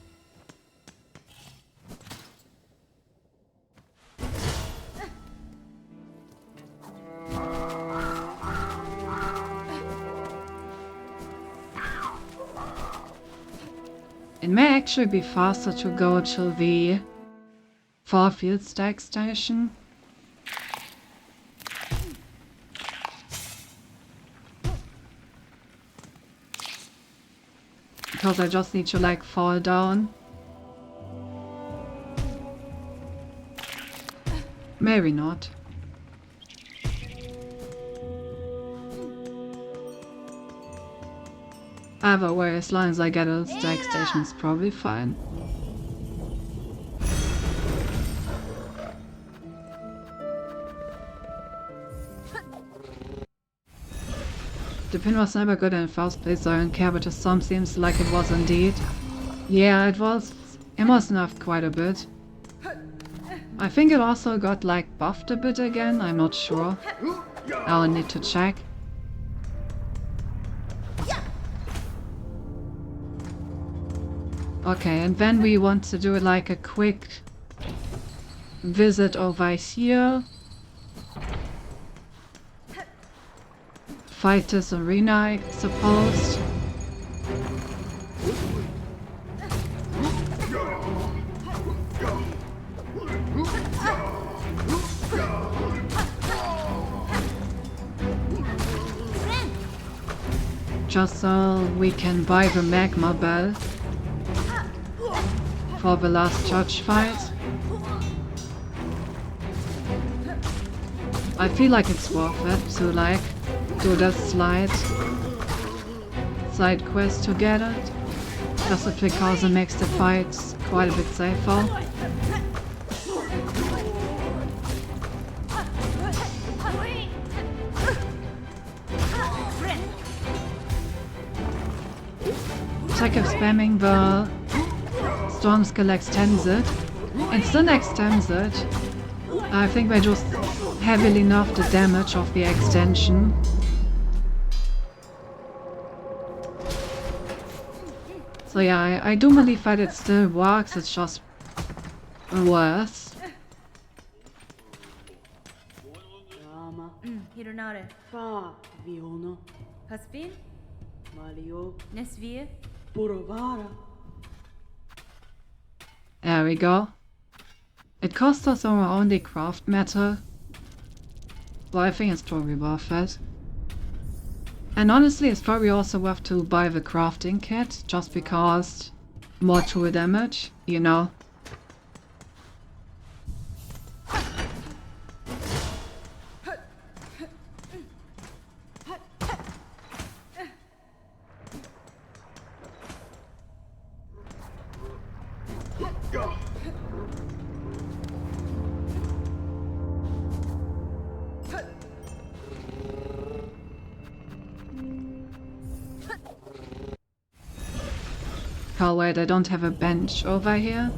It may actually be faster to go to the 4 field stack station. because I just need to like fall down. Maybe not. Either way, as long as I get a stack station, it's probably fine. The pin was never good in the first place, so I don't care, but the sum seems like it was indeed. Yeah, it was. It must nerfed quite a bit. I think it also got like buffed a bit again, I'm not sure. I'll need to check. Okay, and then we want to do like a quick visit over here. Fight this arena, I suppose. Just so we can buy the magma bell for the last church fight. I feel like it's worth it to like do this side quest to get it, just because it makes the fights quite a bit safer. So I kept spamming the Storm Skill extends it. It still extends it. I think they just heavily nerfed the damage of the extension. So yeah, I do believe that it still works, it's just worse. Hironare. Fa Viono, Hasfin? Mario, Nesvir? Borovara. There we go. It cost us our only craft metal. Well, I think it's probably worth it. And honestly, it's probably also worth to buy the crafting kit, just because more true damage, you know. Oh wait, I don't have a bench over here.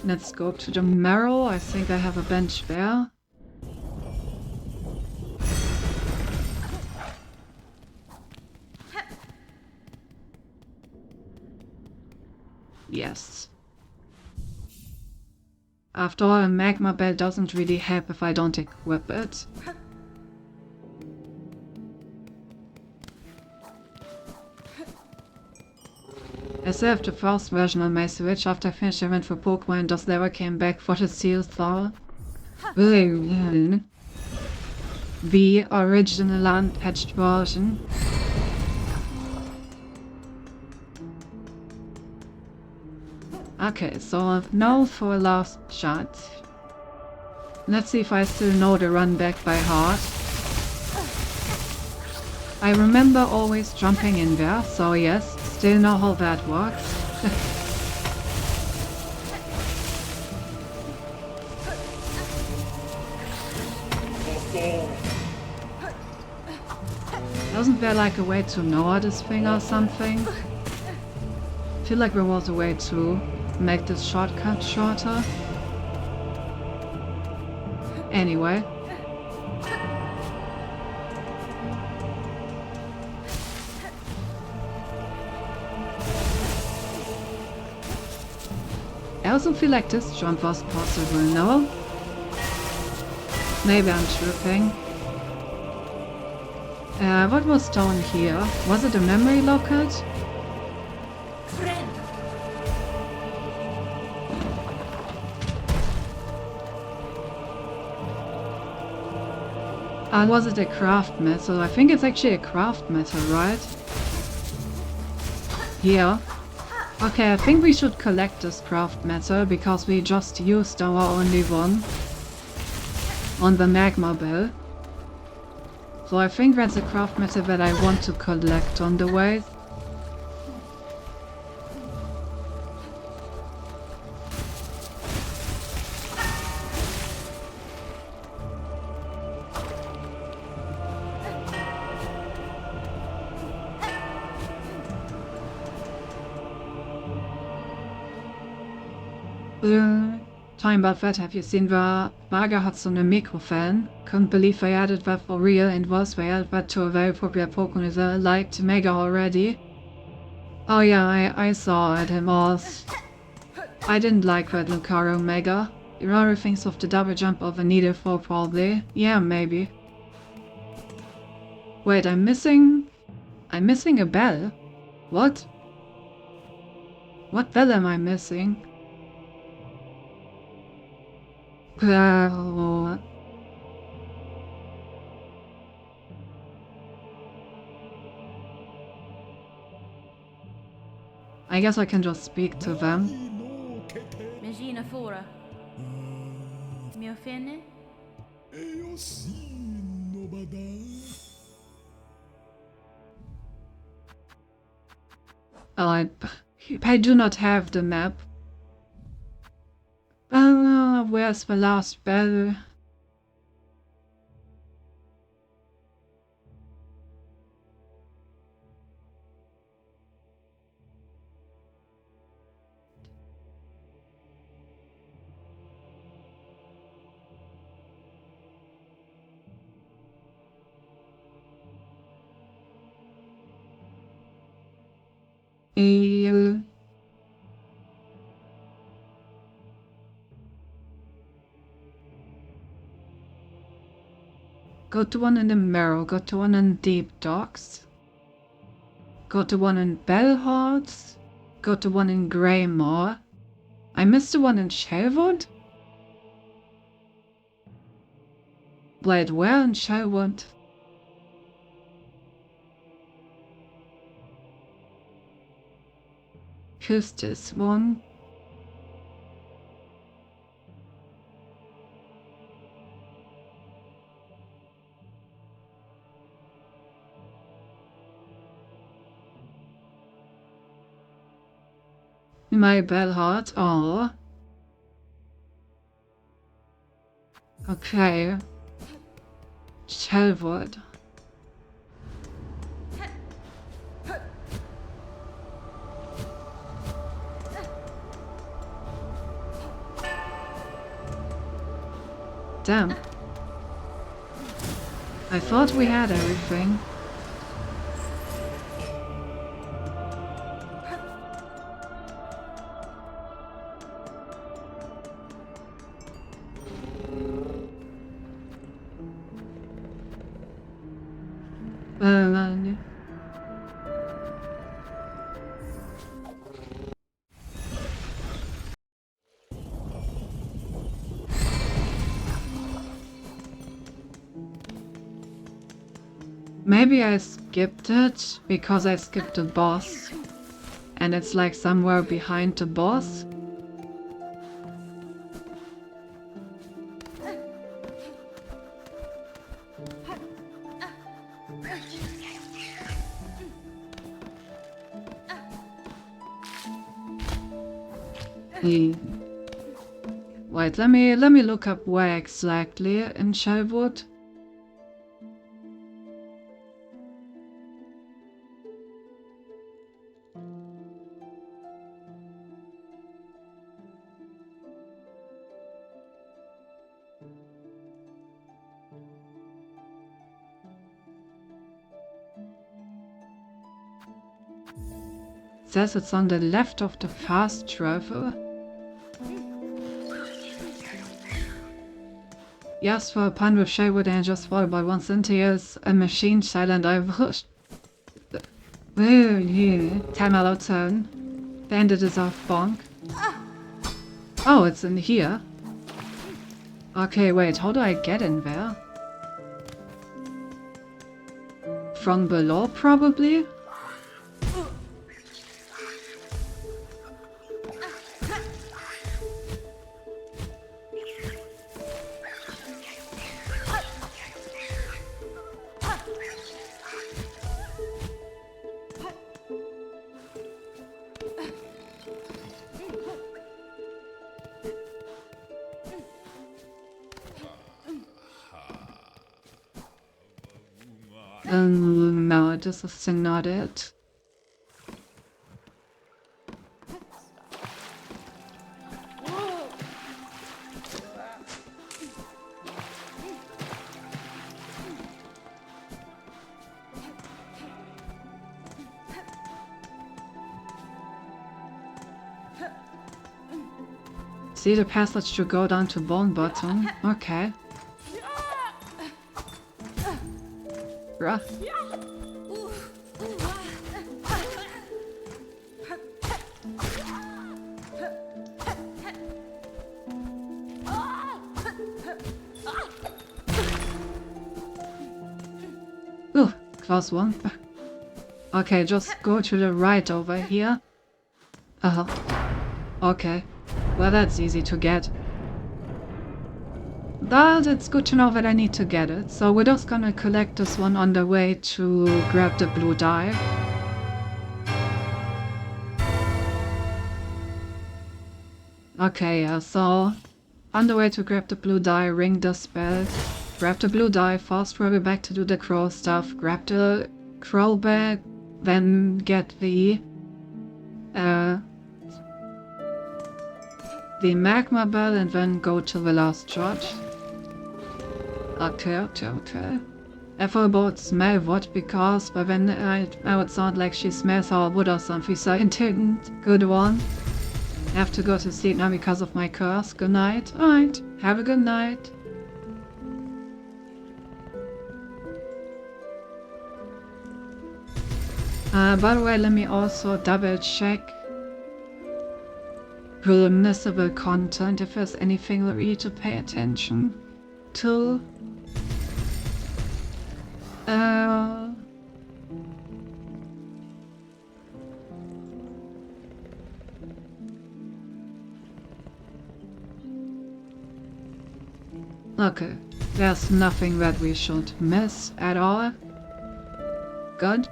Let's go to the marrow. I think I have a bench there. Yes. After all, a magma bell doesn't really help if I don't equip it. I saved the first version on my Switch after I finished the event for Pokemon and just never came back for the Seal Thaw. The original unpatched version. Okay, so now for a last shot. Let's see if I still know the run back by heart. I remember always jumping in there, so yes, still know how that works. Wasn't there like a way to know this thing or something? I feel like there was a way to make this shortcut shorter. Anyway. I also feel like this jump was possible, no? Maybe I'm tripping. What was down here? Was it a memory locket? Was it a craft metal? I think it's actually a craft metal, right? Here. Okay, I think we should collect this craft metal because we just used our only one on the magma bell. So I think that's a craft metal that I want to collect on the way. Talking about that, have you seen the Vaga hat so eine Mikrofan? Couldn't believe they added that for real and was they added that to a very popular Pokemon like Mega already. Oh yeah, I saw it, it was... I didn't like that Lucario Mega. You rather thinks of the double jump of a Nidophore probably. Yeah, maybe. Wait, I'm missing a bell? What? What bell am I missing? I guess I can just speak to them. Regina Fora. Mio fene? Oh, I do not have the map. Where's the last bell? Go to one in the Marrow, go to one in Deep Docks. Go to one in Bellhearts. Go to one in Greymoor. I missed the one in Sherwood? Wait, where in Sherwood? Who's this one? My Bellheart, oh. Okay. Sherwood. Damn. I thought we had everything. Maybe I skipped it because I skipped the boss and it's like somewhere behind the boss. Wait, let me look up where exactly in Sherwood. It says it's on the left of the fast travel. Yes, for a pun with Sherwood and just followed by one Cynthia's a machine silent I pushed. Time out turn. Bandit is off bonk. Oh, it's in here. Okay, wait, how do I get in there? from below, probably. No, this is not it. See the passage to go down to Bone Bottom. Okay. Bruh. Ooh, close one. Okay, just go to the right over here. Okay. Well, that's easy to get. But it's good to know that I need to get it. So we're just gonna collect this one on the way to grab the blue dye. Okay, yeah, so on the way to grab the blue dye, ring the spell, grab the blue dye, fast travel back to do the crow stuff, grab the crow bag, then get the magma bell and then go to the last church. Okay. I thought about smell what because, but then I would sound like she smells our wood or something, so I didn't. Good one. I have to go to sleep now because of my curse. Good night. Alright, have a good night. By the way, let me also double check permissible content if there's anything that we need to pay attention to. Okay, there's nothing that we should miss at all. Good.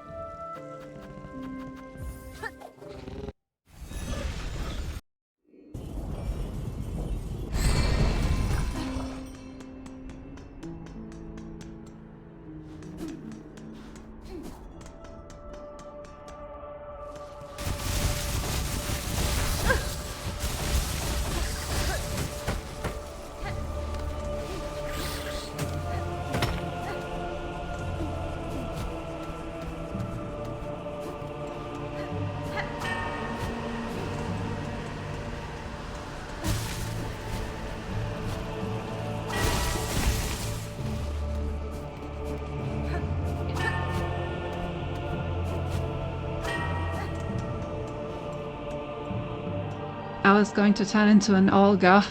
I was going to turn into an Olga.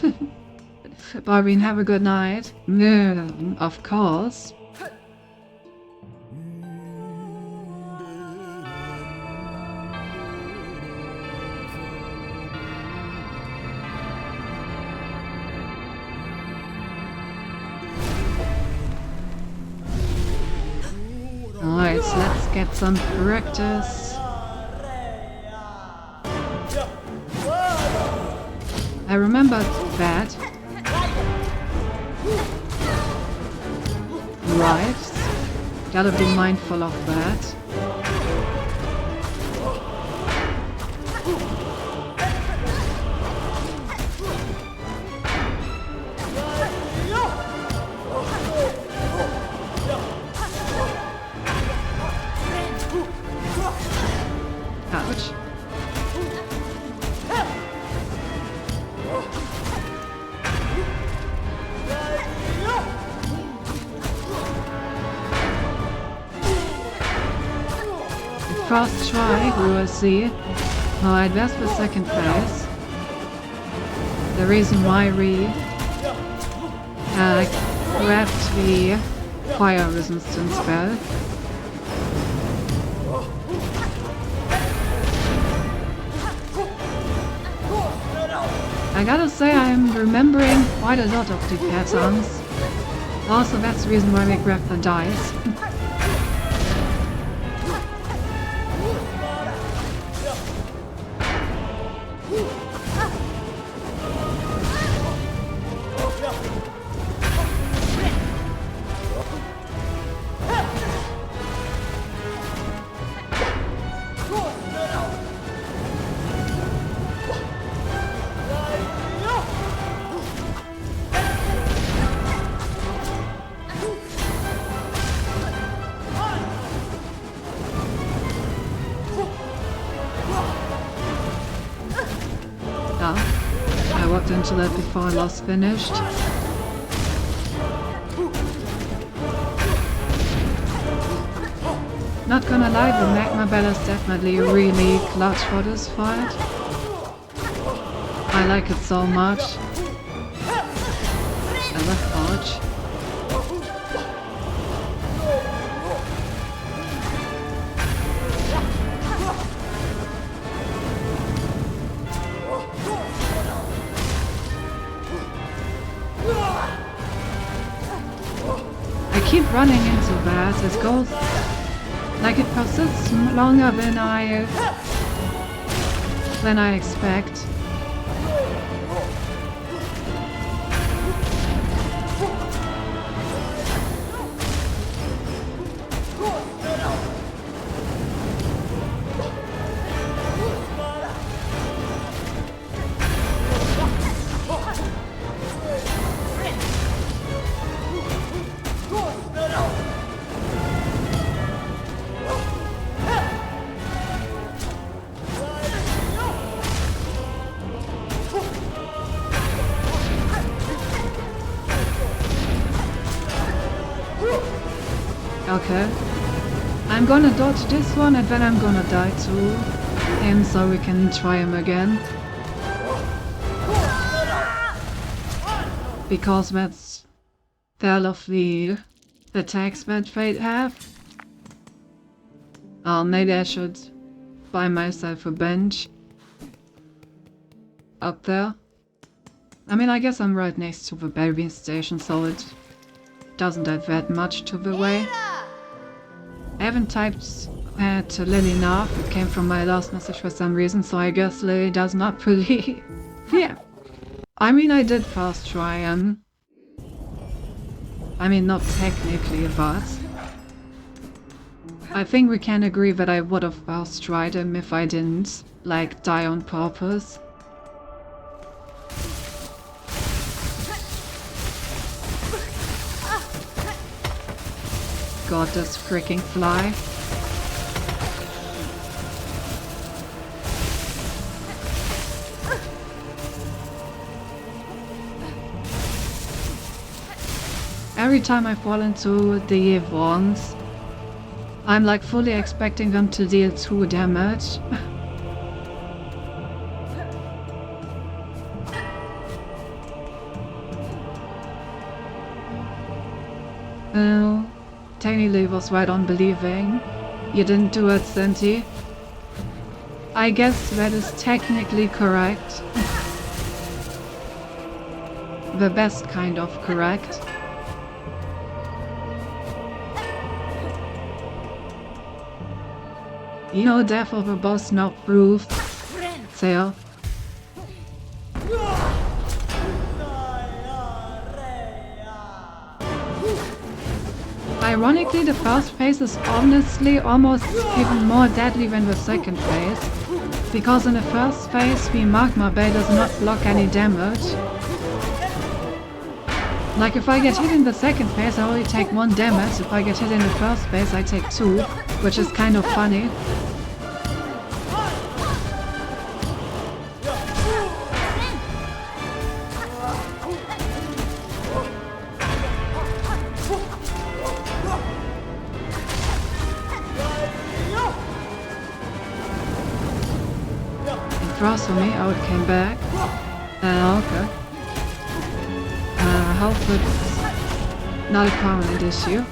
Barbine, have a good night. Of course. Alright, so let's get some practice. I remember that. Right. Gotta be mindful of that. Ouch. First try, we will see. Alright, that's the second phase. The reason why we grabbed the fire resistance spell. I gotta say I'm remembering quite a lot of the patterns. Also, that's the reason why we grabbed the dice. I walked into that before I was finished. Not gonna lie, the magma bell is definitely really clutch for this fight. I like it so much. I love Arch. I keep running into that. It goes like it persists longer than I expect. Okay. I'm gonna dodge this one and then I'm gonna die to him so we can try him again. Because that's all of the attacks that they have. Oh, maybe I should buy myself a bench up there. I mean, I guess I'm right next to the baby station, so it doesn't add that much to the way. I haven't typed to Lily enough. It came from my last message for some reason, so I guess Lily does not really... yeah. I mean, I did fast try him. I mean, not technically, but... I think we can agree that I would have fast tried him if I didn't, like, die on purpose. God, this freaking fly. Every time I fall into the wands, I'm like fully expecting them to deal 2 damage. Oh. Tiny Lee was right on believing. You didn't do it, Cinti. I guess that is technically correct. The best kind of correct. You know, death of a boss not proof. Sale. Ironically, the first phase is honestly almost even more deadly than the second phase, because in the first phase the magma bay does not block any damage. Like if I get hit in the second phase I only take 1 damage, if I get hit in the first phase I take 2, which is kind of funny. Frost for me, oh it came back. Okay. Health is not a prominent issue.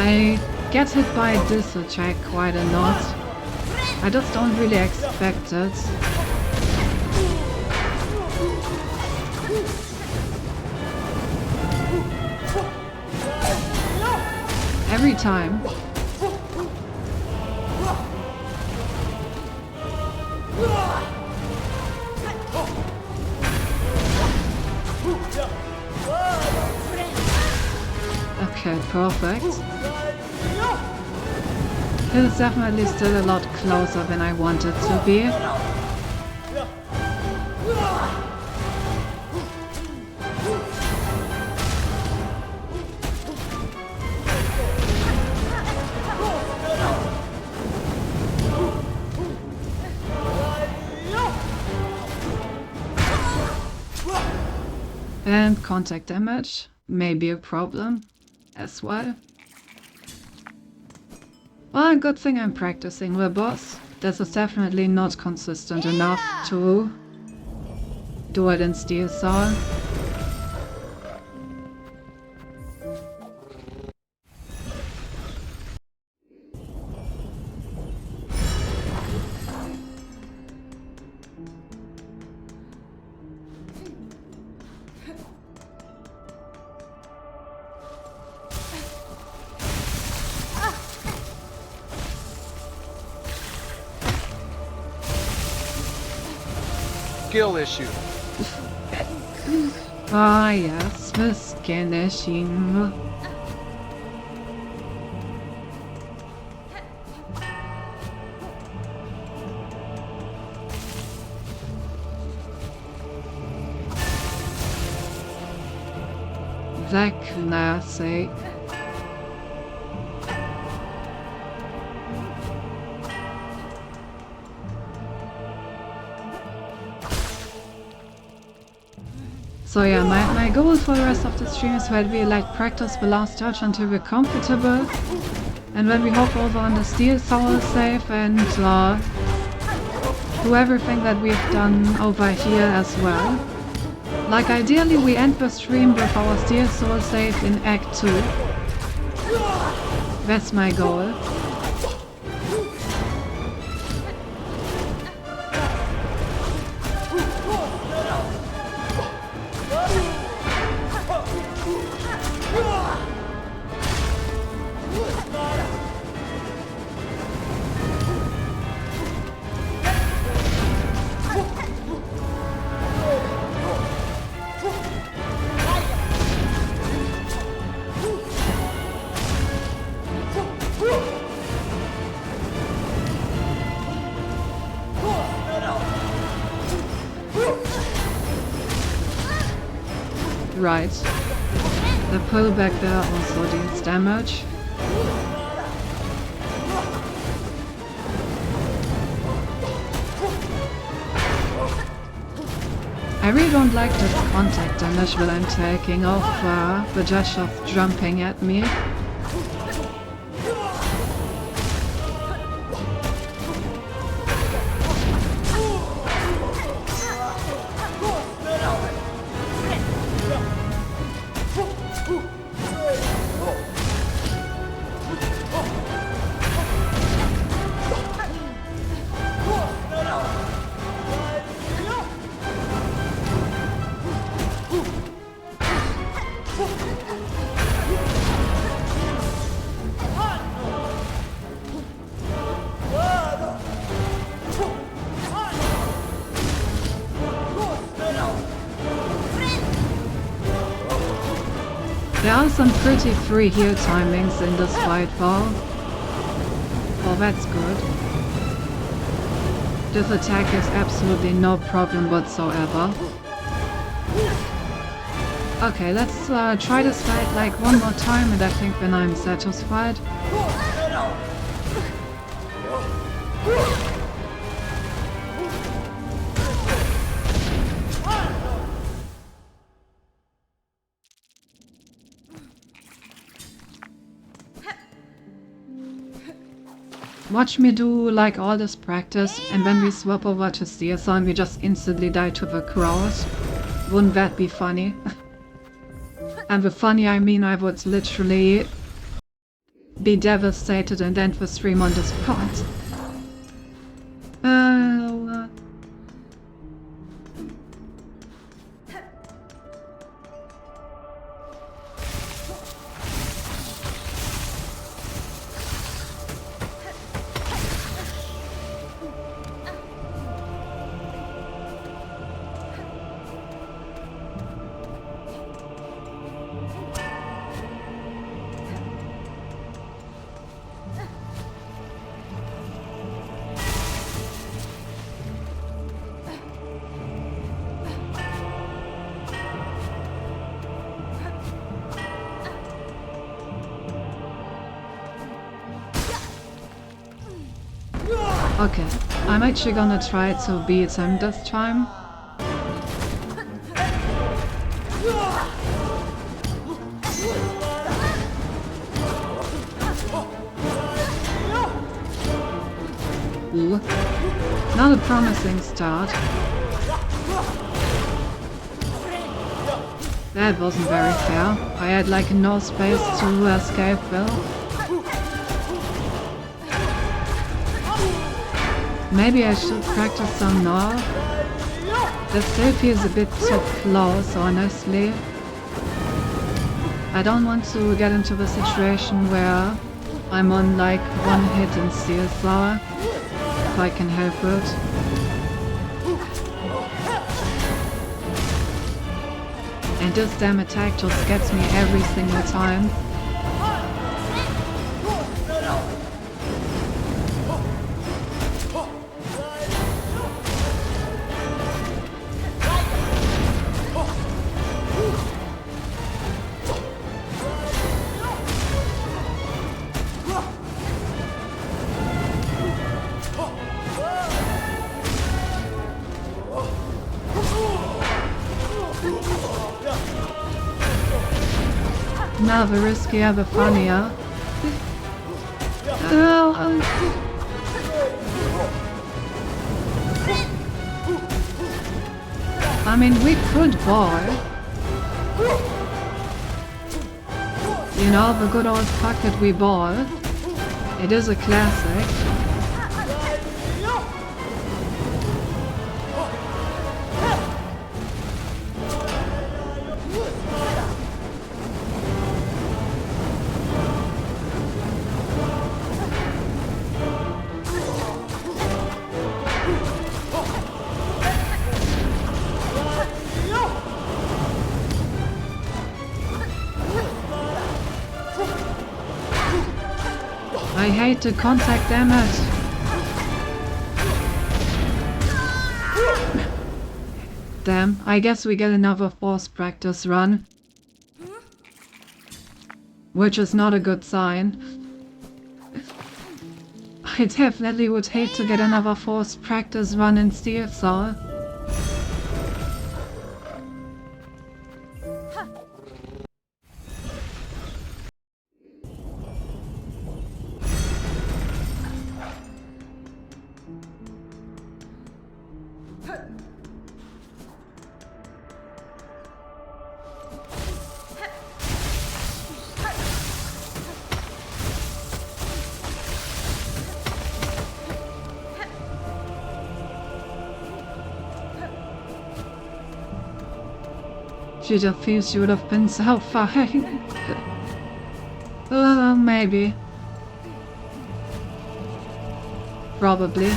I get hit by this attack quite a lot. I just don't really expect it. Every time. Okay, perfect. It is definitely still a lot closer than I want it to be. And contact damage may be a problem as well. Well, good thing I'm practicing the boss. This is definitely not consistent enough to do it in Steel Soul. Skill issue. Ah yes, the skin issue. That classic. So yeah, my goal for the rest of the stream is that we like practice the last touch until we're comfortable, and then we hop over on the Steel Soul save and do everything that we've done over here as well. Like ideally we end the stream with our Steel Soul save in Act 2. That's my goal. Right. The pullback there also deals damage. I really don't like this contact damage that I'm taking off the Josh of jumping at me. There are some pretty free heal timings in this fight though. Oh, that's good. This attack is absolutely no problem whatsoever. Okay, let's try this fight like one more time and I think then I'm satisfied. Watch me do like all this practice and when we swap over to Steel Soul and we just instantly die to the cross. Wouldn't that be funny? And with funny I mean I would literally be devastated and end the stream on the spot. Okay, I'm actually gonna try to beat him this time. Ooh. Not a promising start. That wasn't very fair. I had like no space to escape well. Maybe I should practice some more. The save is a bit too close, honestly. I don't want to get into the situation where I'm on like one hit in CSR, if I can help it. And this damn attack just gets me every single time. Now the riskier, the funnier. I mean, we could ball. You know, the good old pocket we ball. It is a classic. I hate the contact damage. Damn, I guess we get another force practice run. Which is not a good sign. I definitely would hate to get another force practice run in CSR. She just feels she would have been so fine. Maybe. Probably.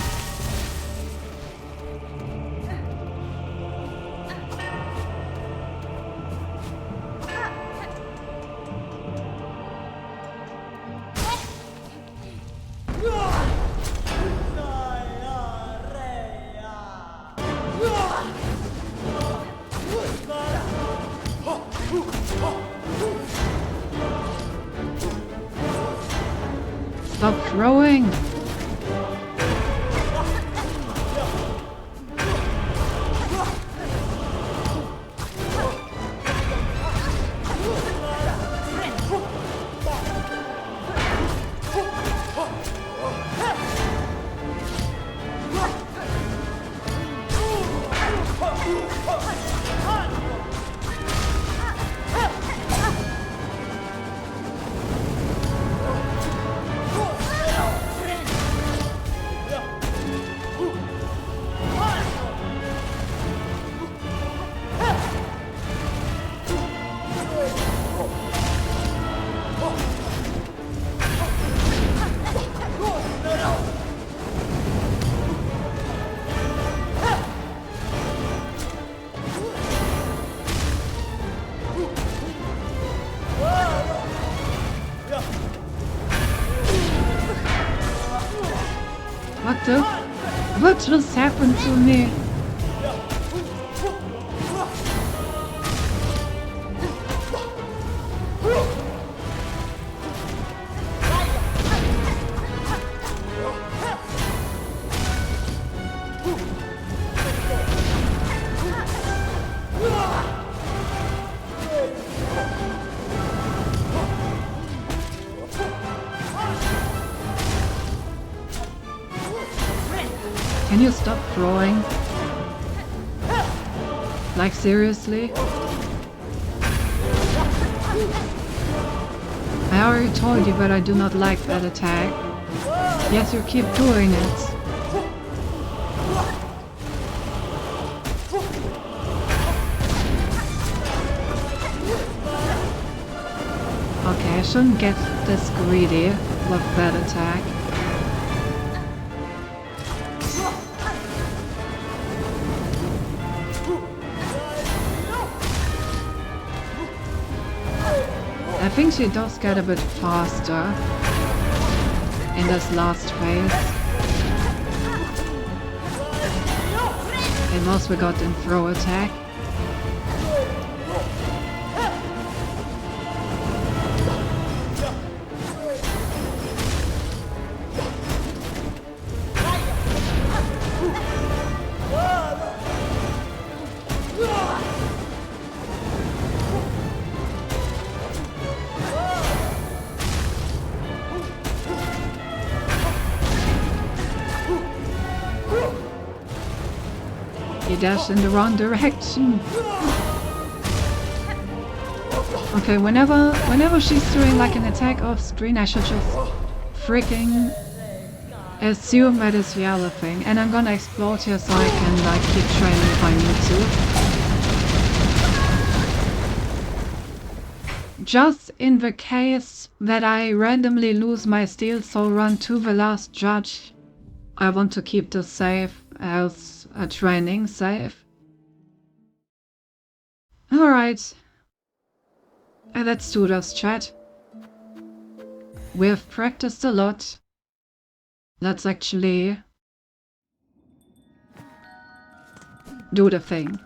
Stop throwing! What just happened to me? Can you stop throwing? Like, seriously? I already told you that I do not like that attack. Yes, you keep doing it. Okay, I shouldn't get this greedy with that attack. I think she does get a bit faster in this last phase. And most we got in throw attack. He dashed in the wrong direction. Okay, whenever she's doing like an attack off screen, I should just freaking assume that it's the other thing. And I'm gonna explode here so I can like keep training if I need to. Just in the case that I randomly lose my steel soul run to the last judge, I want to keep this safe as a training save. Alright. Let's do this, chat. We've practiced a lot. Let's actually do the thing.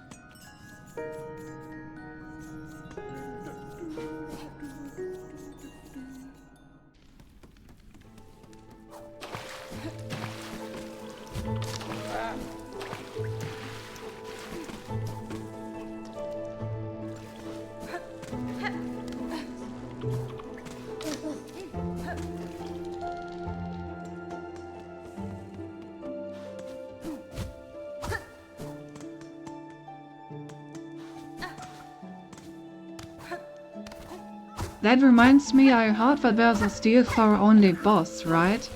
That reminds me, I heard that there's a steel Thor only boss, right?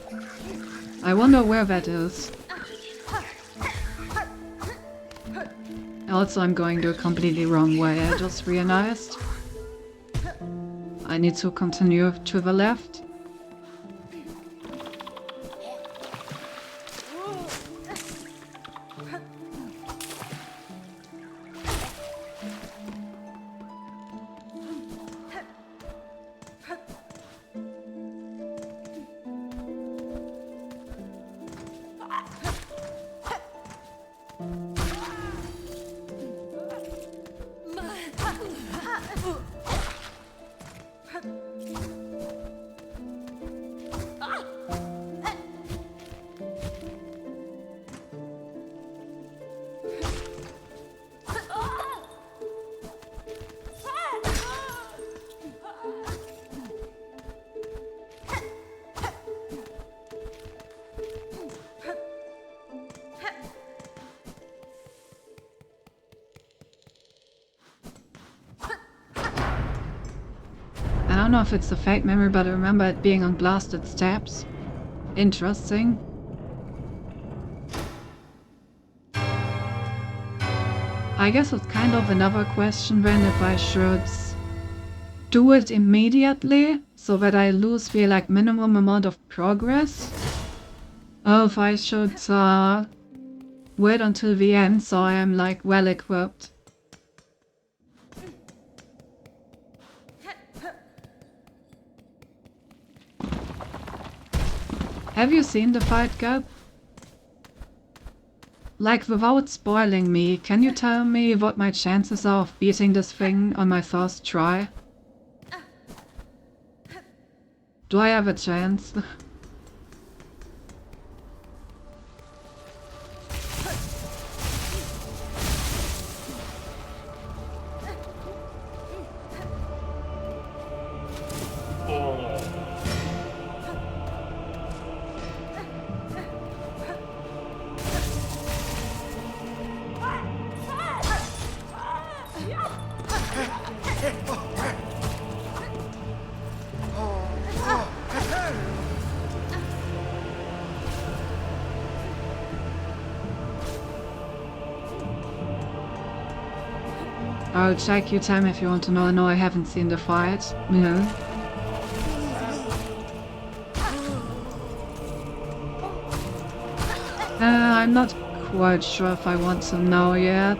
I wonder where that is. Also, I'm going the completely wrong way, I just realized. I need to continue to the left. I don't know if it's a fake memory, but I remember it being on blasted steps. Interesting. I guess it's kind of another question then if I should do it immediately so that I lose the like minimum amount of progress, or if I should wait until the end so I am like well equipped. Have you seen the fight, Gab? like, without spoiling me, can you tell me what my chances are of beating this thing on my first try? Do I have a chance? I'll check your time if you want to know. No, I haven't seen the fight. No. I'm not quite sure if I want to know yet.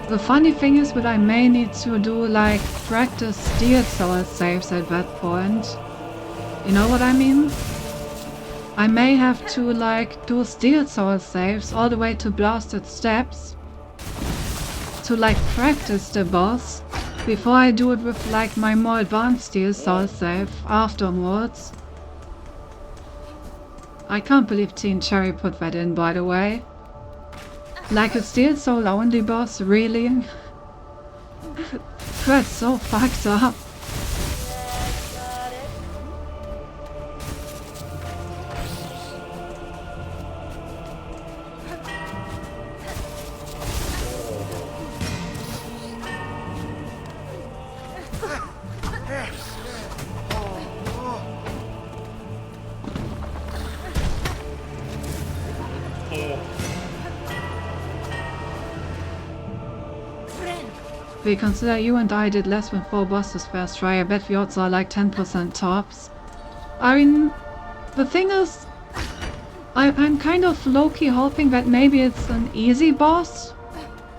The funny thing is that I may need to do like practice steel sword saves at that point. You know what I mean? I may have to like do steel sword saves all the way to blasted steps to like practice the boss before I do it with like my more advanced steel sword save afterwards. I can't believe Teen Cherry put that in, by the way. Like a steel soul only boss, really? That's so fucked up. We consider you and I did less than 4 bosses first try. I bet the odds are like 10% tops. I mean, the thing is, I'm kind of low-key hoping that maybe it's an easy boss,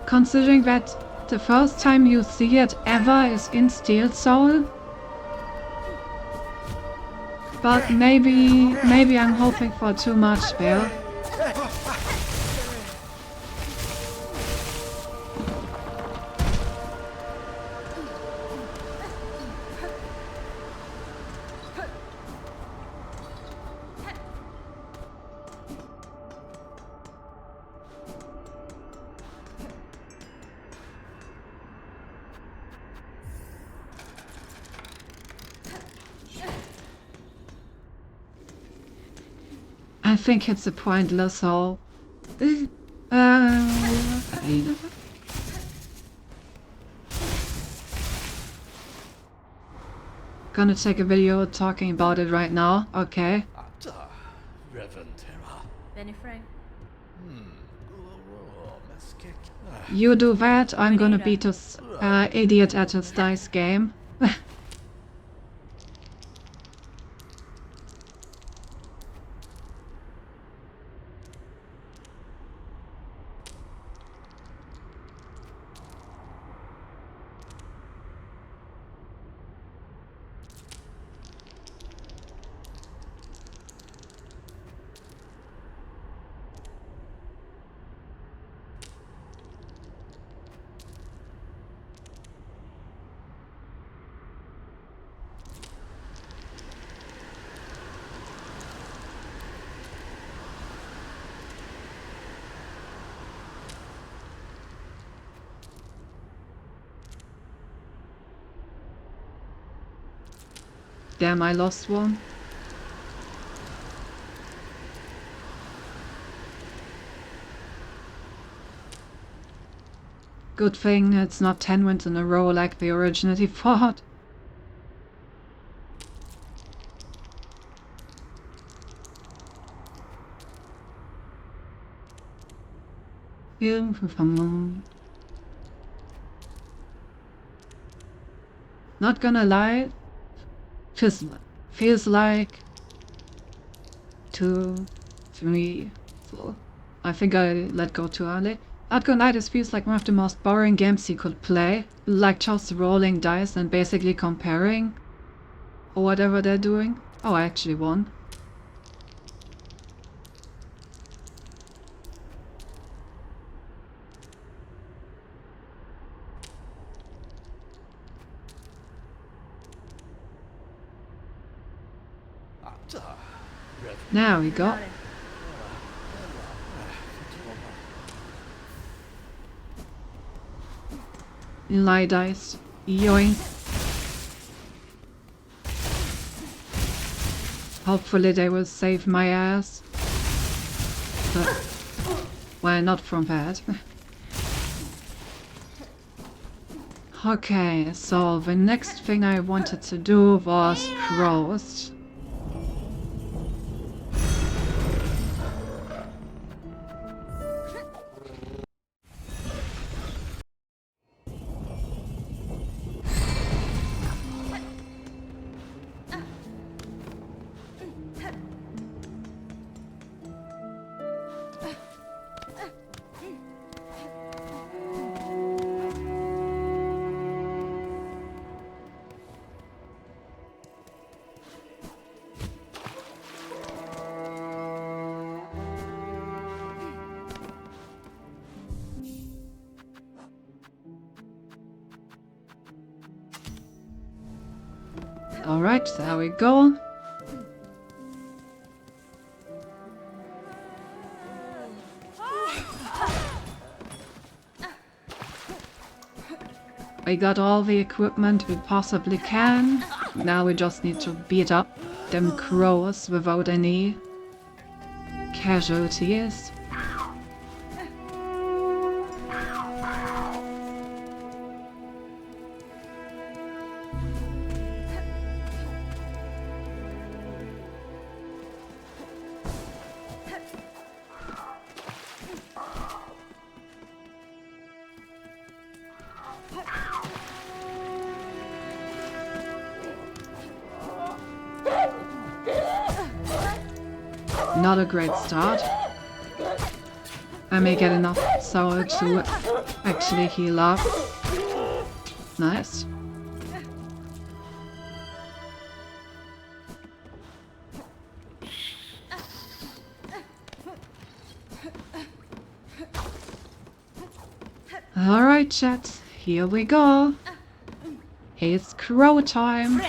considering that the first time you see it ever is in Steel Soul. But maybe I'm hoping for too much there. I think it's a pointless hole. Gonna take a video talking about it right now, okay? You do that, I'm gonna beat this idiot at his dice game. Damn, I lost one. Good thing it's not 10 wins in a row like they originally thought. Not gonna lie, feels like 2, 3, 4. I think I let go too early. Not gonna lie, this feels like one of the most boring games you could play. Like just rolling dice and basically comparing. or whatever they're doing. Oh, I actually won. Now we go. Lie dice. Yoink. Hopefully they will save my ass. But, well, not from that. Okay, so the next thing I wanted to do was crows. Alright, there we go. We got all the equipment we possibly can. Now we just need to beat up them crows without any casualties. Not a great start. I may get enough soul to actually heal up. Nice. Alright, chat. Here we go. It's crow time.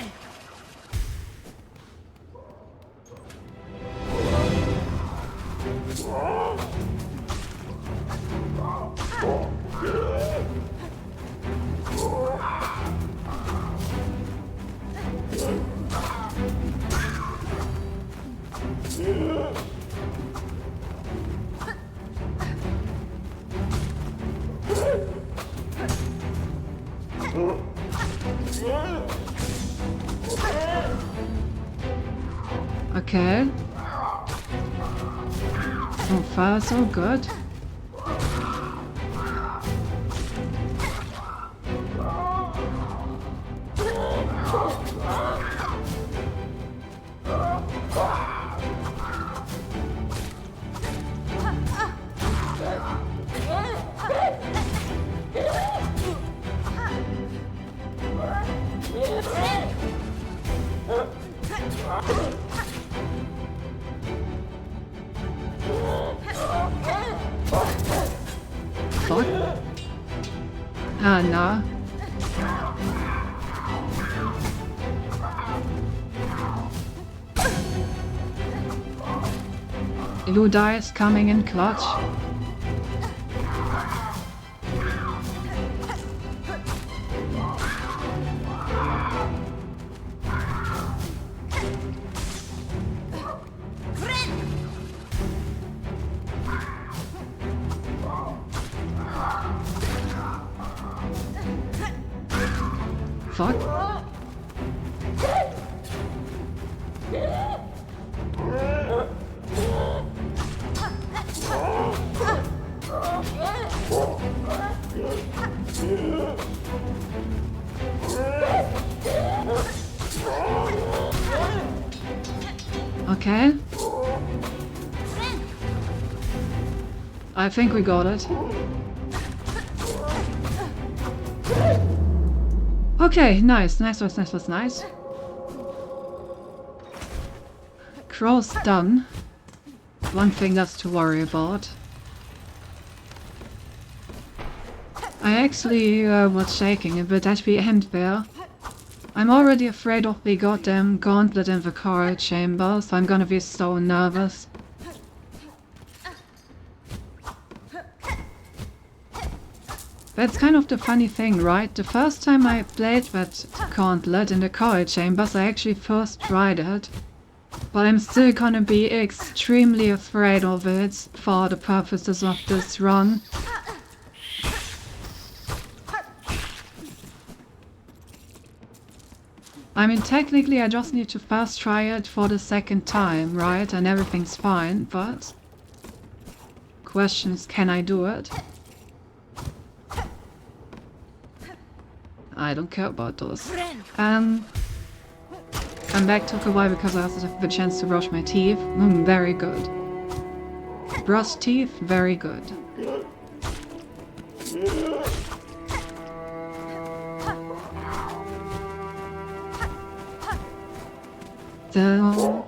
Okay. So far, so good. Fuck. Ah, nah. Blue dice coming in clutch. Fuck. Okay. I think we got it. Okay, nice. crow's done. One thing less to worry about. I actually was shaking a bit at the end there. I'm already afraid of the goddamn gauntlet in the coral chamber, so I'm gonna be so nervous. That's kind of the funny thing, right? The first time I played that gauntlet in the coral chambers, I actually first tried it. But I'm still gonna be extremely afraid of it for the purposes of this run. I mean, technically I just need to first try it for the second time, right? And everything's fine, but... question is, can I do it? I don't care about those. I'm back, took a while because I also have the chance to brush my teeth. Very good. Brush teeth, very good. So...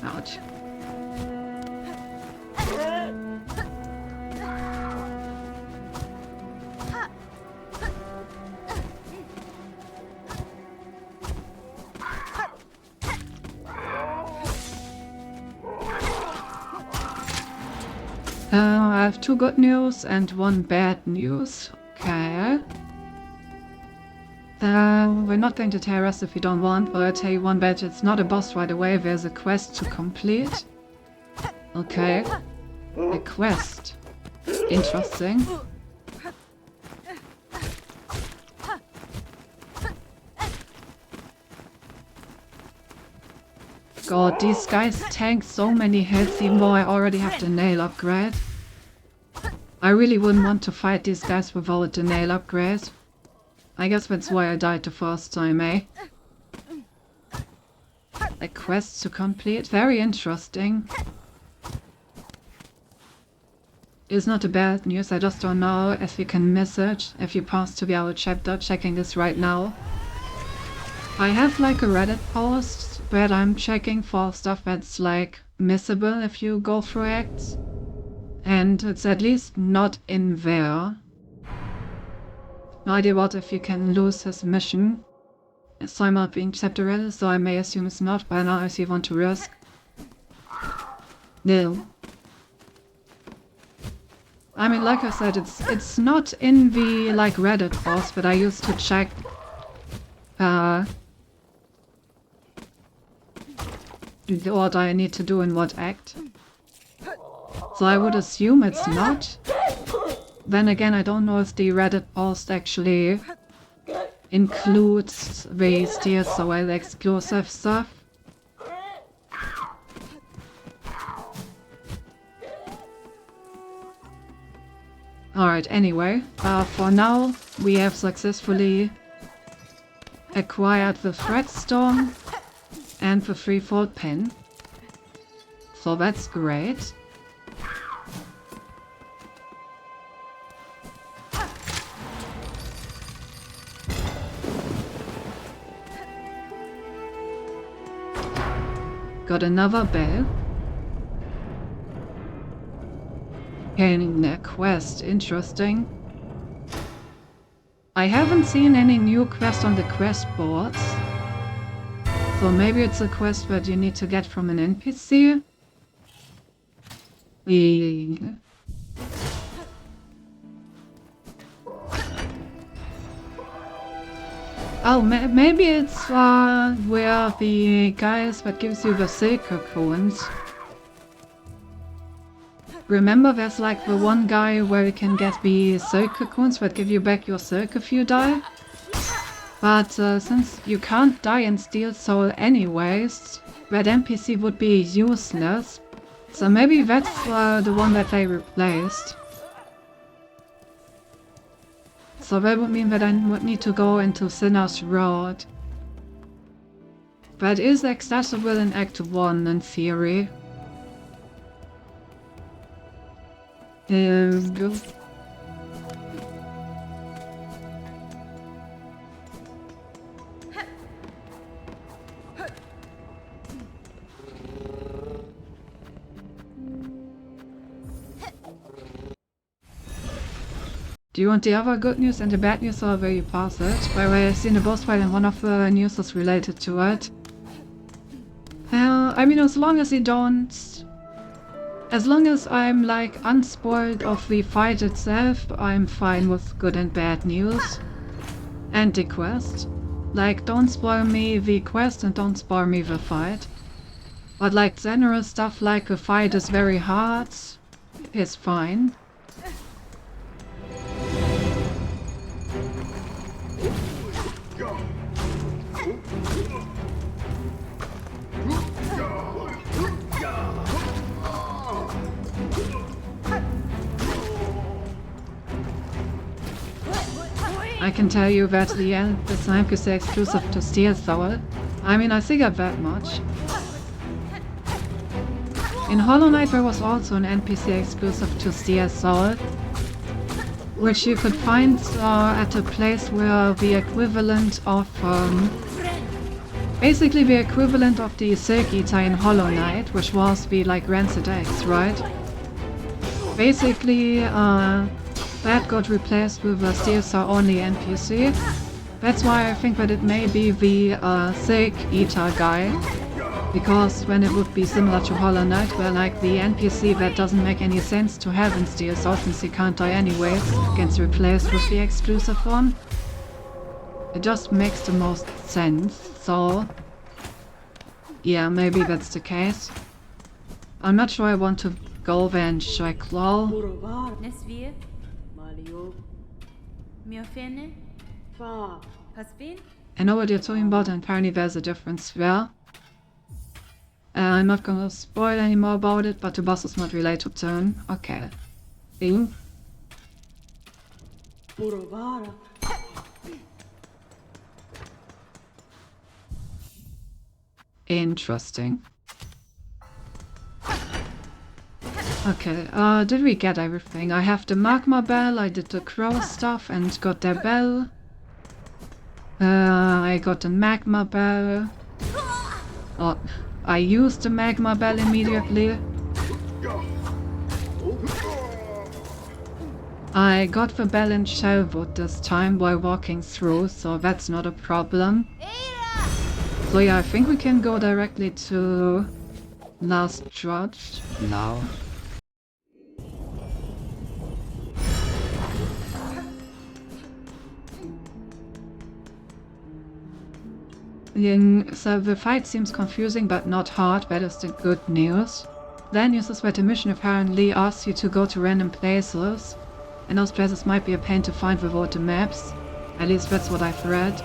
ouch. I have 2 good news and 1 bad news. Okay. We're not going to tear us if you don't want, but I'll tell you one bad, it's not a boss right away, there's a quest to complete. Okay. A quest. Interesting. God, these guys tank so many hits even though I already have the nail upgrade. I really wouldn't want to fight these guys without the nail upgrade. I guess that's why I died the first time, eh? A quest to complete? Very interesting. It's not a bad news, I just don't know if you can miss it if you pass to the other chapter, checking this right now. I have like a Reddit post where I'm checking for stuff that's like missable if you go through acts. And it's at least not in there. No idea what if you can lose his mission. So I'm not being chapter, so I may assume it's not, but now if you want to risk. No. I mean, like I said, it's not in the like Reddit post, but I used to check what I need to do in what act. So I would assume it's not. Then again, I don't know if the Reddit post actually includes the Steers Away the exclusive stuff. Alright, anyway, for now we have successfully acquired the Threadstone and the threefold pin. So that's great. Got another bell. Gaining a quest, interesting. I haven't seen any new quest on the quest boards. So maybe it's a quest that you need to get from an NPC? Oh, maybe it's where the guys that gives you the silk cocoons. Remember, there's like the one guy where you can get the silk cocoons that give you back your silk if you die. But since you can't die in Steel Soul anyways, that NPC would be useless. So maybe that's the one that they replaced. So that would mean that I would need to go into Sinner's Road. That is accessible in Act 1 in theory. Do you want the other good news and the bad news, or will you pass it? By the way, I've seen the boss fight and one of the news is related to it. I mean, as long as you don't... As long as I'm, like, unspoiled of the fight itself, I'm fine with good and bad news. And the quest. Like, don't spoil me the quest and don't spoil me the fight. But like general stuff like a fight is very hard is fine. I can tell you that the end is an NPC exclusive to Steel Soul. I mean, I figured that much. In Hollow Knight there was also an NPC exclusive to Steel Soul, which you could find at a place where the equivalent of... basically the equivalent of the Silk Eater in Hollow Knight, which was the like Rancid X, right? Basically, that got replaced with a Steel Soul only NPC. That's why I think that it may be the Silk Eater guy. Because when it would be similar to Hollow Knight, where like the NPC that doesn't make any sense to have in Steel Soul since he can't die anyways, gets replaced with the exclusive one. It just makes the most sense, so... yeah, maybe that's the case. I'm not sure I want to go there and try Claw. Borovara. Nesvir. Malio. Miofene. Fa. Pasvin. I know what you're talking about, and apparently there's a difference there. I'm not gonna spoil any more about it, but the boss is not related to turn. Okay. Thing. Borovara. Interesting. Okay, did we get everything? I have the magma bell, I did the crow stuff and got their bell. I got the magma bell. Oh, I used the magma bell immediately. I got the bell in Shellwood this time while walking through, so that's not a problem. So yeah, I think we can go directly to Last Drudge now. So the fight seems confusing but not hard, that is the good news. Then uses that the mission apparently asks you to go to random places, and those places might be a pain to find without the maps. At least that's what I've read.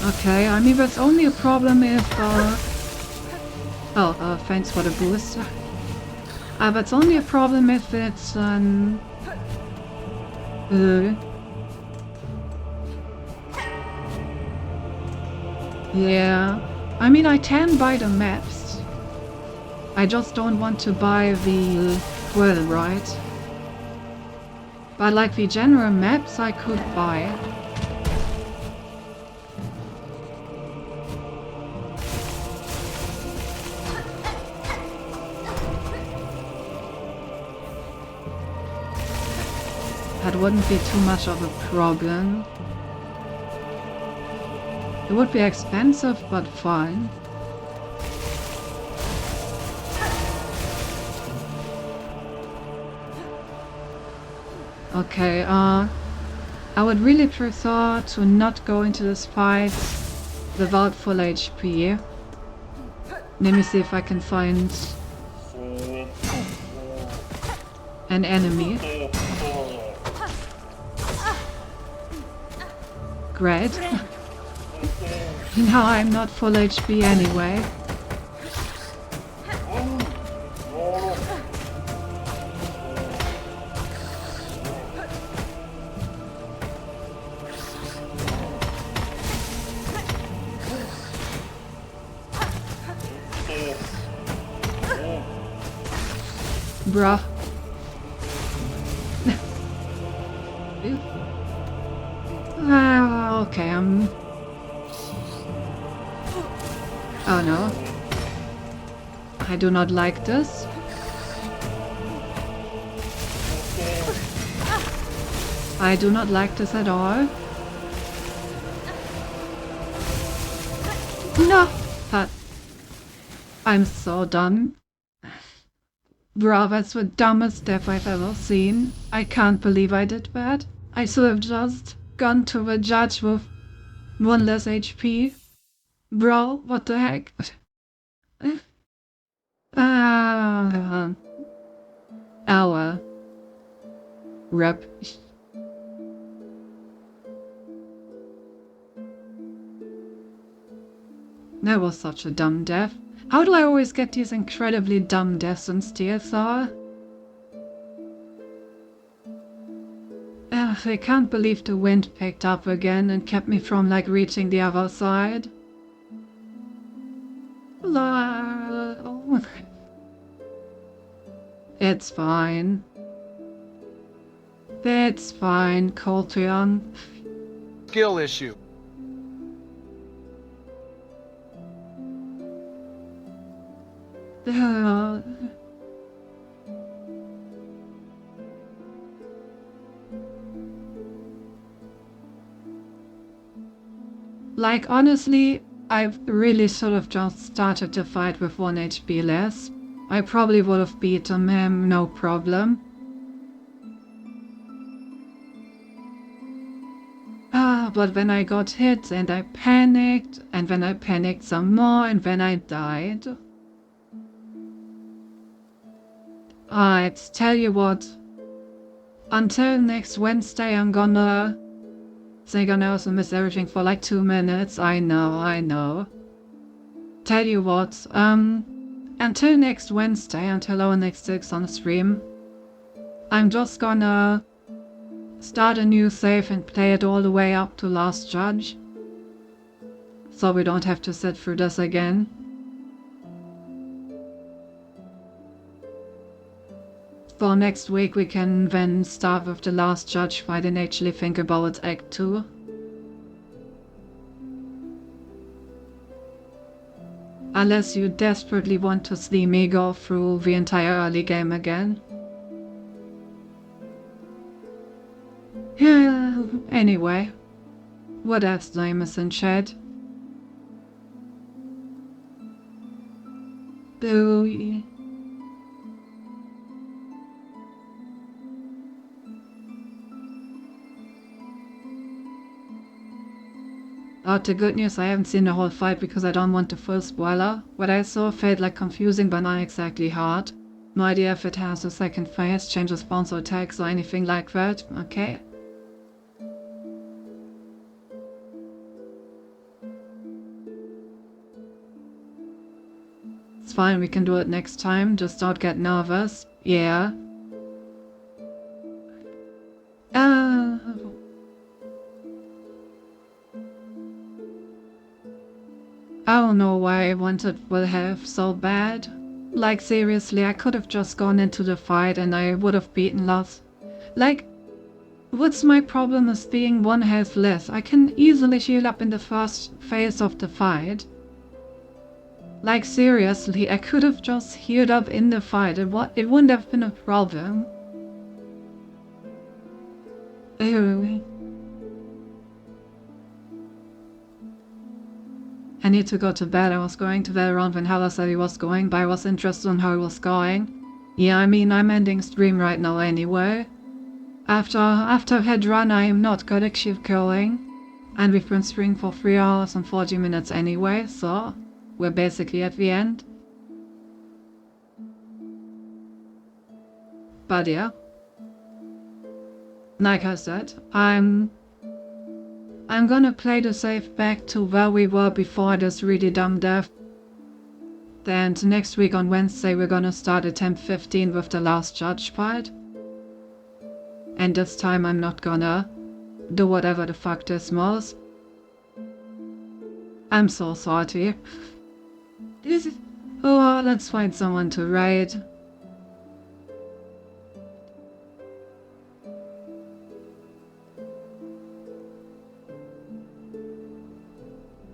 Okay, I mean that's only a problem if... thanks for the boost. That's only a problem if it's yeah, I mean I can buy the maps. I just don't want to buy the quill, right? But like the general maps I could buy. That wouldn't be too much of a problem. It would be expensive, but fine. Okay, I would really prefer to not go into this fight without full HP. Let me see if I can find an enemy. Great. Now I'm not full HP anyway. Bruh. Okay, oh no. I do not like this. I do not like this at all. No! But I'm so dumb. Bro, that's the dumbest death I've ever seen. I can't believe I did that. I should have just gone to the judge with 1 less HP. Bro, what the heck? Ah, Hour. Rep. That was such a dumb death. How do I always get these incredibly dumb deaths in TSR? I can't believe the wind picked up again and kept me from like reaching the other side. It's fine. It's fine, Coltrion. Skill issue. Like, honestly, I really should have just started the fight with 1 HP less. I probably would have beaten him, no problem. But when I got hit and I panicked, and then I panicked some more, and then I died. Alright, tell you what. Until next Wednesday, I'm gonna also miss everything for like 2 minutes. I know. Tell you what, until next Wednesday, until our next 6 on stream, I'm just gonna start a new save and play it all the way up to Last Judge. So we don't have to sit through this again. For next week we can then start with the Last Judge fight and actually think about Act 2. Unless you desperately want to see me go through the entire early game again. Yeah, anyway. What else name is in chat? Boo. Oh, the good news, I haven't seen the whole fight because I don't want the full spoiler. What I saw felt like confusing but not exactly hard. No idea if it has a second phase, change response or attacks or anything like that. Okay. It's fine, we can do it next time, just don't get nervous. Yeah. I don't know why I wanted will have so bad. Like seriously, I could have just gone into the fight and I would have beaten Loss. Like, what's my problem with being 1 health less? I can easily heal up in the first phase of the fight. Like seriously, I could have just healed up in the fight. It wouldn't have been a problem. Ew. I need to go to bed. I was going to bed around when Hala said he was going, but I was interested in how he was going. Yeah, I mean, I'm ending stream right now anyway. After head run, I am not good at shift killing. And we've been streaming for 3 hours and 40 minutes anyway, so we're basically at the end. But yeah. Like I said, I'm gonna play the save back to where we were before this really dumb death. Then next week on Wednesday we're gonna start at 10:15 with the Last Judge fight. And this time I'm not gonna do whatever the fuck this was. I'm so salty. Oh, let's find someone to raid.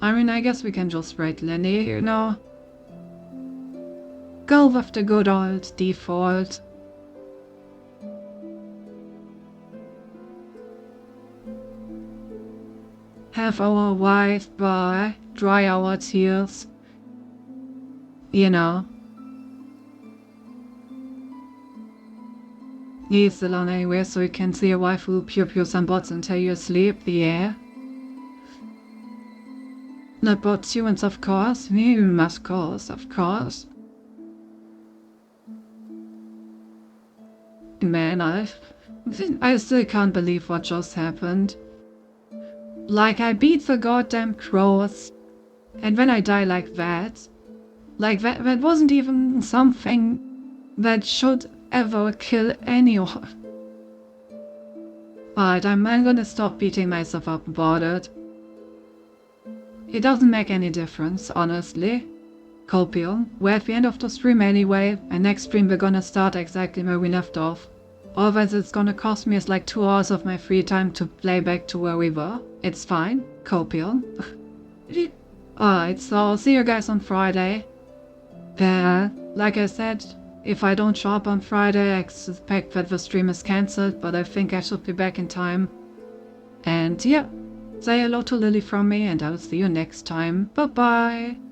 I mean, I guess we can just raid Lenny, you know. Go with the good old default. have our wife dry our tears. You know. He's still on anyway, so you can see your wife who pew some bots until you sleep. Yeah. Not bot humans, of course. We must course, of course. Man, I still can't believe what just happened. Like, I beat the goddamn crows, and when I die like that wasn't even something that should ever kill anyone. But I'm gonna stop beating myself up about it. It doesn't make any difference, honestly. Copium, we're at the end of the stream anyway, and next stream we're gonna start exactly where we left off. All that it's gonna cost me is like 2 hours of my free time to play back to where we were. It's fine. Copium. Alright, so I'll see you guys on Friday. Like I said, if I don't show up on Friday, I suspect that the stream is cancelled, but I think I should be back in time. And yeah, say hello to Lily from me, and I'll see you next time. Bye bye!